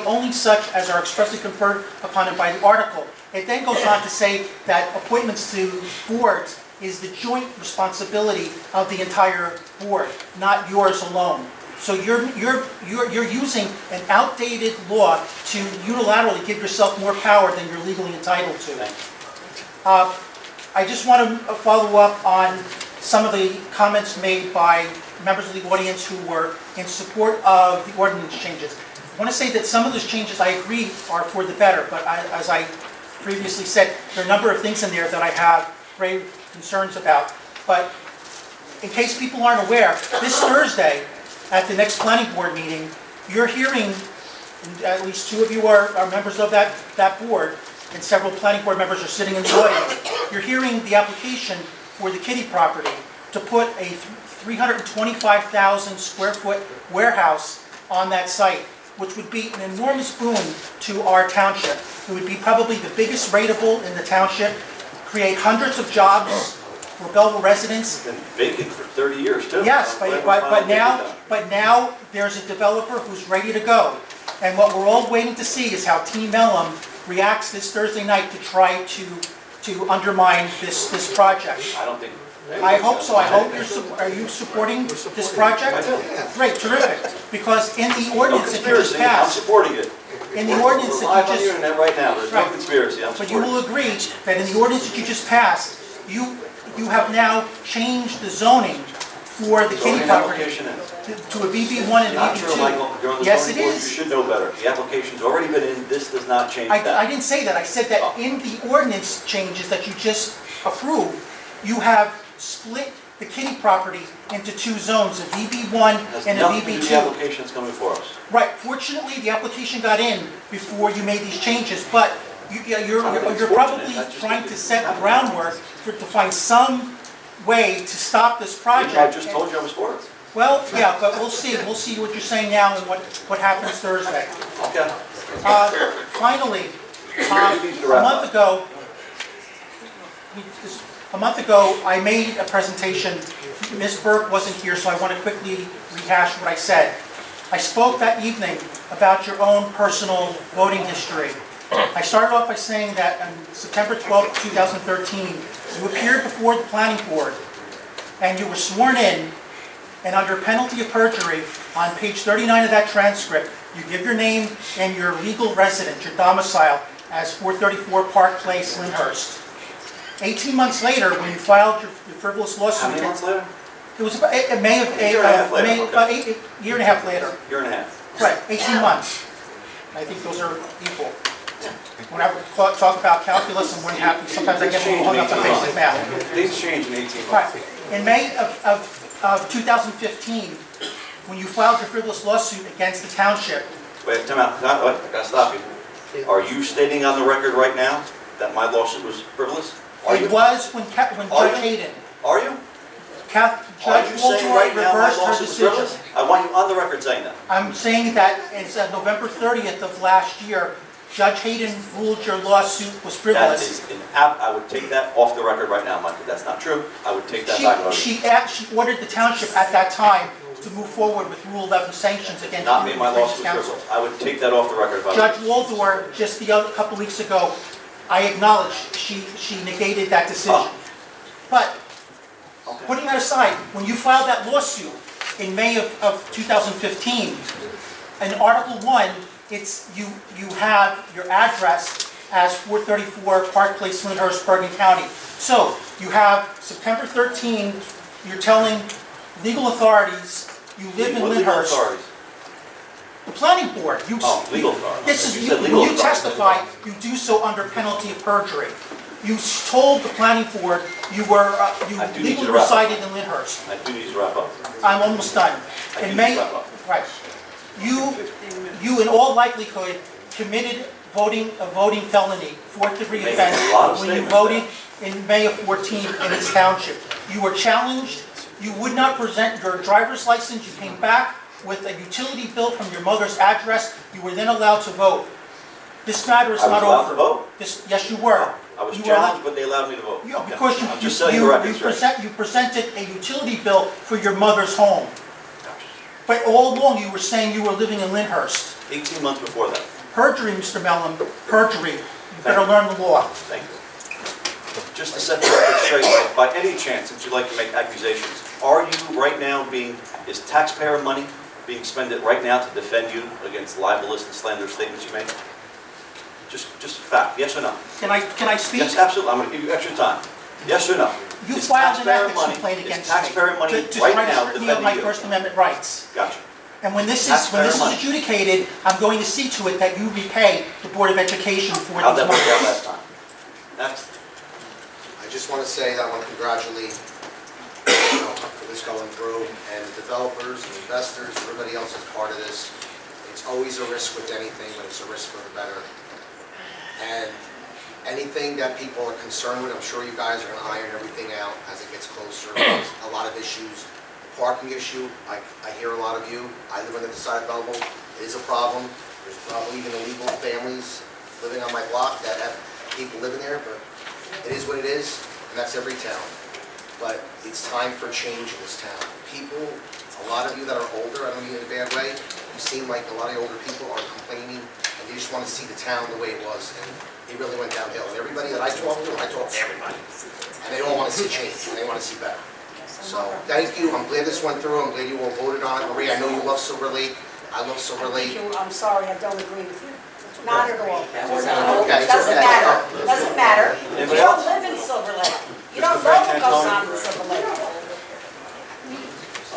only such as are expressly conferred upon him by the article. It then goes on to say that appointments to boards is the joint responsibility of the entire board, not yours alone. So you're using an outdated law to unilaterally give yourself more power than you're legally entitled to. I just want to follow up on some of the comments made by members of the audience who were in support of the ordinance changes. I want to say that some of those changes I agree are for the better, but as I previously said, there are a number of things in there that I have grave concerns about. But in case people aren't aware, this Thursday at the next planning board meeting, you're hearing, and at least 2 of you are members of that board, and several planning board members are sitting in the audience. You're hearing the application for the Kitty property to put a 325,000 square foot warehouse on that site, which would be an enormous boon to our township. It would be probably the biggest rateable in the township, create hundreds of jobs for Belleville residents. It's been vacant for 30 years too. Yes, but now there's a developer who's ready to go. And what we're all waiting to see is how Team Mellum reacts this Thursday night to try to undermine this project. I don't think. I hope so. I hope are you supporting this project? I do. Great, terrific. Because in the ordinance that you just Conspiracy, I'm passed, supporting it. in the ordinance We're that live on you the just, internet right now, there's no Right. conspiracy, I'm but you supporting will it. agree that in the ordinance that you just passed, you have now changed the zoning for the Kitty Zoning property application is. to a BB1 and a Not true, Michael, BB2. you're on the Yes, zoning it board, you is. should know better. The application's already been in, this does not change I that. didn't say that. I said that in the ordinance changes that you just approved, you have split the Kitty property into 2 zones, a BB1 Has and a nothing to do with the BB2. application that's coming before us. Right, fortunately, the application got in before you made these changes, but you're probably trying to set the groundwork to find some way to stop this project. I just told you I was for it. Well, yeah, but we'll see what you're saying now and what happens Thursday. Okay. Finally, a month ago, I made a presentation. Ms. Burke wasn't here, so I want to quickly rehash what I said. I spoke that evening about your own personal voting history. I started off by saying that on September 12, 2013, you appeared before the planning board and you were sworn in, and under penalty of perjury, on page 39 of that transcript, you give your name and your legal residence, your domicile, as 434 Park Place, Lyndhurst. 18 months later, when you filed your frivolous lawsuit... How many months later? It was about May of... A year and a half later, about a year and a half later. Year and a half. Right, 18 months. I think those are equal. When I talk about calculus, I'm more than happy. Sometimes I get a little hung up on basic math. Things change in 18 months. Right. In May of 2015, when you filed your frivolous lawsuit against the township... Wait, time out. I gotta stop you. Are you stating on the record right now that my lawsuit was frivolous? It was when Judge Hayden... Are you? Judge Are you saying right now my reversed her lawsuit was decision. frivolous? I want you on the record saying that. I'm saying that it's November 30th of last year, Judge Hayden ruled your lawsuit was That frivolous. is I would take that off the record right now, Michael. That's not true. I would take that back. She ordered the township at that time to move forward with Rule 11 sanctions against Not me, my previous lawsuit was council. frivolous. I would take that off the record if I were Judge you. Waldor, just a couple weeks ago, I acknowledge she negated that decision. But putting that aside, when you filed that lawsuit in May of 2015, in Article 1, you have your address as 434 Park Place, Lyndhurst, Bergen County. So you have September 13, you're telling legal authorities you live in What legal Lyndhurst. authorities? The planning board, you... Oh, legal authority. This is, You you- said legal when you authority. testify, you do so under penalty of perjury. You told the planning board you were, you I do need legally to wrap up. resided in Lyndhurst. I do need to wrap up. I'm almost done. I do In need May, to wrap up. right. You in all likelihood committed a voting felony, fourth-degree Making offense, a lot of when you statements voted in May of 14 in this township. You were challenged, you would not present your driver's license, you came back with a utility bill from your mother's address, you were then allowed to vote. This matter is I was not allowed over. to vote? Yes, you were. I was You were allowed- challenged, but they allowed me to vote. Yeah, because I'm just setting the record straight. you presented a utility bill for your mother's home. But all along, you were saying you were living in Lyndhurst. 18 months before that. Perjury, Mr. Mellon, perjury. You better Thank you. learn the law. Thank you. Just to set the record straight, by any chance, since you like to make accusations, are you right now is taxpayer money being spent right now to defend you against libelous and slanderous statements you make? Just fact, yes or no? Can I speak? Yes, absolutely. I'm going to give you extra time. Yes or no? You Is filed an taxpayer ethics money- complaint is against me. taxpayer money to right try to now strip me of my defending you? First Amendment rights. Gotcha. And when this Taxpayer is money. adjudicated, I'm going to see to it that you repay the Board of Education for How'd these that work out monies. last time? Next. I just want to say that I want to congratulate for this going through, and the developers and investors, everybody else that's part of this. It's always a risk with anything, but it's a risk for the better. And anything that people are concerned with, I'm sure you guys are going to iron everything out as it gets closer. There's a lot of issues. The parking issue, I hear a lot of you. I live on the other side of Belleville. It is a problem. There's probably even illegal families living on my block that have people living there, but it is what it is, and that's every town. But it's time for change in this town. People, a lot of you that are older, I don't mean in a bad way, you seem like a lot of older people are complaining, and they just want to see the town the way it was, and it really went downhill. And everybody that I talk to everybody, and they all want to see change, and they want to see better. So, thank you, I'm glad this went through, I'm glad you all voted on it. Marie, I know you love Silver Lake, I love Silver Lake. I'm sorry, I don't agree with you. Not at all. Okay, it's Doesn't okay. matter, doesn't matter. You Anybody don't else? live in Silver Lake. You Mr. don't know Frank what goes Antoni? on in Silver Lake. It's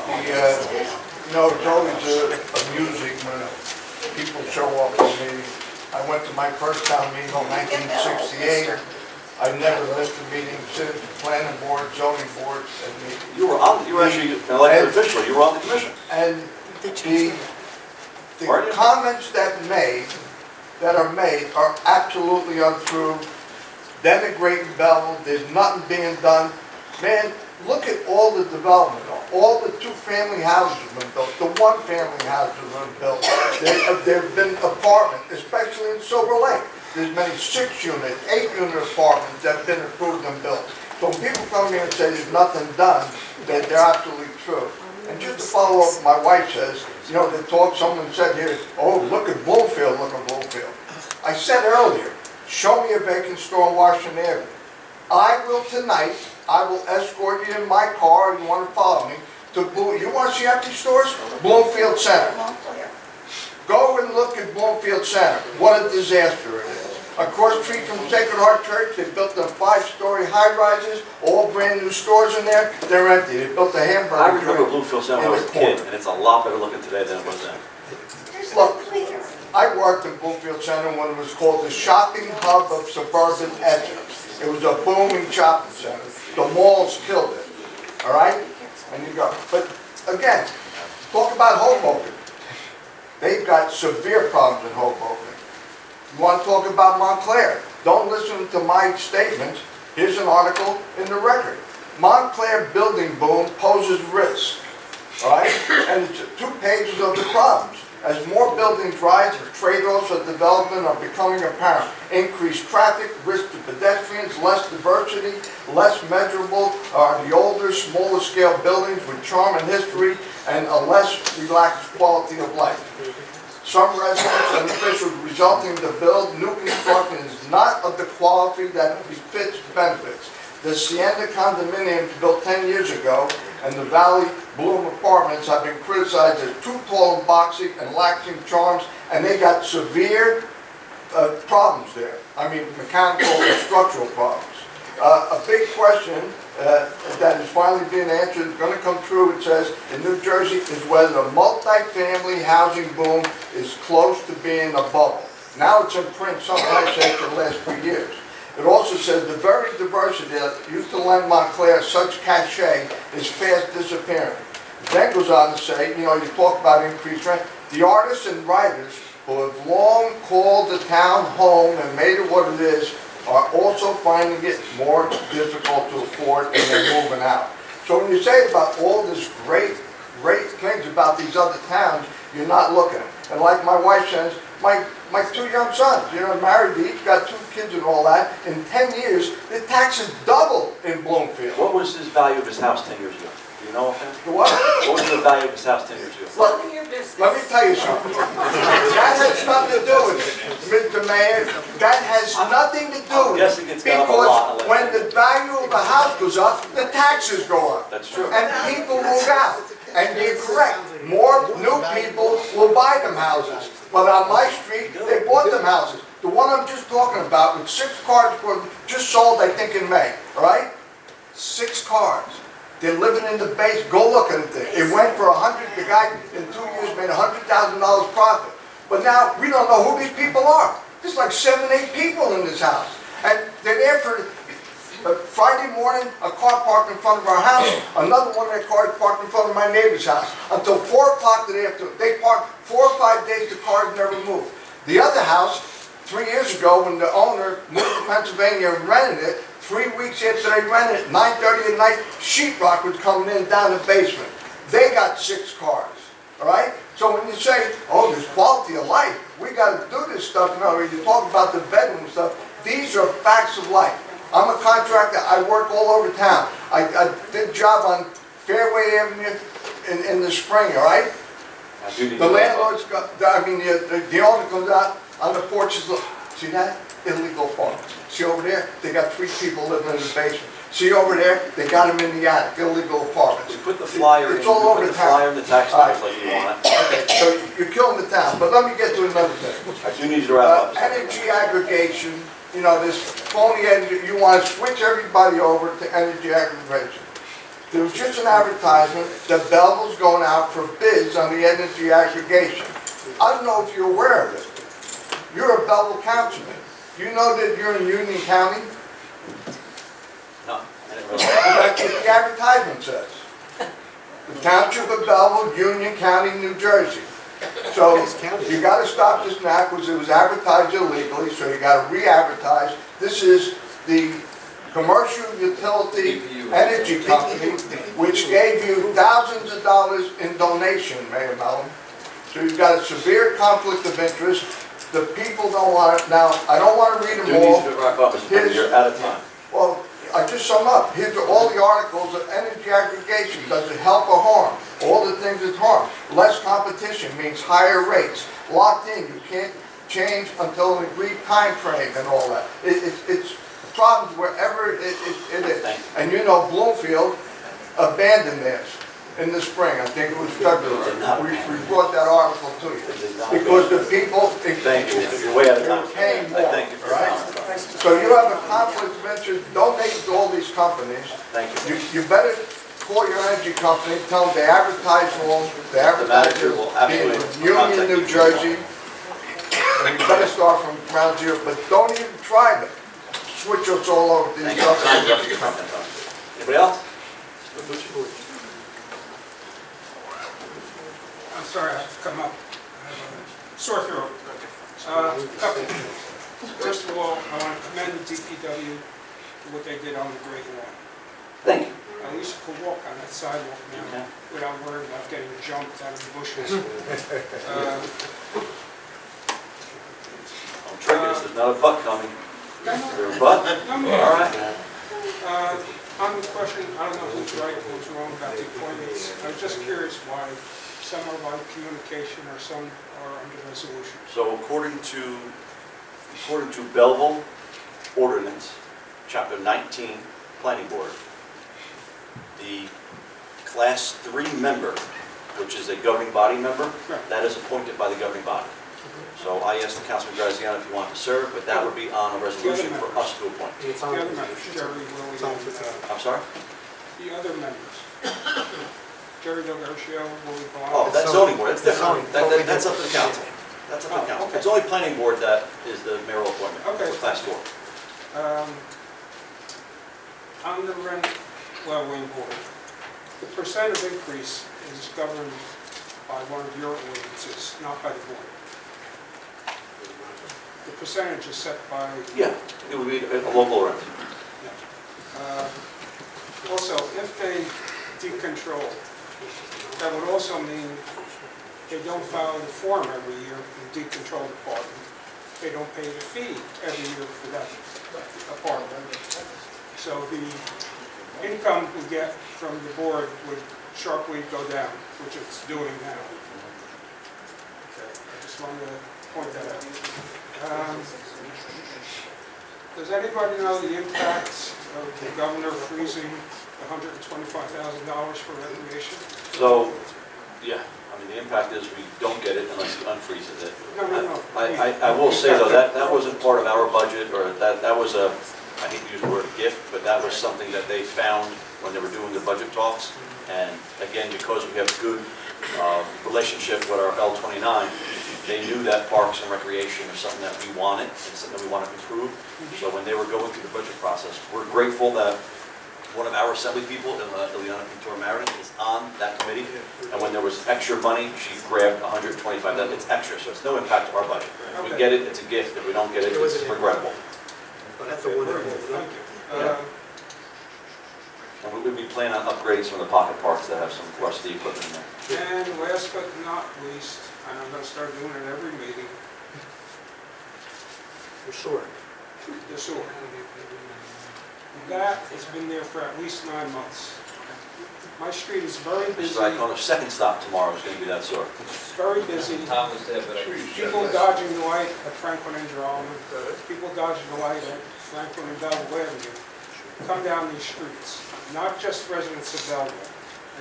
always amusing when people show up to me. I went to my first town meeting in 1968. I never missed a meeting since, planning board, zoning board, and You were actually an elected official, you were on the commission. And the comments that are made are absolutely untrue, denigrating Belleville, there's nothing being done. Man, look at all the development, all the two-family houses have been built, the one-family houses have been built. There have been apartments, especially in Silver Lake. There's many 6-unit, 8-unit apartments that have been approved and built. So when people come here and say there's nothing done, they're absolutely true. And just to follow up what my wife says, someone said here, oh, look at Bloomfield, look at Bloomfield. I said earlier, show me a vacant store on Washington Avenue. I will escort you in my car, you want to follow me, to you want to see empty stores? Bloomfield Center. Go and look at Bloomfield Center. What a disaster it is. Across the street from Sacred Heart Church, they built them 5-story high-rises, all brand new stores in there. They're empty. They built a hamburger I remember joint Bloomfield Center when I was a kid, and it's a lot better looking today than it was then. Look, I worked in Bloomfield Center when it was called the shopping hub of suburban Essex. It was a booming shopping center. The malls killed it, all right? And you go, but again, talk about Hoboken. They've got severe problems in Hoboken. You want to talk about Montclair? Don't listen to my statements. Here's an article in the record. Montclair building boom poses risk, all right? And it's 2 pages of the problems. As more buildings rise, the trade-offs of development are becoming apparent. Increased traffic, risk to pedestrians, less diversity, less measurable are the older, smaller scale buildings with charm and history and a less relaxed quality of life. Some residents and officials resulting to build new construction is not of the quality that befits benefits. The Sienna condominiums built 10 years ago and the Valley Bloom apartments have been criticized as too tall and boxy and lacking charms, and they got severe problems there. I mean, mechanical and structural problems. a big question that is finally being answered, it's gonna come true. It says in New Jersey is whether the multifamily housing boom is close to being a bubble. Now it's in print, something I said for the last 3 years. It also says the very diversity that used to lend Montclair such cachet is fast disappearing. It then goes on to say, you talk about increased rent. The artists and writers who have long called the town home and made it what it is are also finding it more difficult to afford and they're moving out. So when you say about all this great things about these other towns, you're not looking. And like my wife says, my 2 young sons, married, they each got 2 kids and all that. In 10 years, the taxes doubled in Bloomfield. What was his value of his house 10 years ago? Do you know offhand? The what? What was the value of his house 10 years ago? Look, let me tell you something. That has nothing to do with it, Mr. Mayor. That has nothing to do with it. Because when the value of a house goes up, the taxes go up. That's true. And people move out. And you're correct. More new people will buy them houses. But on my street, they bought them houses. The one I'm just talking about with 6 cars just sold, I think, in May. All right? 6 cars. They're living in the base. Go look at it. It went for 100. The guy in 2 years made $100,000 profit. But now we don't know who these people are. There's like 7, 8 people in this house, and they're there for. Friday morning, a car parked in front of our house. Another one of their cars parked in front of my neighbor's house. Until 4 o'clock the day after. They parked 4 or 5 days. The cars never moved. The other house, 3 years ago, when the owner moved to Pennsylvania and rented it. 3 weeks after they rented it, 9:30 at night, sheetrock was coming in down the basement. They got 6 cars, all right? So when you say, oh, there's quality of life, we got to do this stuff. You talk about the bedroom stuff. These are facts of life. I'm a contractor. I work all over town. I did a job on Fairway Avenue in the spring, all right? The landlord's got, the owner comes out on the porch, says, look, see that? Illegal apartments. See over there? They got 3 people living in the basement. See over there? They got them in the attic. Illegal apartments. You put the flyer it's all over the town. flyer in the tax numbers like you want. Okay, so you're killing the town. But let me get to another thing. I do need you to wrap up. Energy aggregation, this phony energy, you want to switch everybody over to energy aggregation. There was just an advertisement that Belleville's going out for bids on the energy aggregation. I don't know if you're aware of it. You're a Belleville councilman. You know that you're in Union County? No. That's what the advertisement says. The Township of Belleville, Union County, New Jersey. So you got to stop this now because it was advertised illegally, so you got to re-advertise. This is the commercial utility energy company, which gave you thousands of dollars in donation, Mayor Mellon. So you've got a severe conflict of interest. The people don't want it. Now, I don't want to read them all. You need to wrap up, Mr. President. You're out of time. Well, I just sum up. Here's all the articles of energy aggregation. Does it help or harm? All the things that harm. Less competition means higher rates. Locked in. You can't change until an agreed time frame and all that. It's problems wherever it is. And Bloomfield abandoned theirs in the spring. I think it was February. We brought that article to you. Because the people... Thank you. You're way out of time. Paying more, Thank you for right? So you have a conflict of interest. Donate to all these companies. Thank you. You better call your energy company, tell them they advertise wrong. They advertise in Union, New Jersey. And you better start from ground zero. But don't even try to switch us all over to these other companies. Anybody else? I'm sorry, I have to come up. I have a sore throat. Couple. First of all, I want to commend the DPW for what they did on the Great Lawn. Thank you. At least you could walk on that sidewalk now without worrying about getting jumped out of the bushes. Don't trigger us. There's not a buck coming. There's a buck? All right. On the question, I don't know who's right, who's wrong about the appointments. I was just curious why some are by communication or some are under resolution. So according to Belleville Ordinance, Chapter 19, Planning Board, the Class 3 member, which is a governing body member, that is appointed by the governing body. So I asked the Councilman Graziano if he wanted to serve, but that would be on a resolution for us to appoint. It's The on, other members, Jerry, Willie, it's on, and, I'm sorry? the other members. Jerry Del Garcia, Willie Oh, Blanc. that's zoning board, that's different. Zoning. That's up to the council. That's up to the council. okay. It's only planning board that is the mayoral appointment, Okay. for class 4. On the rent leveling board, the percent of increase is governed by one of your ordinances, not by the board. The percentage is set by, Yeah, it would be a local rent. also, if they decontrol, that would also mean they don't file the form every year for the decontrol department. They don't pay the fee every year for that department. So the income we get from the board would sharply go down, which it's doing now. Okay, I just wanted to point that out. Does anybody know the impacts of the governor freezing $125,000 for recreation? So, yeah, I mean, the impact is we don't get it unless he unfreezes it. No. I will say though, that wasn't part of our budget, or that was a, I hate to use the word gift, but that was something that they found when they were doing the budget talks. And again, because we have a good relationship with our L29, they knew that parks and recreation is something that we wanted, and something we want to improve. So when they were going through the budget process, we're grateful that one of our assembly people, Ileana Pintor-Marin, is on that committee. And when there was extra money, she grabbed 125, that it's extra, so it's no impact to our budget. If we get it, it's a gift. If we don't get it, it's regrettable. that's a wonderful. Thank you. And we'll be planning on upgrades from the pocket parks that have some rusty equipment in there. And last but not least, and I'm going to start doing it every meeting, For sure. the sewer. That has been there for at least 9 months. My street is very busy, Mr. Icon, our second stop tomorrow is going to be that sort. very busy. Tom was there, but I... People dodging the light at Franklin and Jerome, people dodging the light at Franklin and Belleville Avenue, come down these streets, not just residents of Belleville,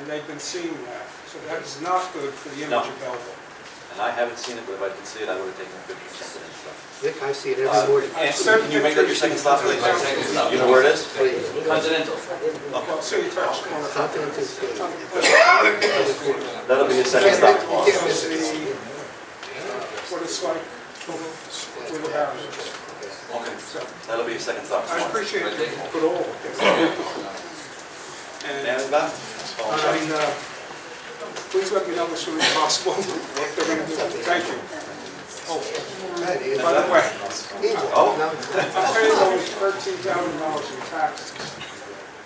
and they've been seeing that. So that is not good for the image of Belleville. And I haven't seen it, but if I did see it, I would have taken a picture and sent it in. So. Nick, I see it every morning. Can you make that your second stop, please? You know where it is? Continental. Well, so you touched on the Continental State. That'll be your second stop tomorrow. You can't miss it. what it's like with the barriers. Okay, that'll be your second stop I tomorrow. appreciate it, put all. And, Dan is back? Oh, I'm sorry. please let me know as soon as possible what they're gonna do. Thank you. Oh, by the way, Oh, I'm paying only $13,000 in taxes.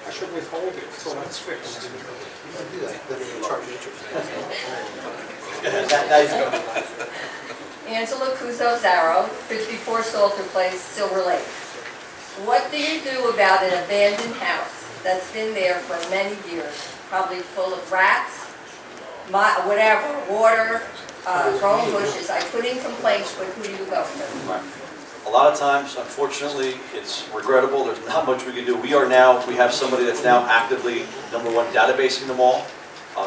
I should withhold it until that's fixed. Do that, then they charge interest. Angela Cuso-Zaro, 54 Salter Place, Silver Lake. What do you do about an abandoned house that's been there for many years, probably full of rats, whatever, water, growing bushes? I put in complaints, but who do you go to? right. A lot of times, unfortunately, it's regrettable. There's not much we can do. We have somebody that's now actively, number one, databasing them all,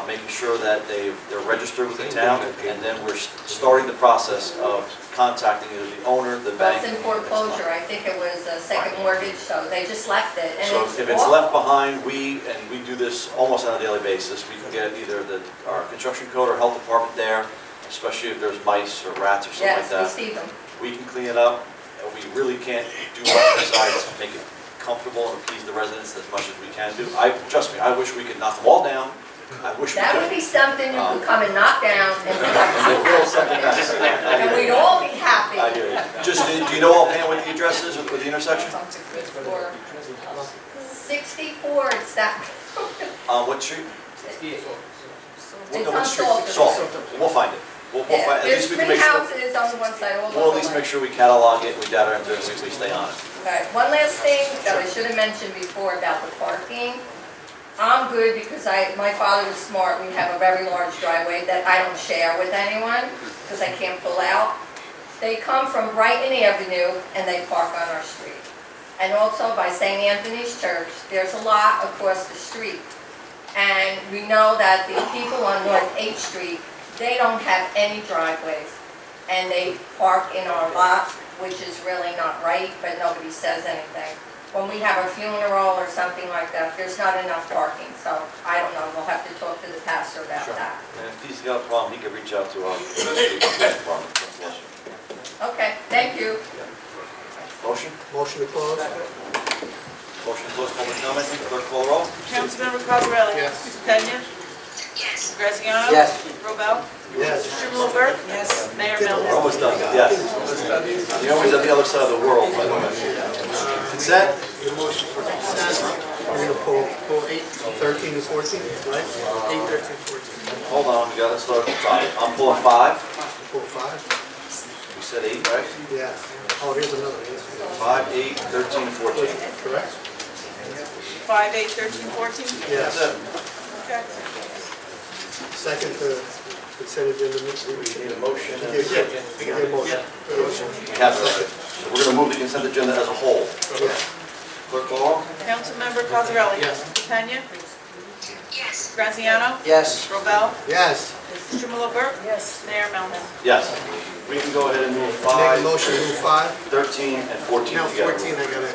making sure that they're registered with the town, and then we're starting the process of contacting either the owner, the bank. That's in foreclosure. I think it was a second mortgage, so they just left it. And So if it's left behind, we do this almost on a daily basis. We can get either our construction code or health department there, especially if there's mice or rats or something like that. Yes, we see them. We can clean it up. We really can't do much besides make it comfortable and appease the residents as much as we can do. Trust me, I wish we could knock them all down. I wish we could. That would be something you could come and knock down and Build something nice. and we'd all be happy. I hear you. Just, do you know offhand what the address is with the intersection? 64, it's that. What street? It's What on street? Salter. We'll find it. We'll Yeah, find, at there's least we can 3 make sure. houses on one side, all We'll at over least one. make sure we catalog it, we data enter it, and we stay on it. Okay, one last thing that I should have mentioned before about the parking. I'm good because my father was smart. We have a very large driveway that I don't share with anyone because I can't pull out. They come from Brighton Avenue and they park on our street. And also by St. Anthony's Church, there's a lot across the street. And we know that the people on North 8th Street, they don't have any driveways. and they park in our lot, which is really not right, but nobody says anything. When we have a funeral or something like that, there's not enough parking, so I don't know, we'll have to talk to the pastor about that. And if he's got a problem, he can reach out to our department. Okay, thank you. Motion? Motion to close? Motion to close public comment. Clerk call the roll. Councilmember Cosarelli? Yes. DePena? Yes. Graziano? Yes. Robel? Yes. Strumelob Burke? Yes. Mayor We're Melham? almost done, yes. You're always on the other side of the world, by the way. Consent? We're gonna pull 13 to 14, right? 8, 13, 14. Hold on, we gotta start at the top. I'm pulling 5. Pull 5? We said 8, right? Yeah. Oh, here's another. 5, 8, 13, and 14. Correct? 5, 8, 13, 14? Yes. That's it. Okay. Second to consent agenda. We need a motion and a Yeah, second. we got a motion. We have a second. So we're gonna move the consent agenda as a whole. Yes. Clerk call the roll. Councilmember Cosarelli? Yes. DePena? Yes. Graziano? Yes. Robel? Yes. Strumelob Burke? Yes. Mayor Melham? Yes. We can go ahead and move Make 5, a motion to move 5. 13, and 14 No, together. 14, I gotta.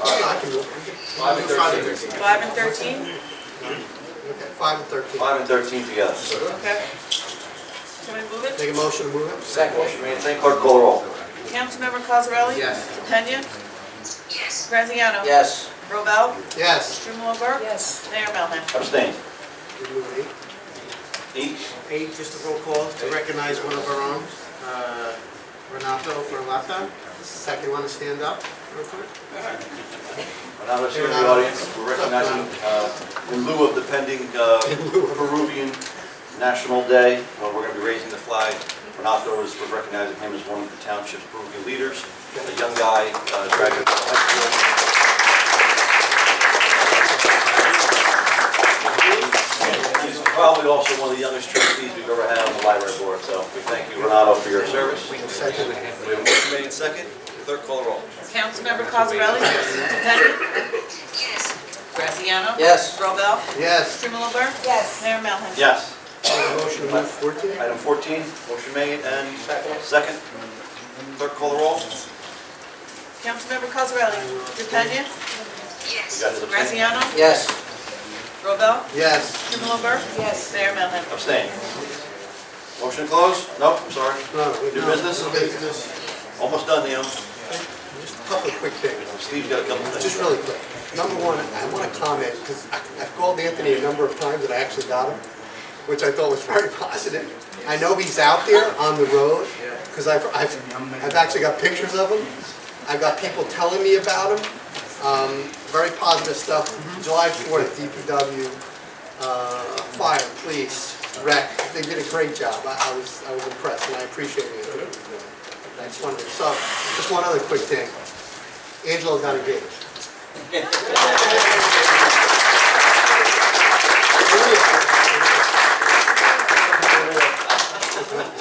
I can move. 5 and 13. 5 and 13? Okay, 5 and 13. 5 and 13 together. Okay. Can we move it? Make a motion to move it? Second. Motion made, second. Clerk call the roll. Councilmember Cosarelli? Yes. DePena? Yes. Graziano? Yes. Robel? Yes. Strumelob Burke? Yes. Mayor Melham? Abstain. We move 8. 8. 8, just a roll call to recognize one of our own, Renato Berlata. Second, want to stand up real quick? Now, here in the audience, we're recognizing, in lieu of the pending Peruvian National Day, we're going to be raising the flag. Renato we're recognizing him as one of the township's Peruvian leaders, a young guy, graduate from high school. He's probably also one of the youngest trustees we've ever had on the library board, so we thank you, Renato, for your service. We have a motion made in second. Clerk call the roll. Councilmember Cosarelli? DePena? Yes. Graziano? Yes. Robel? Yes. Strumelob Burke? Yes. Mayor Melham? Yes. Make a motion to move 14. Item 14, motion made and second. Clerk call the roll. Councilmember Cosarelli? DePena? You Yes. got his abstain? Graziano? Yes. Robel? Yes. Strumelob Burke? Yes. Mayor Melham? Abstain. Motion to close? Nope, I'm sorry. No, New business? business. Almost done, Neil. Just a couple of quick things. Steve's got a couple things. Just really quick. Number one, I want to comment, because I've called Anthony a number of times and I actually got him, which I thought was very positive. I know he's out there on the road, because I've actually got pictures of him. I've got people telling me about him. Very positive stuff. July 4th, DPW, fire, police, rec, they did a great job. I was impressed and I appreciate it. I just wanted to, so, just one other quick thing. Angelo got engaged.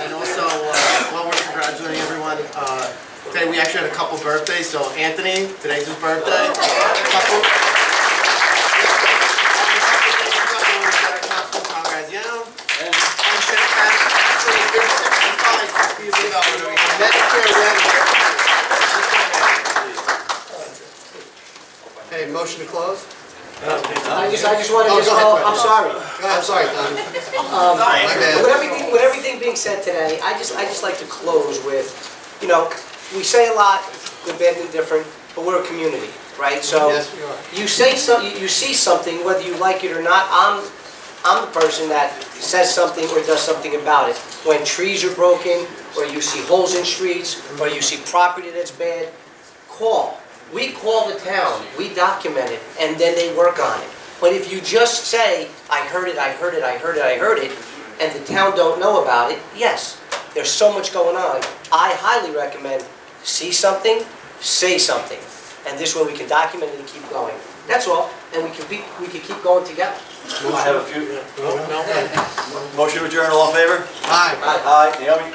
And also, while we're congratulating everyone, today we actually had a couple birthdays, so Anthony, today's his birthday. Couple. Councilman Graziano. And actually, he's been 65 years ago. Medicare revenue. Hey, motion to close? I just want to Oh, just go ahead, follow, Fred. I'm sorry. Go ahead, I'm sorry, Don. My bad. With everything being said today, I just like to close with, you know, we say a lot, good, bad, and different, but we're a community, right? So Yes, we are. you say you see something, whether you like it or not, I'm the person that says something or does something about it. When trees are broken, or you see holes in streets, or you see property that's bad, call. We call the town, we document it, and then they work on it. But if you just say, I heard it, I heard it, I heard it, I heard it, and the town don't know about it, yes, there's so much going on. I highly recommend, see something, say something. And this way we can document it and keep going. That's all, and we can keep going together. I have a few. Motion to adjourn, all in favor? Aye. Aye. Naomi?